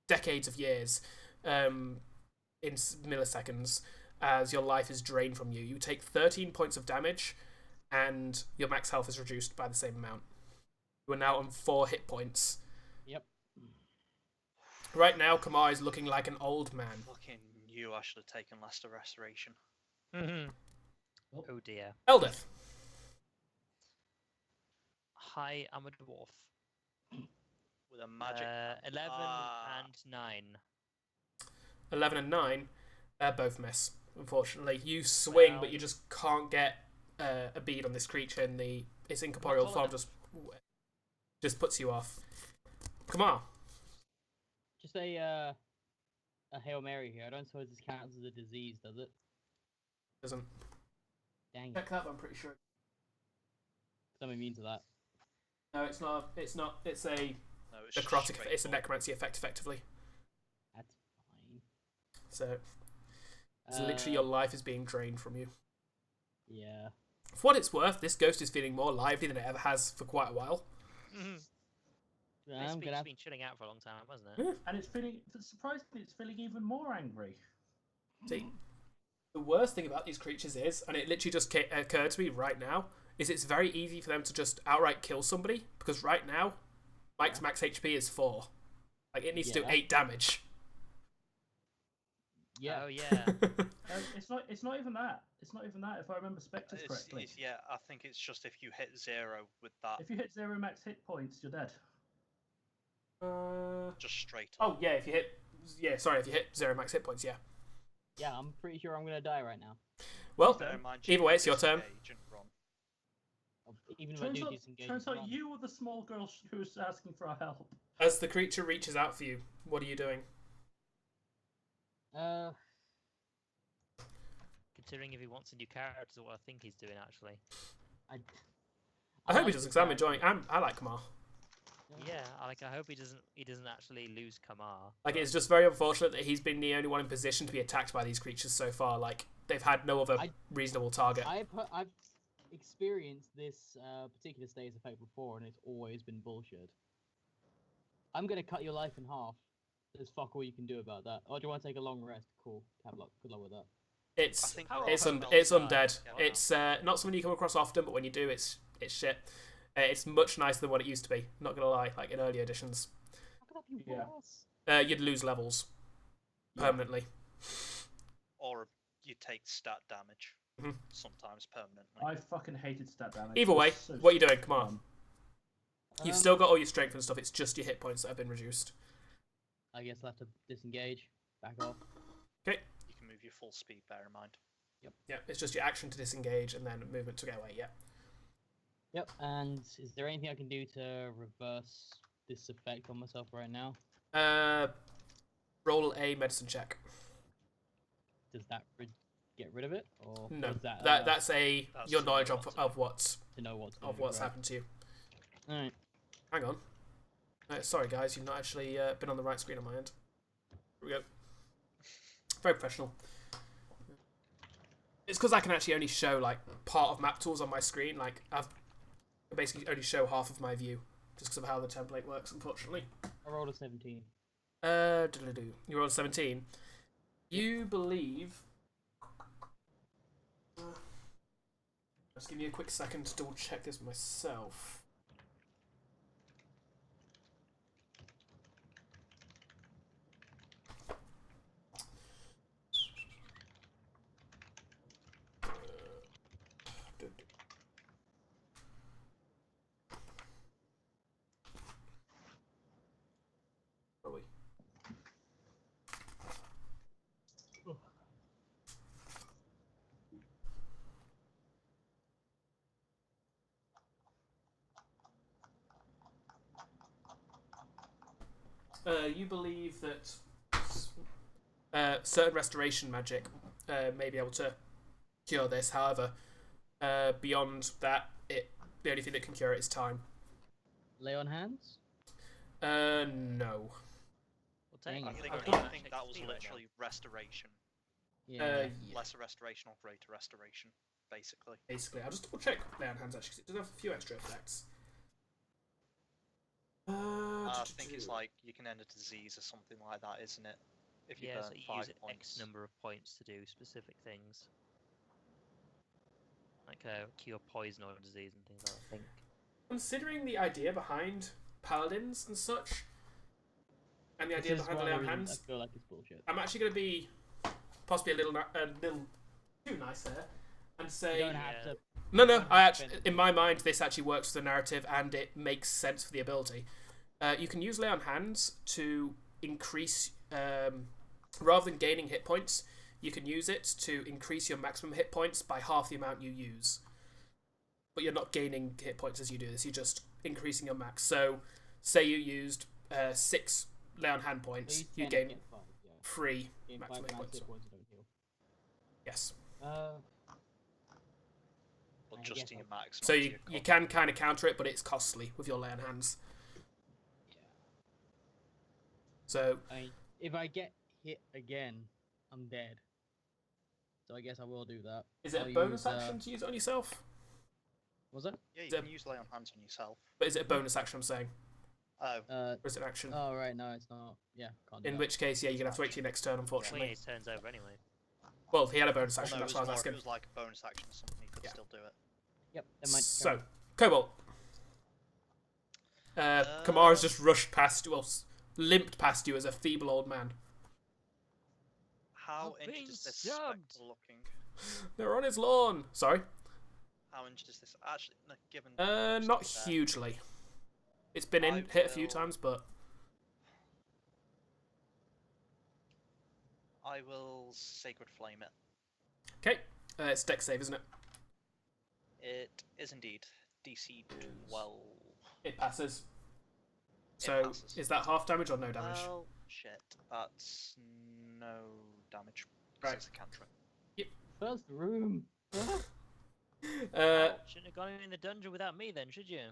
decades of years in milliseconds as your life is drained from you. You take 13 points of damage and your max health is reduced by the same amount. You are now on 4 hit points. Yep. Right now, Kamar is looking like an old man. Fucking knew I should have taken Lester Restoration. Oh dear. Eldith. Hi, I'm a dwarf. With a magic... 11 Ah. and 9. 11 and 9 both miss, unfortunately. You swing, Well. but you just can't get a bead on this creature, and its incorporeal Well, form just puts you off. Kamar. Just a Hail Mary here. I don't suppose this counts as a disease, does it? Doesn't. Dang it. Check that, but I'm pretty sure. I'm immune to that. No, it's not. It's not. It's a No, it's just necrotic. straight It's a up. necromancy effect, effectively. That's fine. So it's literally your life is being drained from you. Yeah. For what it's worth, this ghost is feeling more lively than it ever has for quite a while. I'm This gonna beast's have... been chilling out for a long time, hasn't it? And surprisingly, it's feeling even more angry. See, the worst thing about these creatures is, and it literally just occurred to me right now, is it's very easy for them to just outright kill somebody, because right now, Mike's max HP is 4. Like, it needs to do Yeah. 8 damage. Yeah. Oh yeah. It's not even that. It's not even that. If I remember Spectres correctly. Yeah, I think it's just if you hit 0 with that, If you hit 0 max hit points, you're dead. just straight up. Oh, yeah, if you hit 0 max hit points, yeah. Yeah, I'm pretty sure I'm gonna die right now. Well, Bear in mind, you either way, can it's your turn. disengage and run. Even if I do disengage. Turns as out well. you were the small girl who was asking for our help. As the creature reaches out for you, what are you doing? Considering if he wants a new character, is what I think he's doing actually. I hope he like does, the because I'm character. enjoying. I like Kamar. Yeah, I hope he doesn't actually lose Kamar. Like, it's just very unfortunate that he's been the only one in position to be attacked by these creatures so far. Like, they've had no other reasonable target. I've experienced this particular status effect before, and it's always been bullshit. I'm gonna cut your life in half. There's fuck all you can do about that. Oh, do you want to take a long rest? Cool. Have luck. Good luck with that. It's think it's we're all it's spells undead. die. It's not something you come across often, but when you do, it's shit. It's much nicer than what it used to be. Not gonna lie, like in earlier editions, How could that be Yeah. worse? you'd lose levels Yeah. permanently. Or you take stat damage, Mhm. sometimes permanently. I fucking hated stat damage. Either It was way, so what are you doing? Come on. fun. You've Um, still got all your strength and stuff. It's just your hit points that have been reduced. I guess I'll have to disengage. Back off. Okay. You can move your full speed, bear in mind. Yeah, it's just your action to disengage and then movement to get away. Yeah. Yep. And is there anything I can do to reverse this effect on myself right now? Roll a medicine check. Does that get rid of it, or No, is that that's That's your to knowledge know of what to of what's to know what's happened to you. All right. Hang on. Sorry, guys, you've not actually been on the right screen on my end. Here we go. Very professional. It's because I can actually only show like part of map tools on my screen. Like I basically only show half of my view, just because of how the template works. Unfortunately. I rolled a 17. You rolled a 17. You believe. Just give me a quick second to double check this myself. Probably. You believe that certain restoration magic may be able to cure this. However, beyond that, the only thing that can cure it is time. Lay on hands. No. Well, Dang I it. think, I I can't think take that was steal it now. literally restoration. Yeah. Yeah. Lesser restoration or greater restoration, basically. Basically, I'll just double check lay on hands actually, 'cause it does have a few extra effects. I think it's like you can end a disease or something like that, isn't it? If you Yeah, burn so you 5 use points. X number of points to do specific things. Like cure poison or disease and things like that, I think. Considering the idea behind paladins and such, and the This idea is behind the one lay of on the reasons hands, I feel like it's bullshit. I'm actually going to be possibly a little too nice here and say You don't have to. no. I have actually, to- in my mind, this actually works for the narrative and it makes sense for the ability. You can use lay on hands to increase, rather than gaining hit points, you can use it to increase your maximum hit points by half the amount you use. But you're not gaining hit points as you do this, you're just increasing your max. So, say you used 6 lay on hand points, Well, you tend to gain get 5, yeah. 3 Gain maximum 5 hit max points. hit points and don't heal. Yes. Or I just guess to your I'll- max. So not to you your you con. can kind of counter it, but it's costly with your lay on hands. Yeah. So, If I get hit again, I'm dead. So I guess I will do that. is it I'll a bonus use, action to use it on yourself? Was it? Yeah, you the- can use lay on hands on yourself. But is it a bonus action, I'm saying? Oh, Or is it an action? Oh right, no, it's not. Yeah, can't do In that. which case, yeah, you're going to have to wait till your next turn, Well, yeah, unfortunately. his turn's over anyway. Well, he had a bonus well, action, no, that's why I was it asking. was like a bonus action or something, you could Yeah. still do it. Yep. That might So, Cobalt. Kamar has just rushed past, well, limped past you as a feeble old man. How I'm being injured is this stabbed. spectre looking? They're on his lawn. Sorry. How injured is this? Actually, no, given. Not hugely. It's been hit a few will- times, but I will Sacred Flame it. okay. It's dex save, isn't it? It is indeed. DC 12. It passes. So passes. is that half damage or no damage? Well, shit. That's no damage. 'cause Right. It's a cantrip. First room. Well, shouldn't have gone in the dungeon without me then, should you?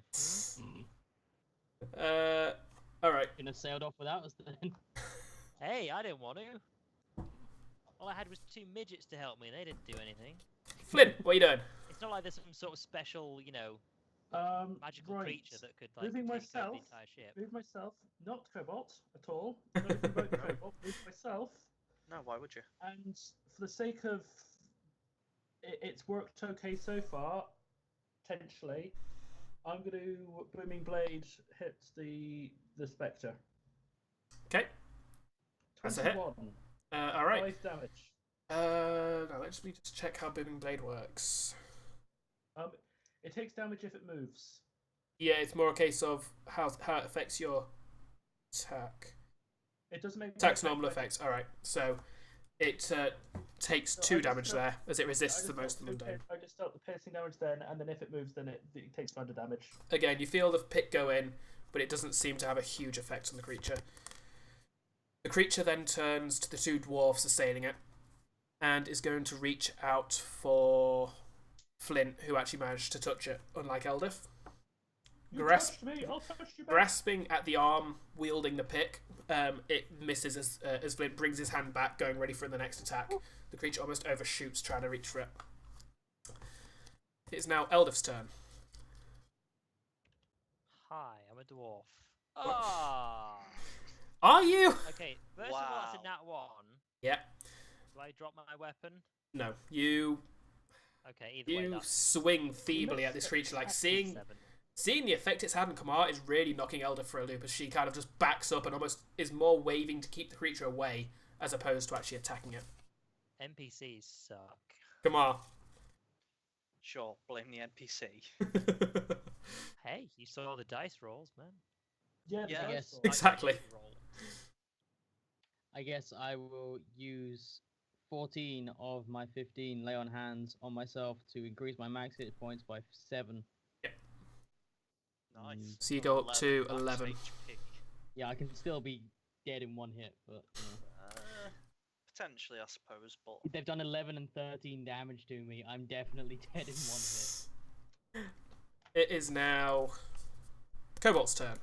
All right. Gonna sailed off without us then. Hey, I didn't want to. All I had was 2 midgets to help me. They didn't do anything. Flynt, what are you doing? It's not like there's some sort of special, magical right. creature that could like Moving take over myself. the entire ship. Move myself, not Cobalt at all. Not even about Cobalt. Move myself, No, why would you? and for the sake of it's worked okay so far. Potentially, I'm going to Booming Blade hit the spectre. Okay. That's a hit. 21. All right. 5 damage. Now let's just check how Booming Blade works. It takes damage if it moves. Yeah, it's more a case of how it affects your attack. It doesn't make Attack's normal effects. All right, so it takes So 2 I just damage don't- there as it I resists just the most of start the the mundane. I just start the piercing damage then, and then if it moves, then it takes further damage. Again, you feel the pit go in, but it doesn't seem to have a huge effect on the creature. The creature then turns to the 2 dwarves assailing it, and is going to reach out for Flynt, who actually managed to touch it, unlike Eldif. You Grasp- touched me, I'll touch you back. Grasping at the arm, wielding the pick, it misses as Flynt brings his hand back, going ready for the next attack. The creature almost overshoots, trying to reach for it. It's now Eldif's turn. Hi, I'm a dwarf. Ah. Are you? Okay, first of all, that's Wow. a nat 1. Yeah. Do I drop my weapon? No. You Okay, either way, you that's swing feebly at this creature, like seeing 7. the effect it's had on Kamar is really knocking Eldif for a loop as she kind of just backs up and almost is more waving to keep the creature away as opposed to actually attacking it. NPCs suck. Kamar. Sure, blame the NPC. Hey, you saw the dice rolls, man. Yeah, Yeah. the dice Yes. roll. Exactly. Roll. I guess I will use 14 of my 15 lay on hands on myself to increase my max hit points by 7. Nice. So you go up to max 11. HP. Yeah, I can still be dead in 1 hit, but Potentially, I suppose, but if they've done 11 and 13 damage to me, I'm definitely dead in 1 hit. It is now Cobalt's turn.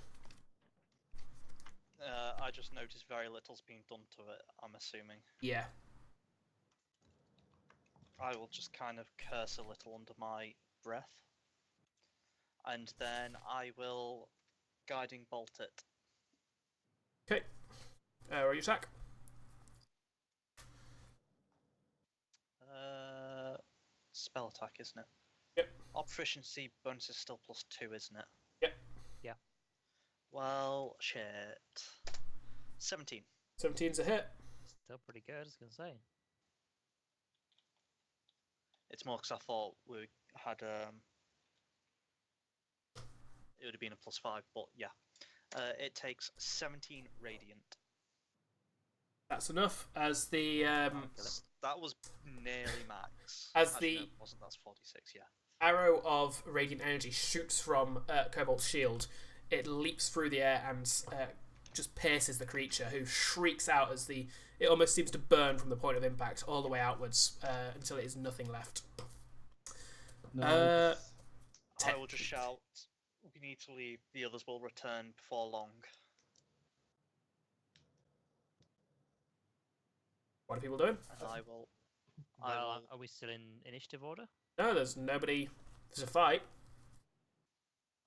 I just noticed very little's being done to it, I'm assuming. Yeah. I will just kind of curse a little under my breath. And then I will guiding bolt it. Okay. Roll your attack. Spell attack, isn't it? Yep. Our proficiency bonus is still +2, isn't it? Yep. Yeah. Well, shit. 17. 17's a hit. Still pretty good, I was gonna say. It's more because I thought we had it would have been a +5, but yeah. It takes 17 radiant. That's enough. As the That was nearly max. As Actually, the- no, it wasn't. That's 46. Yeah. arrow of radiant energy shoots from Cobalt's shield, it leaps through the air and just pierces the creature, who shrieks out as it almost seems to burn from the point of impact all the way outwards until it is nothing left. No. I will just shout. We need to leave. The others will return before long. What are people doing? And I will. Well, are we still in initiative order? No, there's nobody. There's a fight.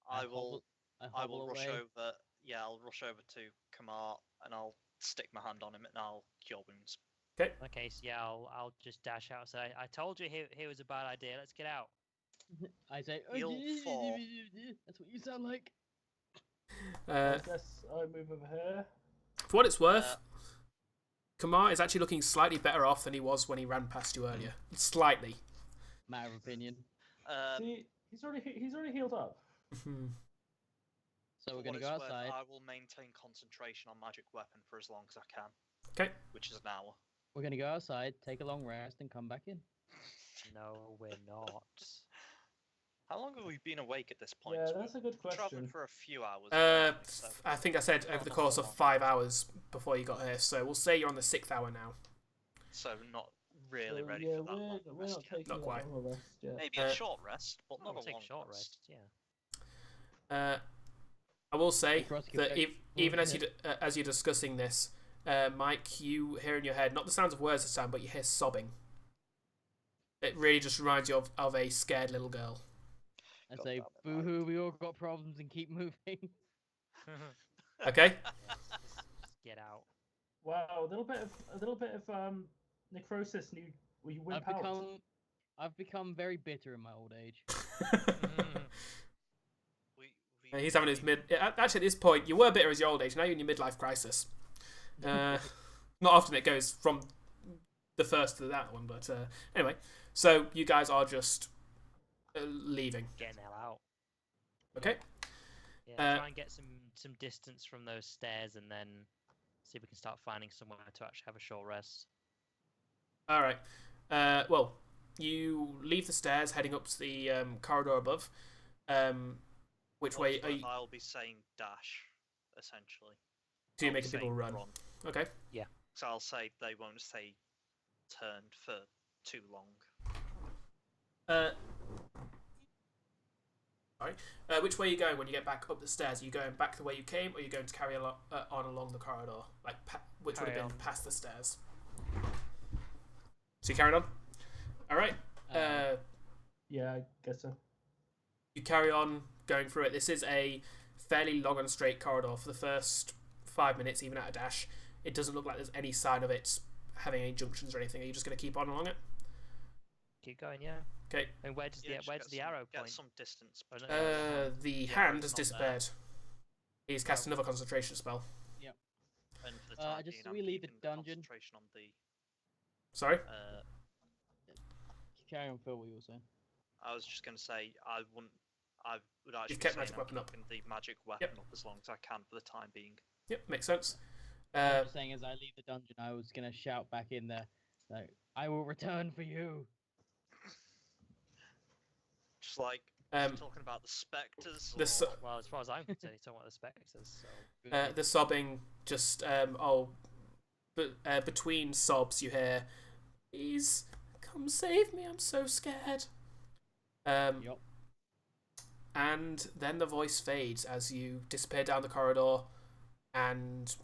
I will I rush away. over. Yeah, I'll rush over to Kamar and I'll stick my hand on him and I'll cure wounds. Okay, so yeah, I'll just dash out and say, I told you here was a bad idea, let's get out. I say, Heal 4. That's what you sound like. I guess I move over here. For what it's worth, Kamar is actually looking slightly better off than he was when he ran past you earlier. Slightly. Matter of opinion. See, he's already healed up. So we're for gonna what go it's worth, outside. I will maintain concentration on magic weapon for as long as I can. Okay. Which is an hour. We're gonna go outside, take a long rest, and come back in. No, we're not. How long have we been awake at this point? Yeah, that's a good We're traveling question. for a few hours. apparently, so I think I said over the Not course so of long. 5 hours before you got here, so we'll say you're on the 6th hour now. not really So, ready yeah, for that long a we're rest not yet. taking Not that quite. long a rest yet. Maybe a short rest, but not We'll a take long a short rest. rest. Yeah. I will say Across that Quebec, even as yeah. as you're discussing this, Mike, you hear in your head not the sounds of words this time, but you hear sobbing. It really just reminds you of a scared little girl. I God say, damn it, Mike. boo-hoo, we all got problems and keep moving. Okay. Just get out. Wow, a little bit of necrosis, and you wimp out. I've become very bitter in my old age. He's having his mid. Actually, at this point, you were bitter as your old age. Now you're in your midlife crisis. Not often it goes from the first to that one, but anyway. So you guys are just leaving. Getting the hell out. Okay. Yeah, try and get some distance from those stairs, and then see if we can start finding somewhere to actually have a short rest. All right. Well, you leave the stairs, heading up to the corridor above. Which way are you? I'll be saying dash, essentially. So you're I'll be making people saying run. Okay. So I'll say they won't stay turned for too long. Sorry. Which way are you going when you get back up the stairs? Are you going back the way you came, or are you going to carry on along the corridor, like which would Carry have been on. past the stairs? So you carried on. All right. Yeah, I guess so. You carry on going through it. This is a fairly long and straight corridor. For the first 5 minutes, even at a dash, it doesn't look like there's any sign of it having any junctions or anything. Are you just going to keep on along it? Keep going, yeah. Okay. And where does the arrow Get point? some distance. Oh, no, The Yeah, hand has it's not there. disappeared. He's cast another concentration spell. And for the time just being, we I'm leave the keeping dungeon. concentration on the. Sorry. Carry on, Phil, what you were saying. I was just going to say I would actually You've kept say magic I'm weapon up. keeping the magic weapon up as long as I can for the time being. Yep, makes sense. I'm just saying, as I leave the dungeon, I was gonna shout back in there, like, "I will return for you." Just like talking about the specters. the or- so- Well, as far as I'm concerned, you're talking about the spectres. So. The sobbing just between sobs you hear, "Please come save me, I'm so scared." Yup. And then the voice fades as you disappear down the corridor and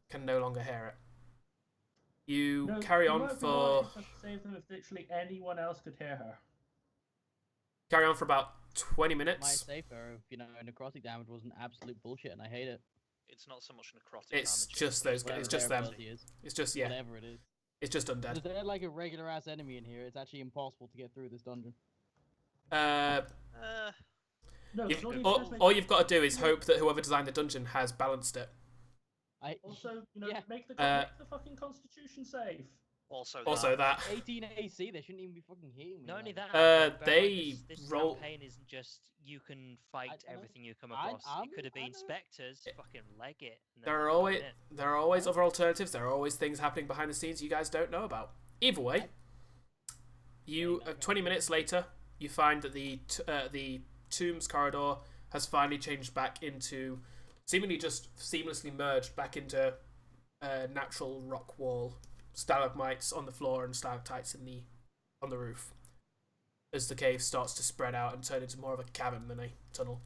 can no longer hear it. You No, carry you on won't be for wanting to save them if literally anyone else could hear her. about 20 Might minutes. save her if necrotic damage wasn't absolute bullshit, and I hate it. It's not so much necrotic It's damage. just those guys. It's just Whatever them. ability is, It's just whatever it is. It's just undead. If they're like a regular ass enemy in here, it's actually impossible to get through this dungeon. No, You've, all, all you've got to do is hope that whoever designed the dungeon has balanced it. also, yeah. make the fucking Constitution save. Also, that 18 AC, they shouldn't even be fucking hitting me. Not only like. that, bear in mind, they this roll- campaign isn't just you can fight I know. everything you come across. It could have I been know. spectres, fucking leg it. And then There are fucking always in. other alternatives. There are always things happening behind the scenes you guys don't know about. Either way, you 20 minutes later, you find that the tombs corridor has finally changed back into seemingly just seamlessly merged back into a natural rock wall, stalagmites on the floor and stalactites on the roof. As the cave starts to spread out and turn into more of a cavern than a tunnel.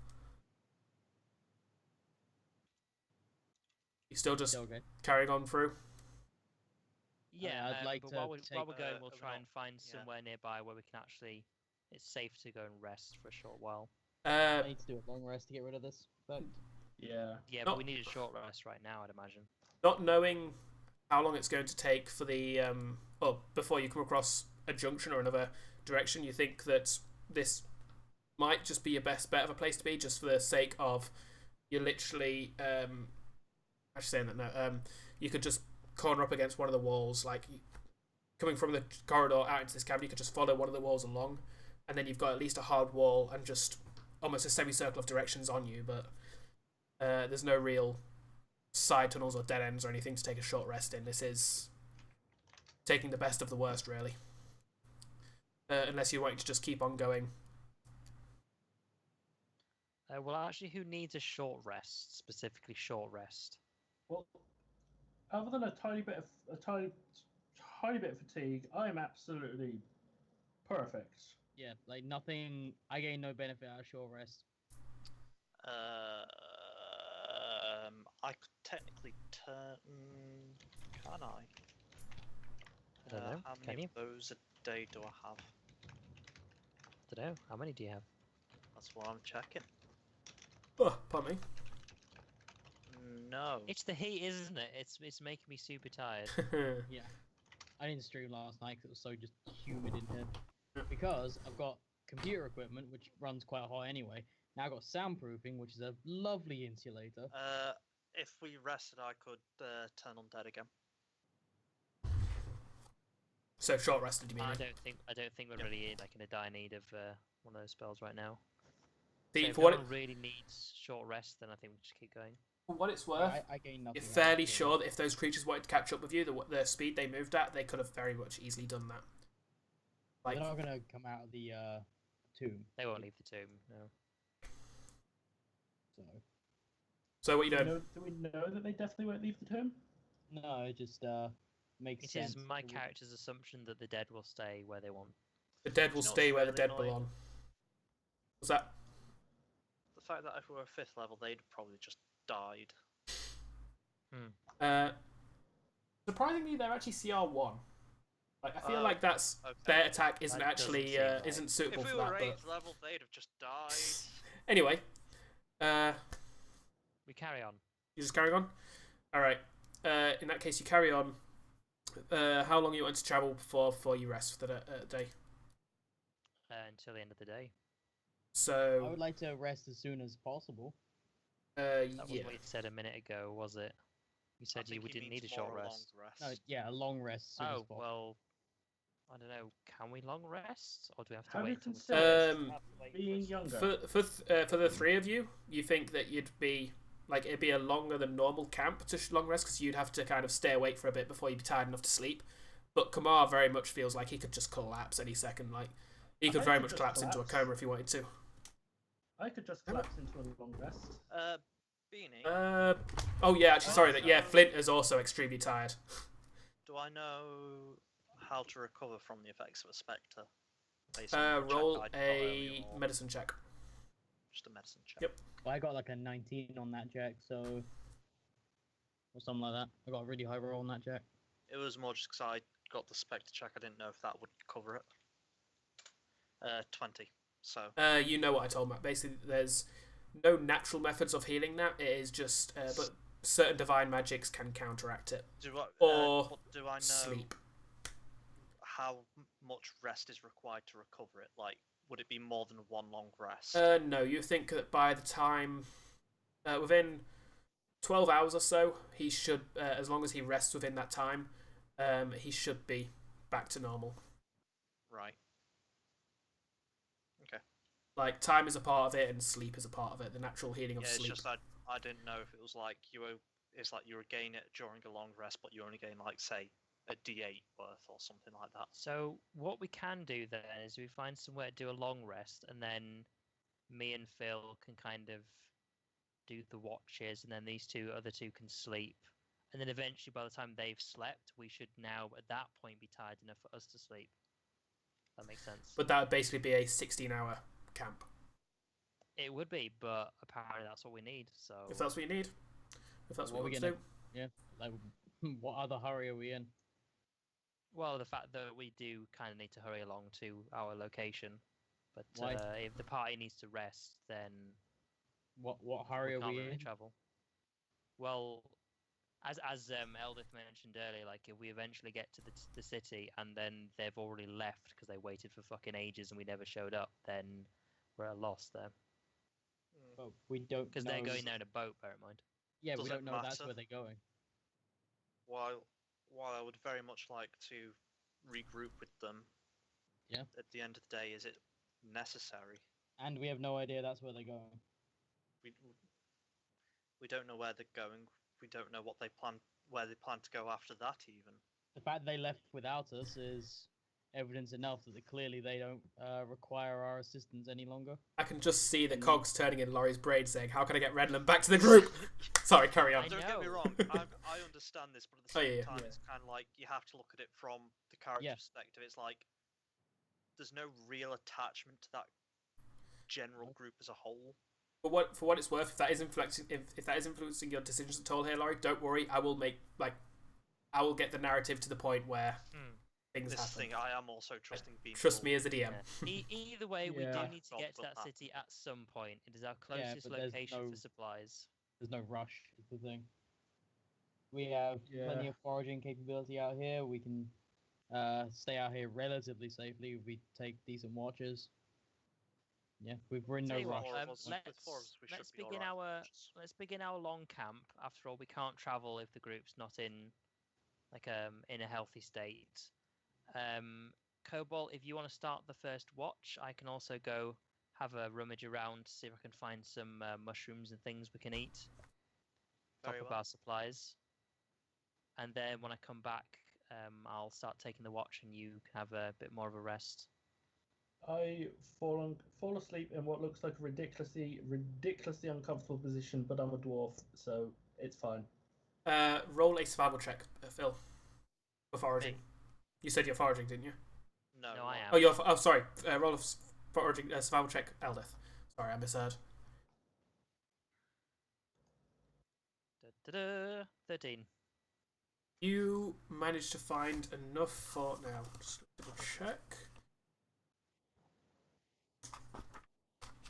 You still just Okay. carrying on through? Yeah, I'd like but to while we're take- going, we'll we're try not- and find yeah. somewhere nearby where we can actually. It's safe to go and rest for a short while. I need to do a long rest to get rid of this effect. Yeah. Yeah, Not- but we need a short rest right now, I'd imagine. Not knowing how long it's going to take for the before you come across a junction or another direction, you think that this might just be your best bet of a place to be, just for the sake of you're literally actually saying that no, you could just corner up against one of the walls, like coming from the corridor out into this cavern, you could just follow one of the walls along, and then you've got at least a hard wall and just almost a semicircle of directions on you, but there's no real side tunnels or dead ends or anything to take a short rest in. This is taking the best of the worst, really. Unless you're wanting to just keep on going. Well, actually, who needs a short rest? Specifically, short rest. Well, other than a tiny bit of fatigue, I am absolutely perfect. Yeah, like nothing. I gain no benefit out of short rest. I could technically turn. Can I? I don't know. How Can many you? of those a day do I have? I don't know. How many do you have? That's what I'm checking. Oh, pardon me. No. It's the heat, isn't it? It's making me super tired. Yeah, I didn't stream last night because it was so just humid in here. Because I've got computer equipment which runs quite hot anyway. Now I've got soundproofing, which is a lovely insulator. If we rested, I could turn undead again. So short rested, you mean? I don't think we're really in a dire need of one of those spells right now. See, So if for what no one really needs short rest, then I think we just keep going. for what it's Yeah, worth, I gain nothing. you're out of fairly it. sure that if those creatures wanted to catch up with you, the speed they moved at, they could have very much easily done that. Like, They're not gonna come out of the tomb. They won't leave the tomb. No. so what you doing? Do we know that they definitely won't leave the tomb? No, it just makes It sense. is my It would- character's assumption that the dead will stay where they want. The dead will You know stay what's where the really dead annoying? belong. What's that? The fact that if we were 5th level, they'd probably just died. Surprisingly, they're actually CR1. Like, I feel Oh, like that's okay. their attack isn't That doesn't actually seem right. isn't If suitable we for were that. 8th But level, they'd have just died. anyway, We carry on you just carrying on. All right. In that case, you carry on. How long you want to travel before you rest for the day? until the end of the day. I So, would like to rest as soon as possible. That was yeah. what you said a minute ago, was it? You I said think we he didn't need a means short more rest. long No, rest. yeah, a long rest as soon as Oh possible. well, I don't know. Can we long rest, or do we have to Have you wait till? considered the being younger? For the three of you, you think that you'd be like it'd be a longer than normal camp to long rest because you'd have to kind of stay awake for a bit before you'd be tired enough to sleep. But Kamar very much feels like he could just collapse any second. Like he could I very could much just collapse into a collapse. coma if he wanted to. I could just collapse into a long rest. Beanie, Oh yeah, actually sorry that yeah, Also- Flynt is also extremely tired. do I know how to recover from the effects of a spectre? Based on the check Roll I did a earlier, or medicine check. just a medicine check. Yep. I got like a 19 on that jack, so or something like that. I got a really high roll on that jack. It was more just because I got the spectre check. I didn't know if that would cover it. 20. So You know what I told Matt. Basically, there's no natural methods of healing that. It is just, but certain divine magics can counteract it. Or do I know Sleep. how much rest is required to recover it? Like, would it be more than one long rest? No, you think that by the time, within 12 hours or so, he should, as long as he rests within that time, he should be back to normal. Right. Okay. Like, time is a part of it and sleep is a part of it, the natural healing of Yeah, it's sleep. just I didn't know if it was like it's like you regain it during a long rest, but you only gain like say a D8 worth or something like that. So what we can do then is we find somewhere to do a long rest, and then me and Phil can kind of do the watches, and then these other two can sleep, and then eventually by the time they've slept, we should now at that point be tired enough for us to sleep. That makes sense. But that would basically be a 16-hour camp. It would be, but apparently that's what we need. So If that's what you need. If that's what What you are want we to do. Like, what other hurry are we in? well, the fact that we do kind of need to hurry along to our location, but Why? if the party needs to rest, then What hurry we are can't we really in? travel. Well, as Eldith mentioned earlier, like if we eventually get to the city and then they've already left because they waited for fucking ages and we never showed up, then we're at a loss there. But we don't Because know. they're going there in a boat, bear in mind. Yeah, we Does don't it know that's matter? where they're going. While I would very much like to regroup with them. Yeah. At the end of the day, is it necessary? And we have no idea that's where they're going. We don't know where they're going. We don't know where they plan to go after that even. The fact they left without us is evidence enough that clearly they don't require our assistance any longer. I can just see the cogs turning in Laurie's brain saying, how can I get Renlan back to the group? Sorry, carry on. I Don't get me know. wrong, I understand this, but at the Oh, same yeah. time, it's kind of like you have to look at it from the character Yeah. perspective. It's like there's no real attachment to that general group as a whole. But for what it's worth, if that is influencing your decisions at all here, Laurie, don't worry. I will get the narrative to the point where things This happen. thing, I am also trusting being. Trust me as a DM. Yeah. Either way, we Yeah. do need to get to that city at some point. It is our closest but there's location no- for supplies. There's no rush, is the thing. We have plenty of foraging capability out here. We can stay out here relatively safely if we take decent watches. Yeah, we're in Tell no you what, rush. let's begin our long camp. After all, we can't travel if the group's not in in a healthy state. Cobalt, if you want to start the first watch, I can also go have a rummage around to see if I can find some mushrooms and things we can eat. Top Very up well. our supplies. And then when I come back, I'll start taking the watch, and you can have a bit more of a rest. I fall asleep in what looks like a ridiculously uncomfortable position, but I'm a dwarf, so it's fine. Roll a survival check, Phil, for foraging. Me? You said you're foraging, didn't you? No, I am. Oh, sorry. Roll a foraging survival check, Eldith. Sorry, I misheard. 13. You managed to find enough for now. Just double check.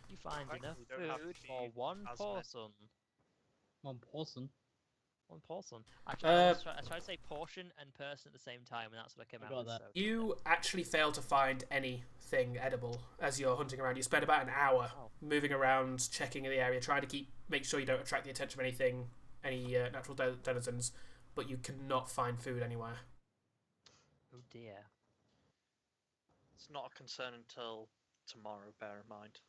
You find Right, enough we don't have to food be for one as many. person. One person. One person. Actually, I tried to say portion and person at the same time, and that's what I came I out got with. that. So. You actually failed to find anything edible as you're hunting around. You spent about an hour moving around, checking the area, trying to make sure you don't attract the attention of any natural denizens, but you cannot find food anywhere. Oh dear. It's not a concern until tomorrow. Bear in mind.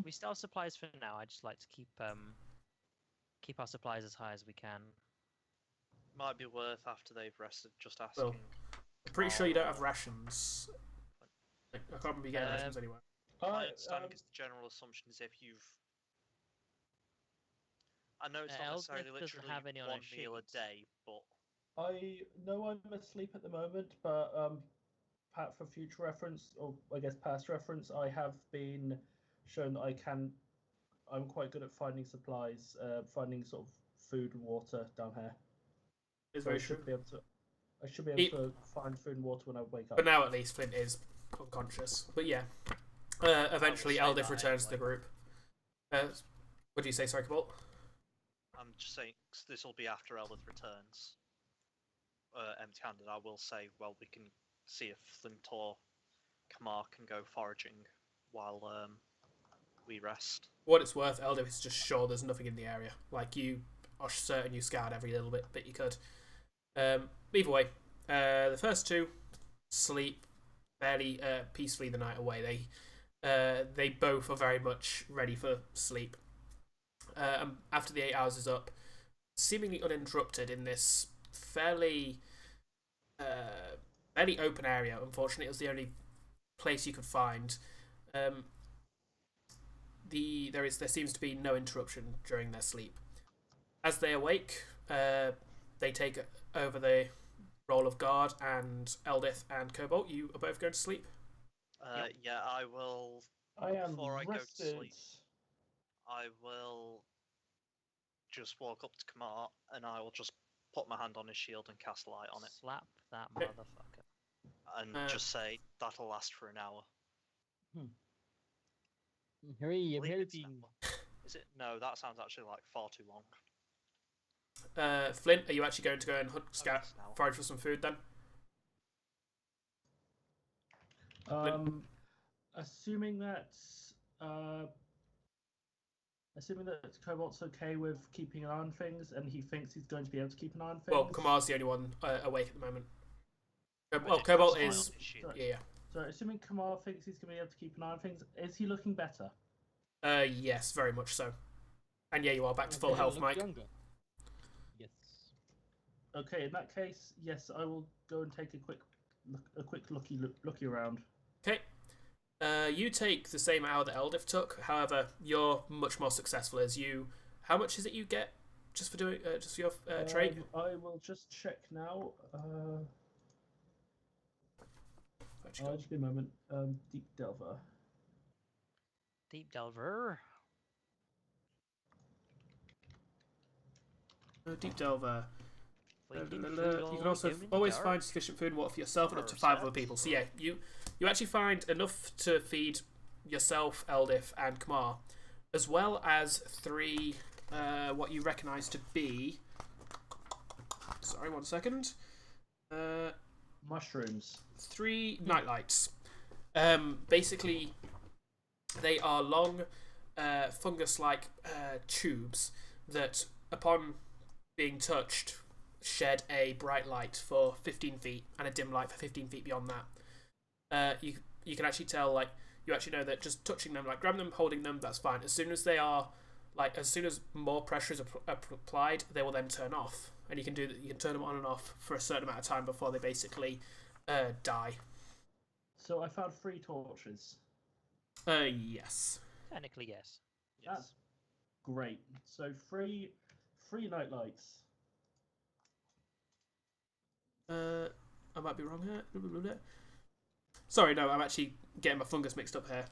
We still have supplies for now. I just like to keep our supplies as high as we can. Might be worth after they've rested. Just asking. Well, I'm pretty sure you don't have rations. I can't remember you getting rations anywhere. My understanding is the general assumption is if you've. I know it's not necessarily Eldritch doesn't literally have any on one his meal a sheets. day, but I know I'm asleep at the moment, but for future reference, or I guess past reference, I have been shown that I'm quite good at finding supplies, finding sort of food and water down here. It's So very I should true. be able to. I should be able to find food and water when I wake up. But now at least Flynt is unconscious. But yeah, eventually say Eldith that returns to the anyway. group. What do you say, sorry, Cobalt? I'm just saying this will be after Eldith returns. Empty-handed, I will say. Well, we can see if Flynt or Kamar can go foraging while we rest. What it's worth, Eldith is just sure there's nothing in the area. Like, you are certain you scoured every little bit you could. Either way, the first two sleep fairly peacefully the night away. They both are very much ready for sleep. After the 8 hours is up, seemingly uninterrupted in this fairly open area. Unfortunately, it was the only place you could find. There seems to be no interruption during their sleep. As they awake, they take over the role of guard, and Eldith and Cobalt, you are both going to sleep. Yeah, I will. I am Before I go to rested. sleep. I will just walk up to Kamar and I will just put my hand on his shield and cast light on it Slap that motherfucker. and just say that'll last for an hour. Hurry, I'm Believe it's an helping. hour. Is it? No, that sounds actually like far too long. Flynt, are you actually going to go and scout, it's an hour. forage for some food then? Assuming that Cobalt's okay with keeping an eye on things, and he thinks he's going to be able to keep an eye on things. Well, Kamar's the only one awake at the moment. But Well, it Cobalt casts light is. on his shield. Yeah. So, assuming Kamar thinks he's going to be able to keep an eye on things, is he looking better? Yes, very much so. And yeah, you are back to full Okay, health, look Mike. younger. Yes. Okay, in that case, yes, I will go and take a quick a quick looky around. Okay. You take the same hour that Eldif took. However, you're much more successful as you. How much is it you get just for doing just for your trait? I will just check now. Just be a moment. Deep Delver. Deep Delver. Deep Delver. Finding You food all can the also way down in the always dark. find sufficient food and water for yourself and up to 5 other people. So yeah, you actually find enough to feed yourself, Eldif, and Kamar, as well as 3 what you recognise to be. Sorry, 1 second. Mushrooms. 3 nightlights. Basically, they are long, fungus-like tubes that, upon being touched, shed a bright light for 15 feet and a dim light for 15 feet beyond that. You can actually tell, like, you actually know that just touching them, like grabbing them, holding them, that's fine. As soon as they are, like, as soon as more pressure is applied, they will then turn off, and you can turn them on and off for a certain amount of time before they basically die. So I found 3 torches. Yes. Technically, yes. That's great. So 3 nightlights. I might be wrong here. Sorry, no, I'm actually getting my fungus mixed up here.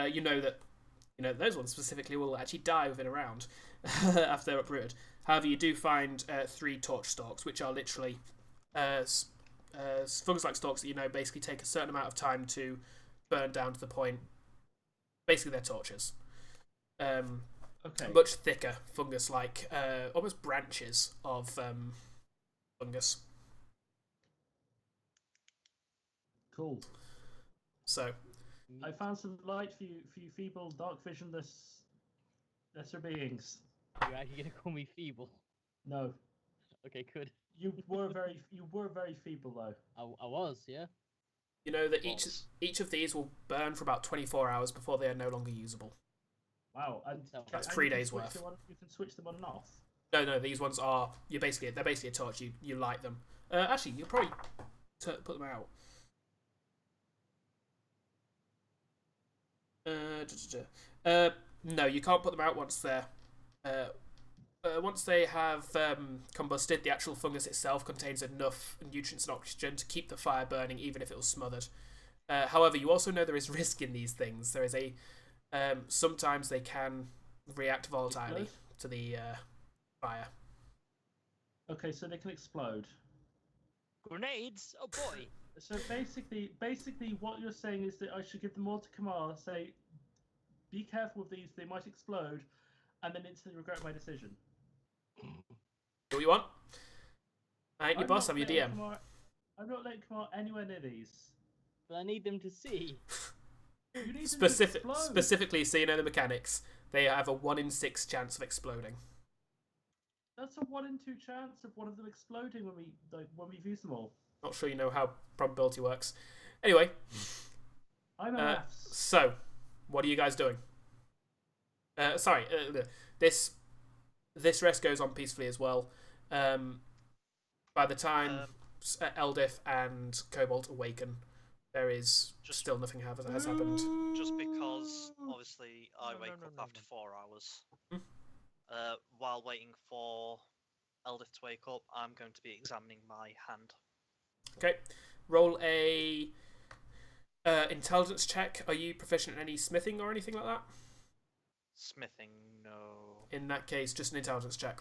You know that those ones specifically will actually die within a round after they're uprooted. However, you do find 3 torch stalks, which are literally fungus-like stalks that basically take a certain amount of time to burn down to the point. Basically, they're torches. Okay. Much thicker fungus-like, almost branches of fungus. Cool. So, I found some light for you feeble, dark visionless lesser beings. You're actually gonna call me feeble? No. Okay, good. You were very feeble though. I was, yeah. you know that each of these will burn for about 24 hours before they are no longer usable. Wow, and That's and 3 you can days switch worth. them on- you can switch them on and off. No, these ones are they're basically a torch. You light them. Actually, you'll probably put them out. No, you can't put them out once they're once they have combusted. The actual fungus itself contains enough nutrients and oxygen to keep the fire burning, even if it was smothered. However, you also know there is risk in these things. There is sometimes they can react volatilely to the fire. Okay, so they can explode. Grenades? Oh boy! So basically, what you're saying is that I should give them all to Kamar. Say, be careful with these; they might explode, and then instantly regret my decision. Do what you want. I ain't your boss. I'm your DM. I'm not letting Kamar anywhere near these. But I need them to see. You need them to explode. Specifically, so you know the mechanics. They have a 1 in 6 chance of exploding. That's a 1 in 2 chance of one of them exploding when we use them all. Not sure you know how probability works. Anyway, I know maths. so what are you guys doing? This rest goes on peacefully as well. By the time Eldif and Cobalt awaken, there is still nothing has happened. Just because, obviously, I wake up after 4 hours. While waiting for Eldif to wake up, I'm going to be examining my hand. Okay, roll a intelligence check. Are you proficient in any smithing or anything like that? Smithing, no. In that case, just an intelligence check.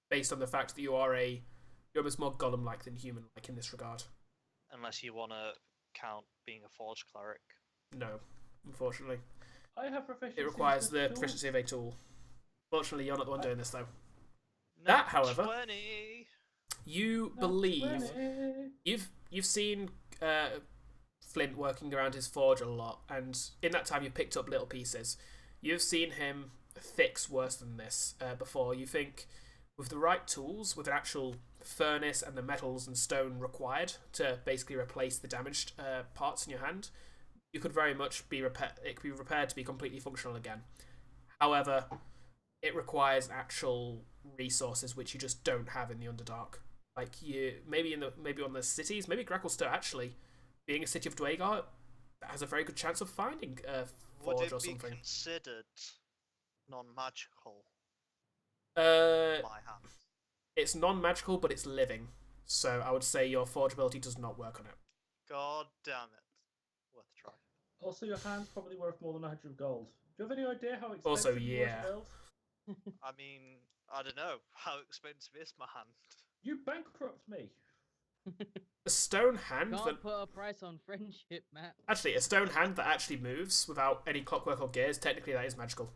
Based on the fact that you're almost more golem-like than human-like in this regard. Unless you want to count being a forged cleric. No, unfortunately. I have proficiency. It requires the tool. proficiency of a tool. Fortunately, you're not the one doing this, though. Nat however, 20. You believe you've seen Flynt working around his forge a lot, and in that time you've picked up little pieces. You've seen him fix worse than this before. You think with the right tools, with an actual furnace and the metals and stone required to basically replace the damaged parts in your hand, you could very much be repaired. It could be repaired to be completely functional again. However, it requires actual resources which you just don't have in the Underdark. Like maybe on the cities, maybe Gracklestone actually, being a city of Dwagar, has a very good chance of finding a Would forge it or be something. considered non-magical? Uh, My hand. it's non-magical, but it's living. So I would say your forge ability does not work on it. God damn it. Worth a try. Also, your hand's probably worth more than 100 gold. Do you have any idea how expensive Also, yours yeah. build? I mean, I don't know. How expensive is my hand? You bankrupt me. A stone hand that Can't put a price on friendship, Matt. actually a stone hand that actually moves without any clockwork or gears. Technically, that is magical.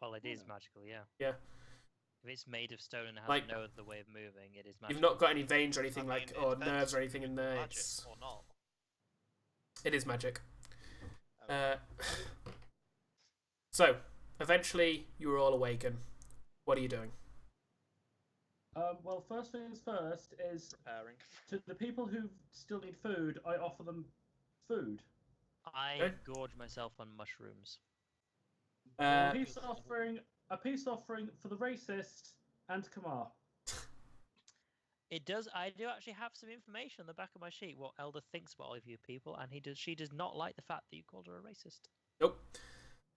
Well, it is magical, yeah. Yeah. If it's made of stone and has Like, no other way of moving, it is magical. You've not got any veins or anything I mean, like, it or depends nerves or if anything it's in there. magic It's or not. it is magic. Oh. So eventually you are all awaken. What are you doing? Well, first things first is Preparing. to the people who still need food, I offer them food. I Okay. gorge myself on mushrooms. A peace offering for the racist and Kamar. It does. I do actually have some information on the back of my sheet what Elder thinks about all of you people, and she does not like the fact that you called her a racist. Nope.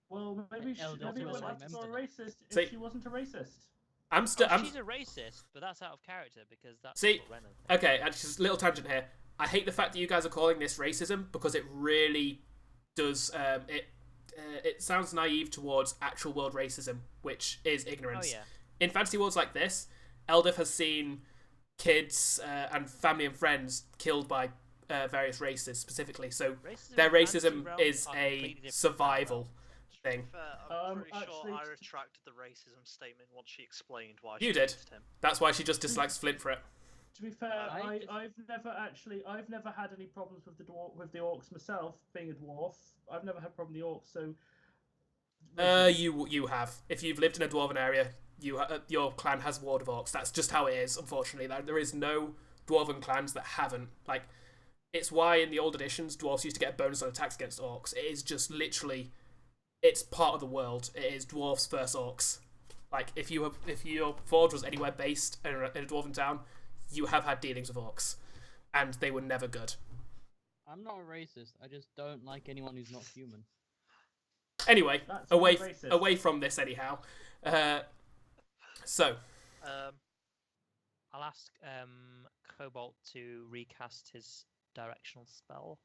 Well, maybe Elder maybe will we'll have to go a remember racist if See- she wasn't a racist. I'm still. Oh, she's a racist, but that's out of character because that's See, what Renlan thinks. Okay, just a little tangent here. I hate the fact that you guys are calling this racism because it really does. It sounds naive towards actual world racism, which is ignorance. Oh yeah. In fantasy worlds like this, Eldif has seen kids and family and friends killed by various races specifically. So their in fantasy racism realms is are a completely different survival realms. thing. Fair, I'm pretty actually, sure I retracted the racism statement once she explained why You she did. hated him. That's why she just dislikes Flynt for it. To be fair, I I've never had any problems with the orcs myself. Being a dwarf, I've never had a problem with the orcs. So You have. If you've lived in a dwarven area, your clan has ward of orcs. That's just how it is. Unfortunately, there is no dwarven clans that haven't. Like, it's why in the old editions, dwarves used to get a bonus on attacks against orcs. It is just literally, it's part of the world. It is dwarves versus orcs. Like, if your forge was anywhere based in a dwarven town, you have had dealings with orcs, and they were never good. I'm not a racist. I just don't like anyone who's not human. Anyway, That's away not racist. away from this anyhow. So I'll ask Cobalt to recast his directional spell.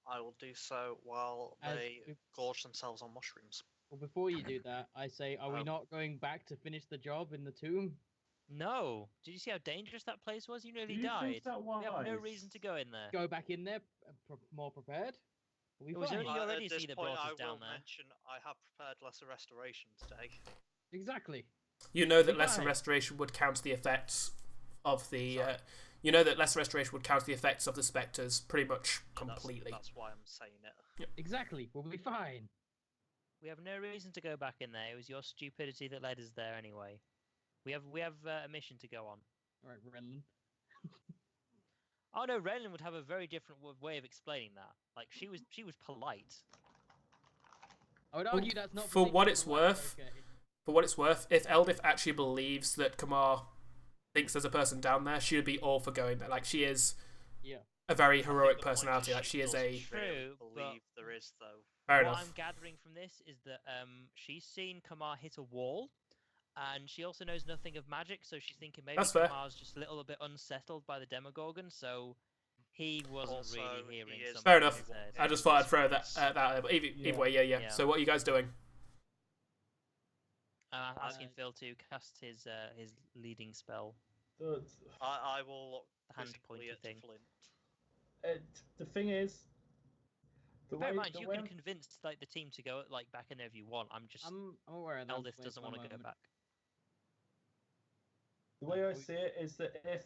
I will do so while As they we- gorge themselves on mushrooms. Well, before you do that, I say, are we not going back to finish the job in the tomb? No! Did you see how dangerous that place was? You do nearly you died. think that We have no wise? reason to go in there. Go back in there, more prepared? Are we It was fine? only- You already at this see the point, I brought us will down there. mention I have prepared lesser restoration today. Exactly. you know that We lesser died. restoration would counter the effects of the. You know that lesser restoration would counter the effects of the spectres pretty much completely. That's why I'm saying it. Exactly. We'll be fine. We have no reason to go back in there. It was your stupidity that led us there anyway. We have a mission to go on. All right, Renlan. Oh no, Renlan would have a very different way of explaining that. Like she was polite. I would argue that's not for what particularly it's polite, worth, okay. For what it's worth, if Eldif actually believes that Kamar thinks there's a person down there, she would be all for going there. Like, she is Yeah. a very I think heroic the point personality. is Like, she is doesn't a. really True, but believe there is though. Fair What enough. I'm gathering from this is that she's seen Kamar hit a wall, and she also knows nothing of magic, so she's thinking maybe That's fair. Kamar's just a little bit unsettled by the Demogorgon, so he wasn't Also, really hearing he is something Fair he enough. said. I just thought I'd throw that out there. But either way, yeah. Yeah. So what are you guys doing? I'm asking Phil to cast his leading spell, I will look the hand quizzically pointy at thing. Flynt. The thing is, Bear in mind, you can convince like the team to go like back in there if you want. I'm just I'm aware of that. Eldith doesn't want to go back. the way I see it is that if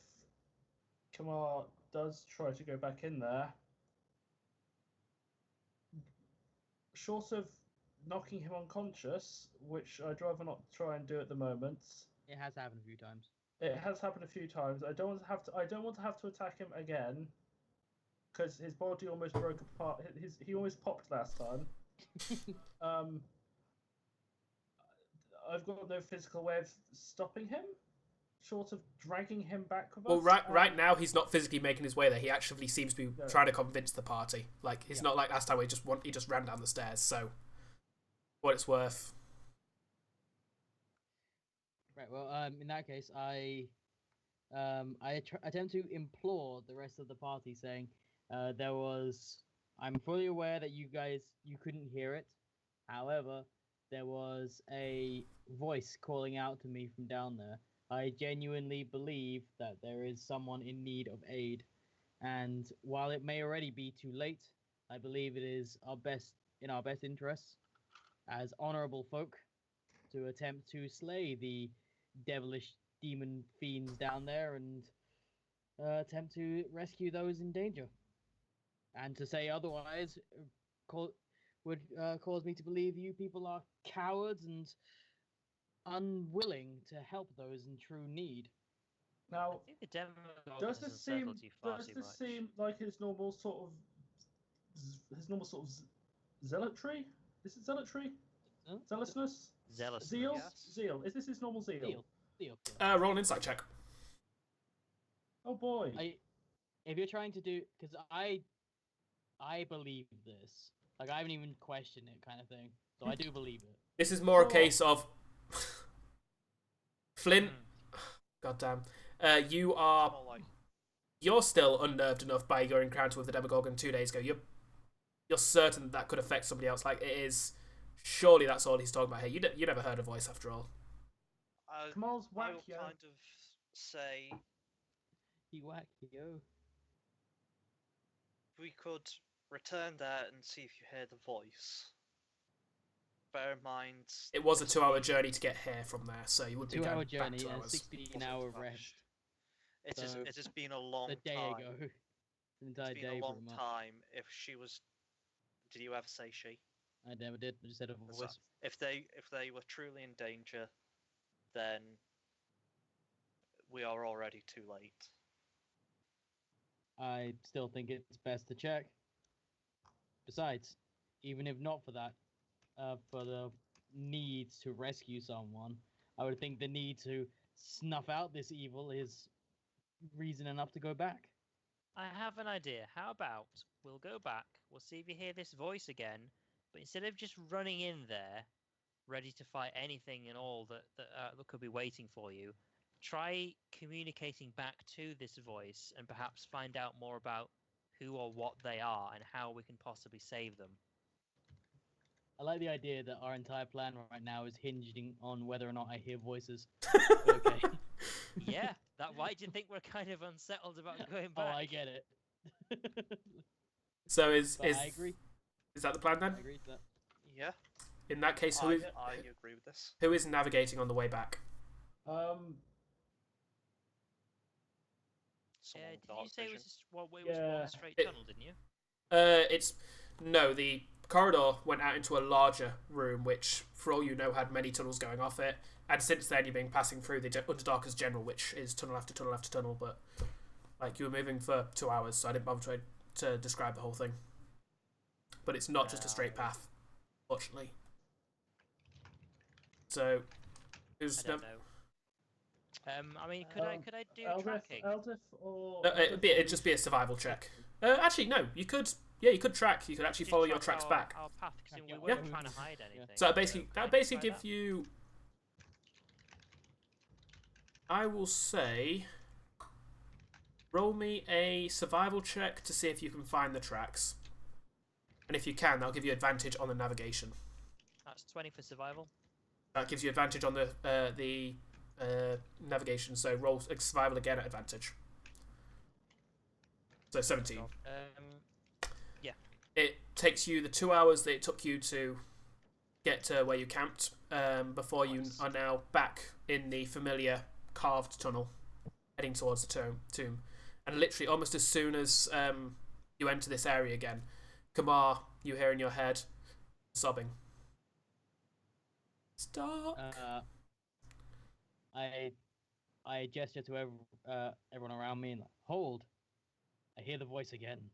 Kamar does try to go back in there, short of knocking him unconscious, which I'd rather not try and do at the moment. It has happened a few times. It has happened a few times. I don't want to have to attack him again, because his body almost broke apart. He almost popped last time. I've got no physical way of stopping him, short of dragging him back with Well, us? right now he's not physically making his way there. He actually seems to be Yeah. trying to convince the party. Like it's Yeah. not like last time where he just ran down the stairs. So, what it's worth. Right. Well, in that case, I attempt to implore the rest of the party, saying, there was. I'm fully aware that you couldn't hear it. However, there was a voice calling out to me from down there. I genuinely believe that there is someone in need of aid, and while it may already be too late, I believe it is in our best interests as honorable folk to attempt to slay the devilish demon fiends down there and attempt to rescue those in danger. And to say otherwise would cause me to believe you people are cowards and unwilling to help those in true need. Now, I think the Demogorgon does has this seem unsettled you far does too this much. seem like his normal sort of zealotry? Is it zealotry? Huh? Zealousness? Zealousness. Zeal? Yes. Zeal. Is this his normal zeal? Deal. Roll an insight check. Oh boy. If you're trying to do, because I believe this. Like I haven't even questioned it, kind of thing. So I do believe it. This is more a Oh. case of Flynt. Goddamn. You are. More like You're still unnerved enough by your encounter with the Demogorgon 2 days ago. You're certain that could affect somebody else. Like it is. Surely that's all he's talking about here. You never heard a voice after all. Kamal's I whack, will yeah. kind of say You whack, yo. we could return there and see if you hear the voice. Bear in mind, It was a 2-hour journey to get here from there, so you would be 2 hour going back journey 2 and hours. 16-hour rest. it So, has been a long A day time. ago. An entire It's been day a long pretty much. time. If she was, did you ever say she? I never did. I just said a So, voice. if they were truly in danger, then we are already too late. I still think it's best to check. Besides, even if not for that, for the need to rescue someone, I would think the need to snuff out this evil is reason enough to go back. I have an idea. How about we'll go back, we'll see if you hear this voice again, but instead of just running in there, ready to fight anything and all that could be waiting for you, try communicating back to this voice and perhaps find out more about who or what they are and how we can possibly save them. I like the idea that our entire plan right now is hinging on whether or not I hear voices. Okay. Yeah, why do you think we're kind of unsettled about going back? Oh, I get it. So is I agree. is that the plan then? I agree with that. Yeah, In that case, I agree with this. who is navigating on the way back? Someone with Did dark you say it vision. was just it was Yeah. one straight It- tunnel, didn't you? It's no. The corridor went out into a larger room, which, for all you know, had many tunnels going off it. And since then, you've been passing through the Underdark as general, which is tunnel after tunnel after tunnel. But like you were moving for 2 hours, so I didn't bother to describe the whole thing. But it's not just a straight path, fortunately. So, who's I don't know. I mean, could I do Eldith, tracking? Eldith or no, it'd just be a survival check. Actually, no. You could. Yeah, you could track. You could actually Just follow your track tracks our- back. Our path, because we Yeah. weren't Yeah. trying to hide anything. So that can I basically try give that? you. I will say. Roll me a survival check to see if you can find the tracks, and if you can, that'll give you advantage on the navigation. That's 20 for survival. That gives you advantage on the navigation. So roll survival again at advantage. So 17. It takes you the 2 hours that it took you to get to where you camped before you are now back in the familiar carved tunnel heading towards the tomb. And literally almost as soon as you enter this area again, Kamar, you hear in your head sobbing. Stop. I gesture to everyone around me and hold. I hear the voice again.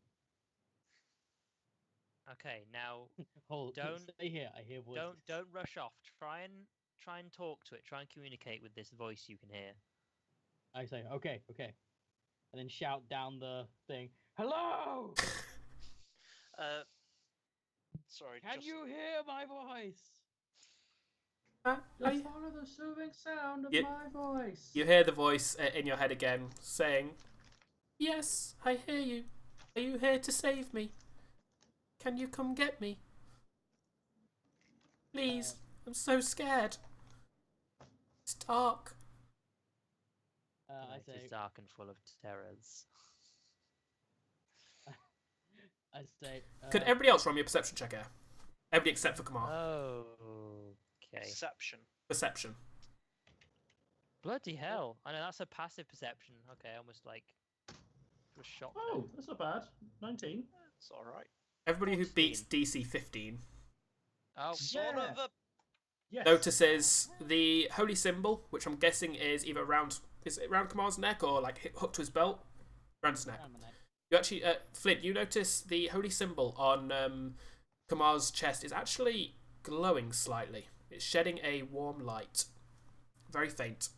Okay, now Hold. Don't- Stay here. I hear voices. don't rush off. Try and talk to it. Try and communicate with this voice you can hear. I say, okay, okay. And then shout down the thing, hello! Sorry. Can just... you hear my voice? Follow the soothing sound of my voice. You hear the voice in your head again saying, "Yes, I hear you. Are you here to save me? Can you come get me? Please, I'm so scared. It's dark." I Night say, is dark and full of terrors. I say, Could everybody else roll me a perception check here? Everybody except for Kamar. Oh, okay. Perception. Perception. Bloody hell! I know that's a passive perception. Okay, almost like was shocked. Oh, that's not bad. 19. It's all right. Everybody who 14. beats DC 15 Oh, Sort Yeah. of a... Yes. notices the holy symbol, which I'm guessing is either around Kamar's neck or like hooked to his belt, around his neck. around my neck. You actually, Flynt, you notice the holy symbol on Kamar's chest is actually glowing slightly. It's shedding a warm light, very faint.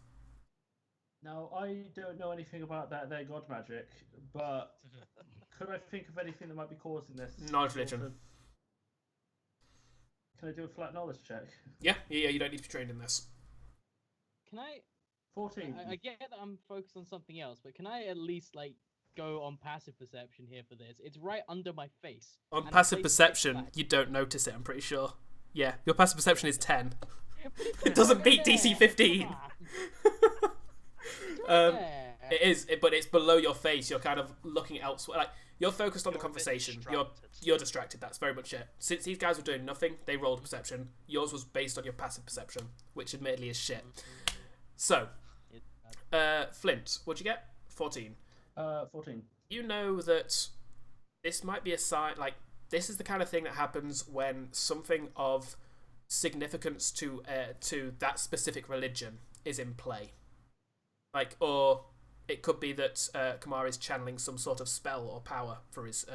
Now, I don't know anything about their god magic, but could I think of anything that might be causing this? Knowledge religion. Can I do a flat knowledge check? Yeah. You don't need to be trained in this. Can I 14. I get that I'm focused on something else, but can I at least like go on passive perception here for this? It's right under my face. On and passive the place is perception, pitch you don't notice it. I'm pretty sure. Yeah, your passive perception is 10. black. It doesn't beat Yeah, DC 15. come on. Yeah. It is, but it's below your face. You're kind of looking elsewhere. Like you're focused on the You're a bit conversation. distracted. You're distracted. That's very much it. Since these guys were doing nothing, they rolled perception. Yours was based on your passive perception, which admittedly is shit. So, Flynt, what'd you get? 14. 14. You know that this might be a sign. Like this is the kind of thing that happens when something of significance to that specific religion is in play. Like, or it could be that Kamar is channeling some sort of spell or power for his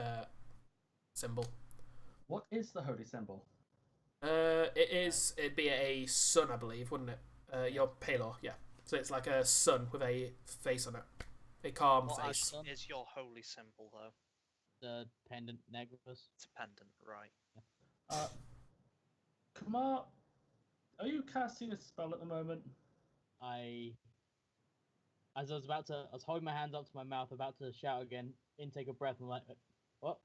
symbol. What is the holy symbol? It'd be a sun, I believe, wouldn't it? Your Palor, yeah. So it's like a sun with a face on it, a calm What face. is your holy symbol, though? The pendant necklace. It's a pendant, right? Kamar, are you casting a spell at the moment? As I was holding my hands up to my mouth, about to shout again, intake of breath, and I'm like, what?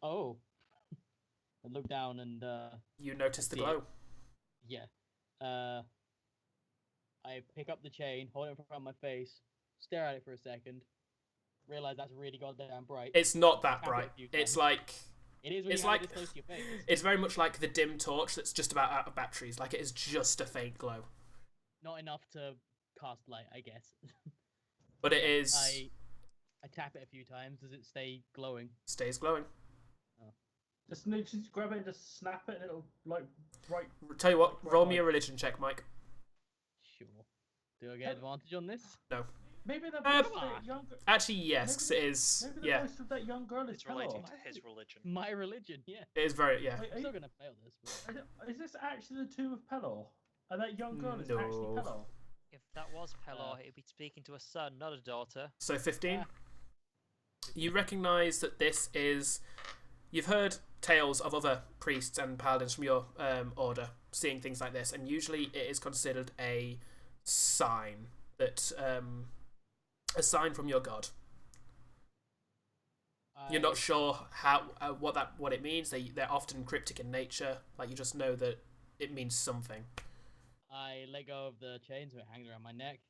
Oh. I look down and, You notice the see it. glow. yeah. I pick up the chain, hold it in front of my face, stare at it for a second, realize that's really goddamn bright. It's not that Tap it a bright. few It's times. like It is when it's you have like- it this close to your face. it's very much like the dim torch that's just about out of batteries. Like it is just a faint glow, Not enough to cast light, I guess. but it is I tap it a few times. Does it stay glowing? stays glowing. Just grab it and just snap it, and it'll like right. Tell you what, Right roll me a on. religion check, Mike. Sure. Do I get advantage on this? Maybe the Uh, voice of that young. Actually, yes, 'cause it is. Maybe the Yeah, voice of that young girl is It's relating Pelor. to his religion. My religion, yeah. it is very. Yeah, Wait, I'm still gonna fail this. But... is this actually the tomb of Pelor? And that young girl is actually No. Pelor? If that was Pelor, he'd be speaking to a son, not a daughter. so 15. Yeah. You recognise that this is. You've heard tales of other priests and paladins from your order seeing things like this, and usually it is considered a sign that a sign from your god. You're not sure how what it means. They're often cryptic in nature. Like you just know that it means something. I let go of the chain so it hangs around my neck.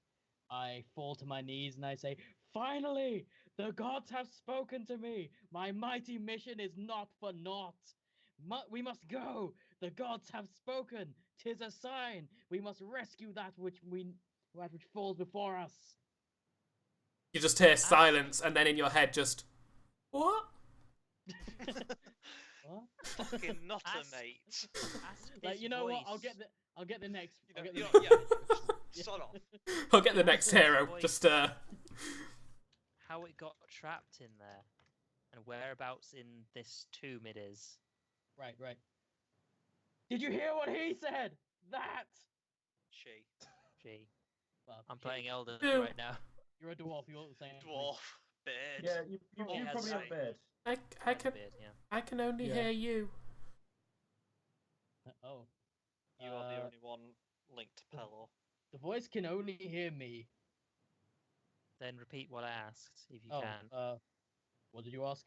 I fall to my knees and I say, "Finally, the gods have spoken to me. My mighty mission is not for naught. We must go. The gods have spoken. 'Tis a sign. We must rescue that which falls before us." You just hear silence, and then in your head, just what? What? Fucking nutter, Ask- mate. Ask Like, his you know what? I'll voice. get the next. You I'll know, get the next. yeah, sod off. I'll get the next hero. Just How it got trapped in there, and whereabouts in this tomb it is. Right. Did you hear what he said? That. She. Gee. Well, I'm shit, playing Elder Ew. right now. You're a dwarf. You're the same. Dwarf, beard. Yeah, you Probably has probably have a- beard. I Has a can beard, yeah. I can only Yeah. hear you. Oh. You are the Uh, only one linked to Pelor. The voice can only hear me. Then repeat what I asked, if you Oh. can. What did you ask?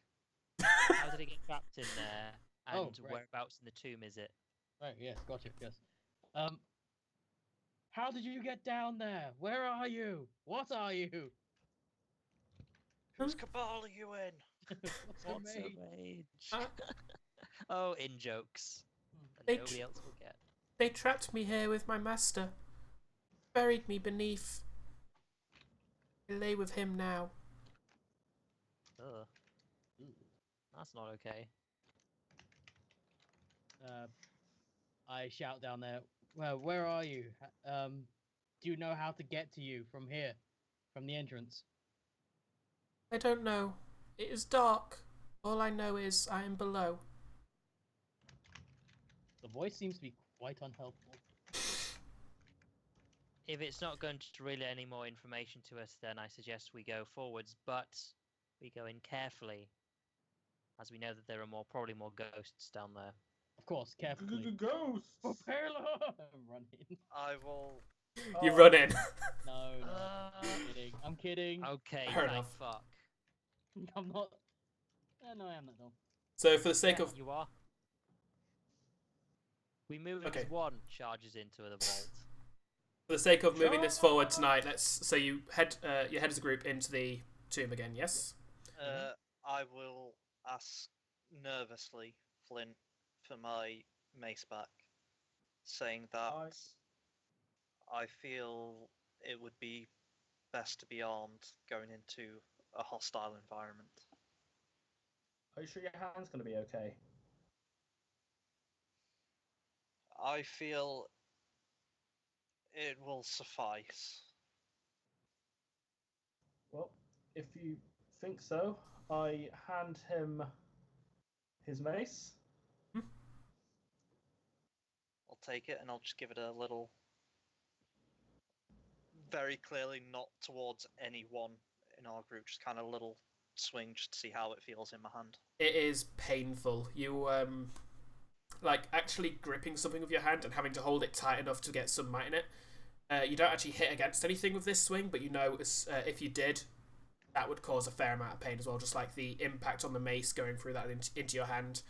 How did it get trapped in there? And Oh, right. whereabouts in the tomb is it? Right. Yes. Gotcha. Yes. How did you get down there? Where are you? What are you? Whose cabal are you in? What's What's a a mage? mage? Uh, Oh, in jokes. That They nobody tr- else will get. They trapped me here with my master. Buried me beneath. I lay with him now. Ugh, that's not okay. I shout down there. Well, where are you? Do you know how to get to you from here, from the entrance? I don't know. It is dark. All I know is I am below. The voice seems to be quite unhelpful. If it's not going to relay any more information to us, then I suggest we go forwards, but we go in carefully, as we know that there are probably more ghosts down there. Of course, carefully. Ghosts. Prepare I'm running. I will. You Oh. run in. No, I'm kidding. I'm kidding. Okay, Fair thank enough. fuck. I'm not. No, I am not. No. So for the sake Yeah, of you are. We move Okay. as one charges into the vault. moving this forward tonight, so you head as a group into the tomb again. Yes. I will ask nervously Flynt for my mace back, saying that I feel it would be best to be armed going into a hostile environment. Are you sure your hand's going to be okay? I feel it will suffice. Well, if you think so, I hand him his mace. I'll take it and I'll just give it a little, very clearly not towards anyone in our group, just kind of a little swing just to see how it feels in my hand. It is painful. You like actually gripping something with your hand and having to hold it tight enough to get some might in it. You don't actually hit against anything with this swing, but you know if you did, that would cause a fair amount of pain as well. Just like the impact on the mace going through that into your hand.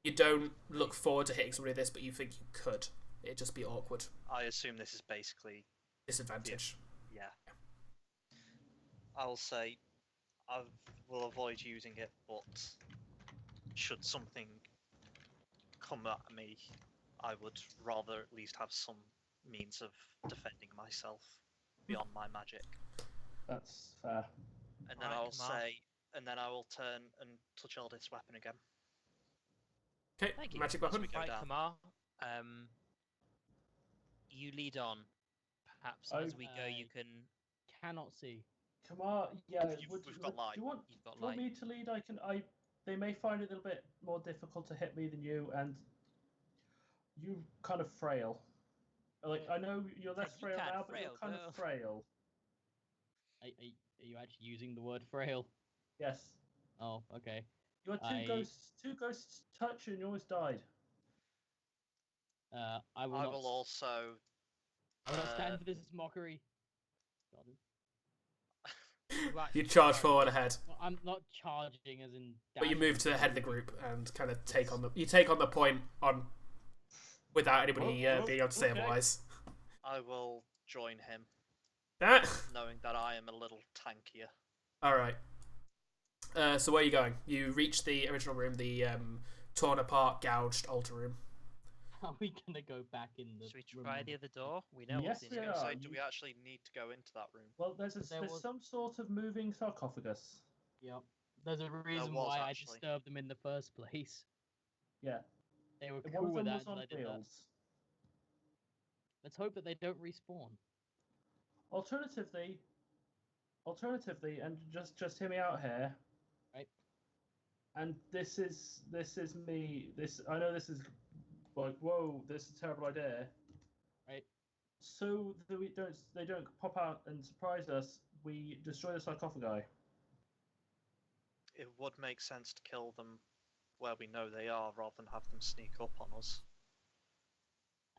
You don't look forward to hitting somebody with this, but you think you could. It'd just be awkward. I assume this is basically Disadvantage. yeah. I'll say I will avoid using it, but should something come at me, I would rather at least have some means of defending myself beyond my magic. That's fair. And then Right, I'll Kamar. say, and then I will turn and touch Eldith's weapon again. Okay. Thank you. Magic As weapon. we go Right, down. Kamar. You lead on. Perhaps as we go, you I- can. Cannot see. Kamar, yeah. We've got light. Do you want, You've got do you want light. me to lead? They may find it a little bit more difficult to hit me than you, and you kind of frail. Like I know you're less You frail can't now, but you're frail, kind no. of frail. Are you actually using the word frail? Yes. Oh, okay. You had I- two ghosts touch and you almost died. I will I not. will also. I will not stand for this mockery. God. You charge forward ahead, Well, I'm not charging as in. but you dashing move to the head of the forward. group and kind of take on the point on without anybody Oh, being able to say okay. otherwise. I will join him, That. knowing that I am a little tankier. All right. So where are you going? You reach the original room, the torn apart, gouged altar room. Are we gonna go back in the? Should we room try with the the- other door? We know Yes, what's in we here. are. So, you- do we actually need to go into that room? Well, there's There was- some sort of moving sarcophagus. Yep. There's a reason was, why actually. I disturbed them in the first place. Yeah. They were One cool of with them that was until on I did that. wheels. Let's hope that they don't respawn. Alternatively, and just hear me out here. Right. And this is me. I know this is like, whoa, this is a terrible idea. Right. so that they don't pop out and surprise us, we destroy the sarcophagi. It would make sense to kill them where we know they are, rather than have them sneak up on us.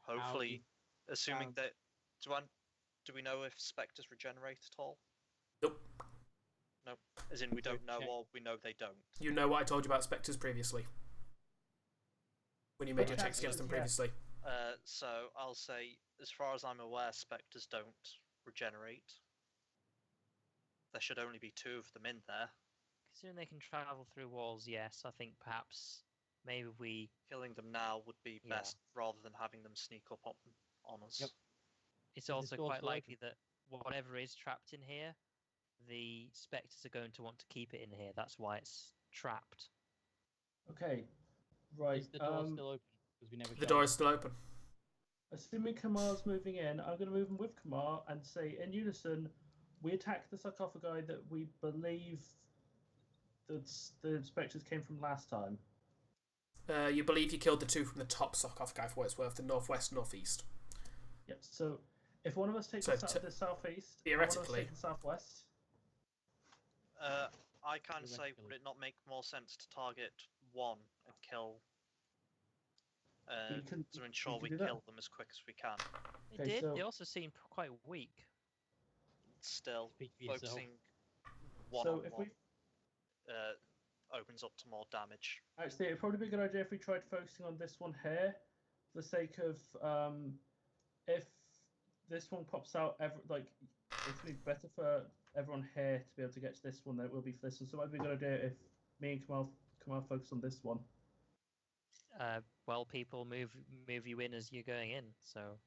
Hopefully, assuming that do we know if spectres regenerate at all? Nope. No, as in we don't know, or we know they don't. You know what I told you about spectres previously. When you made your checks against them previously. So I'll say, as far as I'm aware, spectres don't regenerate. There should only be 2 of them in there. Considering they can travel through walls, yes, I think perhaps maybe we... Killing them now would be best, rather than having them sneak up on us. Yep. It's also quite likely that whatever is trapped in here, the spectres are going to want to keep it in here. That's why it's trapped. Okay, right. Is the door still open? Because we never. The door is still open. Assuming Kamar's moving in, I'm going to move in with Kamar and say in unison, we attack the sarcophagi that we believe that the spectres came from last time. You believe you killed the 2 from the top sarcophagi, for what it's worth, the northwest, northeast. Yep. So if one of us takes So the southeast, theoretically, one of us takes the southwest. I kind of say, would it not make more sense to target one and kill, to ensure we kill them as quick as we can? They did. They also seem quite weak. Still, focusing one on one opens up to more damage. Actually, it'd probably be a good idea if we tried focusing on this one here, for the sake of if this one pops out, it's be better for everyone here to be able to get to this one than it will be for this one. So it might be a good idea if me and Kamar focus on this one. Well, people move you in as you're going in, so.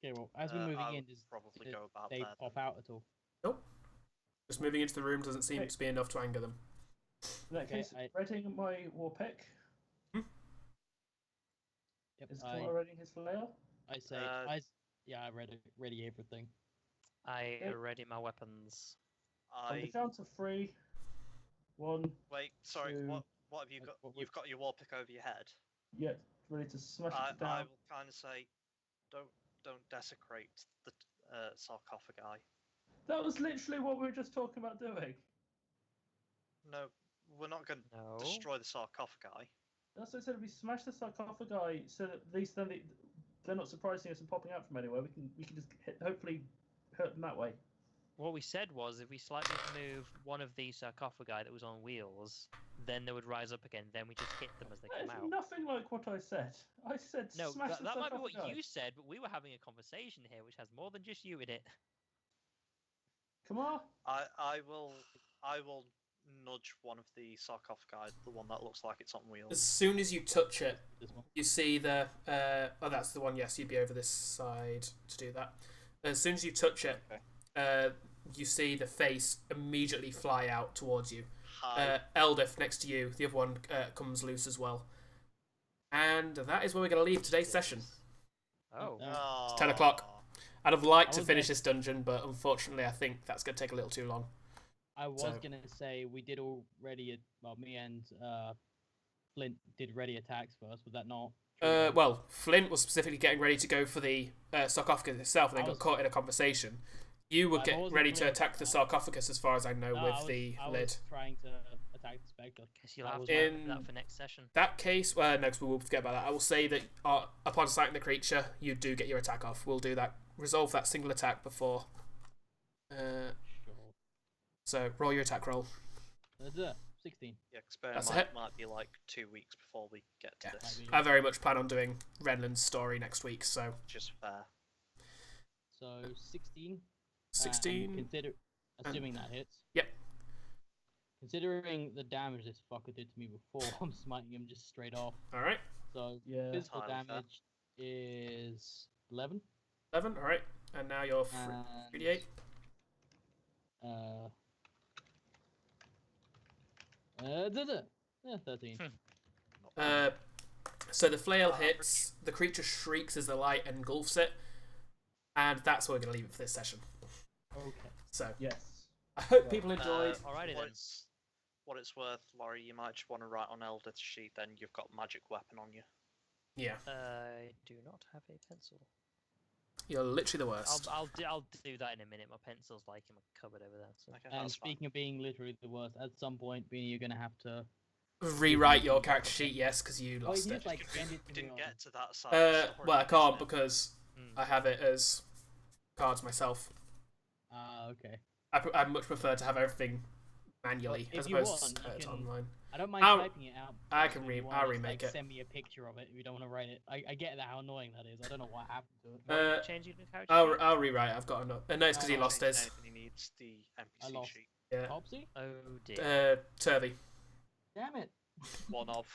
Okay, well, as we're moving in, does they pop out at all? Nope. Just moving into the room doesn't seem to be enough to anger them. In that case, readying my war pick. Yep, Is Kamar readying his flail? I say, I ready everything. I ready my weapons. On the count of 3, 1. Wait, sorry. 2, what have you got? You've got your war pick over your head. Yeah, ready to smash it down. I will kind of say, don't desecrate the sarcophagi. That was literally what we were just talking about doing. No, we're not going to destroy the sarcophagi. That's what I said. We smash the sarcophagi so that at least then they're not surprising us and popping out from anywhere. We can just hopefully hurt them that way. What we said was, if we slightly move one of these sarcophagi that was on wheels, then they would rise up again. Then we just hit them as they come out. Nothing like what I said. I said no. Smash That might be what you said, but we were having a conversation here, which has more than just you in it. Come on. I will nudge one of the sarcophagi, the one that looks like it's on wheels. As soon as you touch it, you see the... that's the one, yes, you'd be over this side to do that. As soon as you touch it, you see the face immediately fly out towards you. Eldif next to you, the other one comes loose as well. And that is where we're going to leave today's session. Oh. It's 10 o'clock. I'd have liked to finish this dungeon, but unfortunately I think that's going to take a little too long. I was going to say we did already, me and Flynt did ready attacks first, was that not? Well, Flynt was specifically getting ready to go for the sarcophagus itself and then got caught in a conversation. You were getting ready to attack the sarcophagus, as far as I know, with the lid. I was trying to attack the spectre. Guess you'll have to do that for next session. That case, no, because we will forget about that. I will say that upon sighting the creature, you do get your attack off. We'll do that. Resolve that single attack before. So, roll your attack roll. That's it. 16. Yeah, because might be like 2 weeks before we get to this. I very much plan on doing Renlan's story next week, so... Just fair. So, 16. 16. Assuming that hits. Yep. Considering the damage this fucker did to me before, I'm smiting him just straight off. Alright. So, physical damage is 11. 11, alright. And now you're 3d8. 13. So the flail hits, the creature shrieks as the light engulfs it, and that's where we're going to leave it for this session. Okay. So, yes. I hope people enjoyed. Alrighty then. What it's worth, Laurie, you might just want to write on Eldith's sheet, then you've got magic weapon on you. Yeah, I do not have a pencil. you're literally the worst. I'll do that in a minute. My pencil's like in my cupboard over there. So. Okay, And that's fine. speaking of being literally the worst, at some point, Beanie, you're gonna have to. Rewrite your character sheet, yes, because you Oh, lost you it. just, like, We send it to me didn't on- get to that side. of the story Well, I just can't yet. because Mm. I have it as cards myself. Ah, okay. I much prefer to have everything manually Well, as if you opposed want, to you can- online. I don't mind I'll- typing it out. I but can if you wanna I'll just, remake like, it. Send me a picture of it if you don't want to write it. I get that how annoying that is. I don't know what happened to it. What are Uh, you changing the character sheet? I'll rewrite. I've got enough. No, it's because he Oh, lost Changing his. anything, he needs the I NPC lost. sheet. Yeah. Topsy? Oh dear. Turvy. Damn it! One of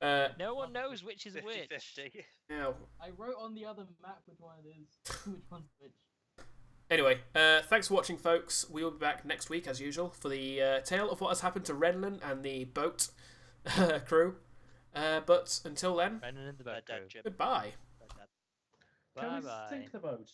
No one knows which is 50 which. 50. Now, I wrote on the other map which one it is. Which one's which? anyway, thanks for watching, folks. We will be back next week as usual for the tale of what has happened to Renlan and the boat crew. But until then, Brennan in the boat Dead crew. Jim. goodbye. Dead. Can Bye we bye. sink the boat?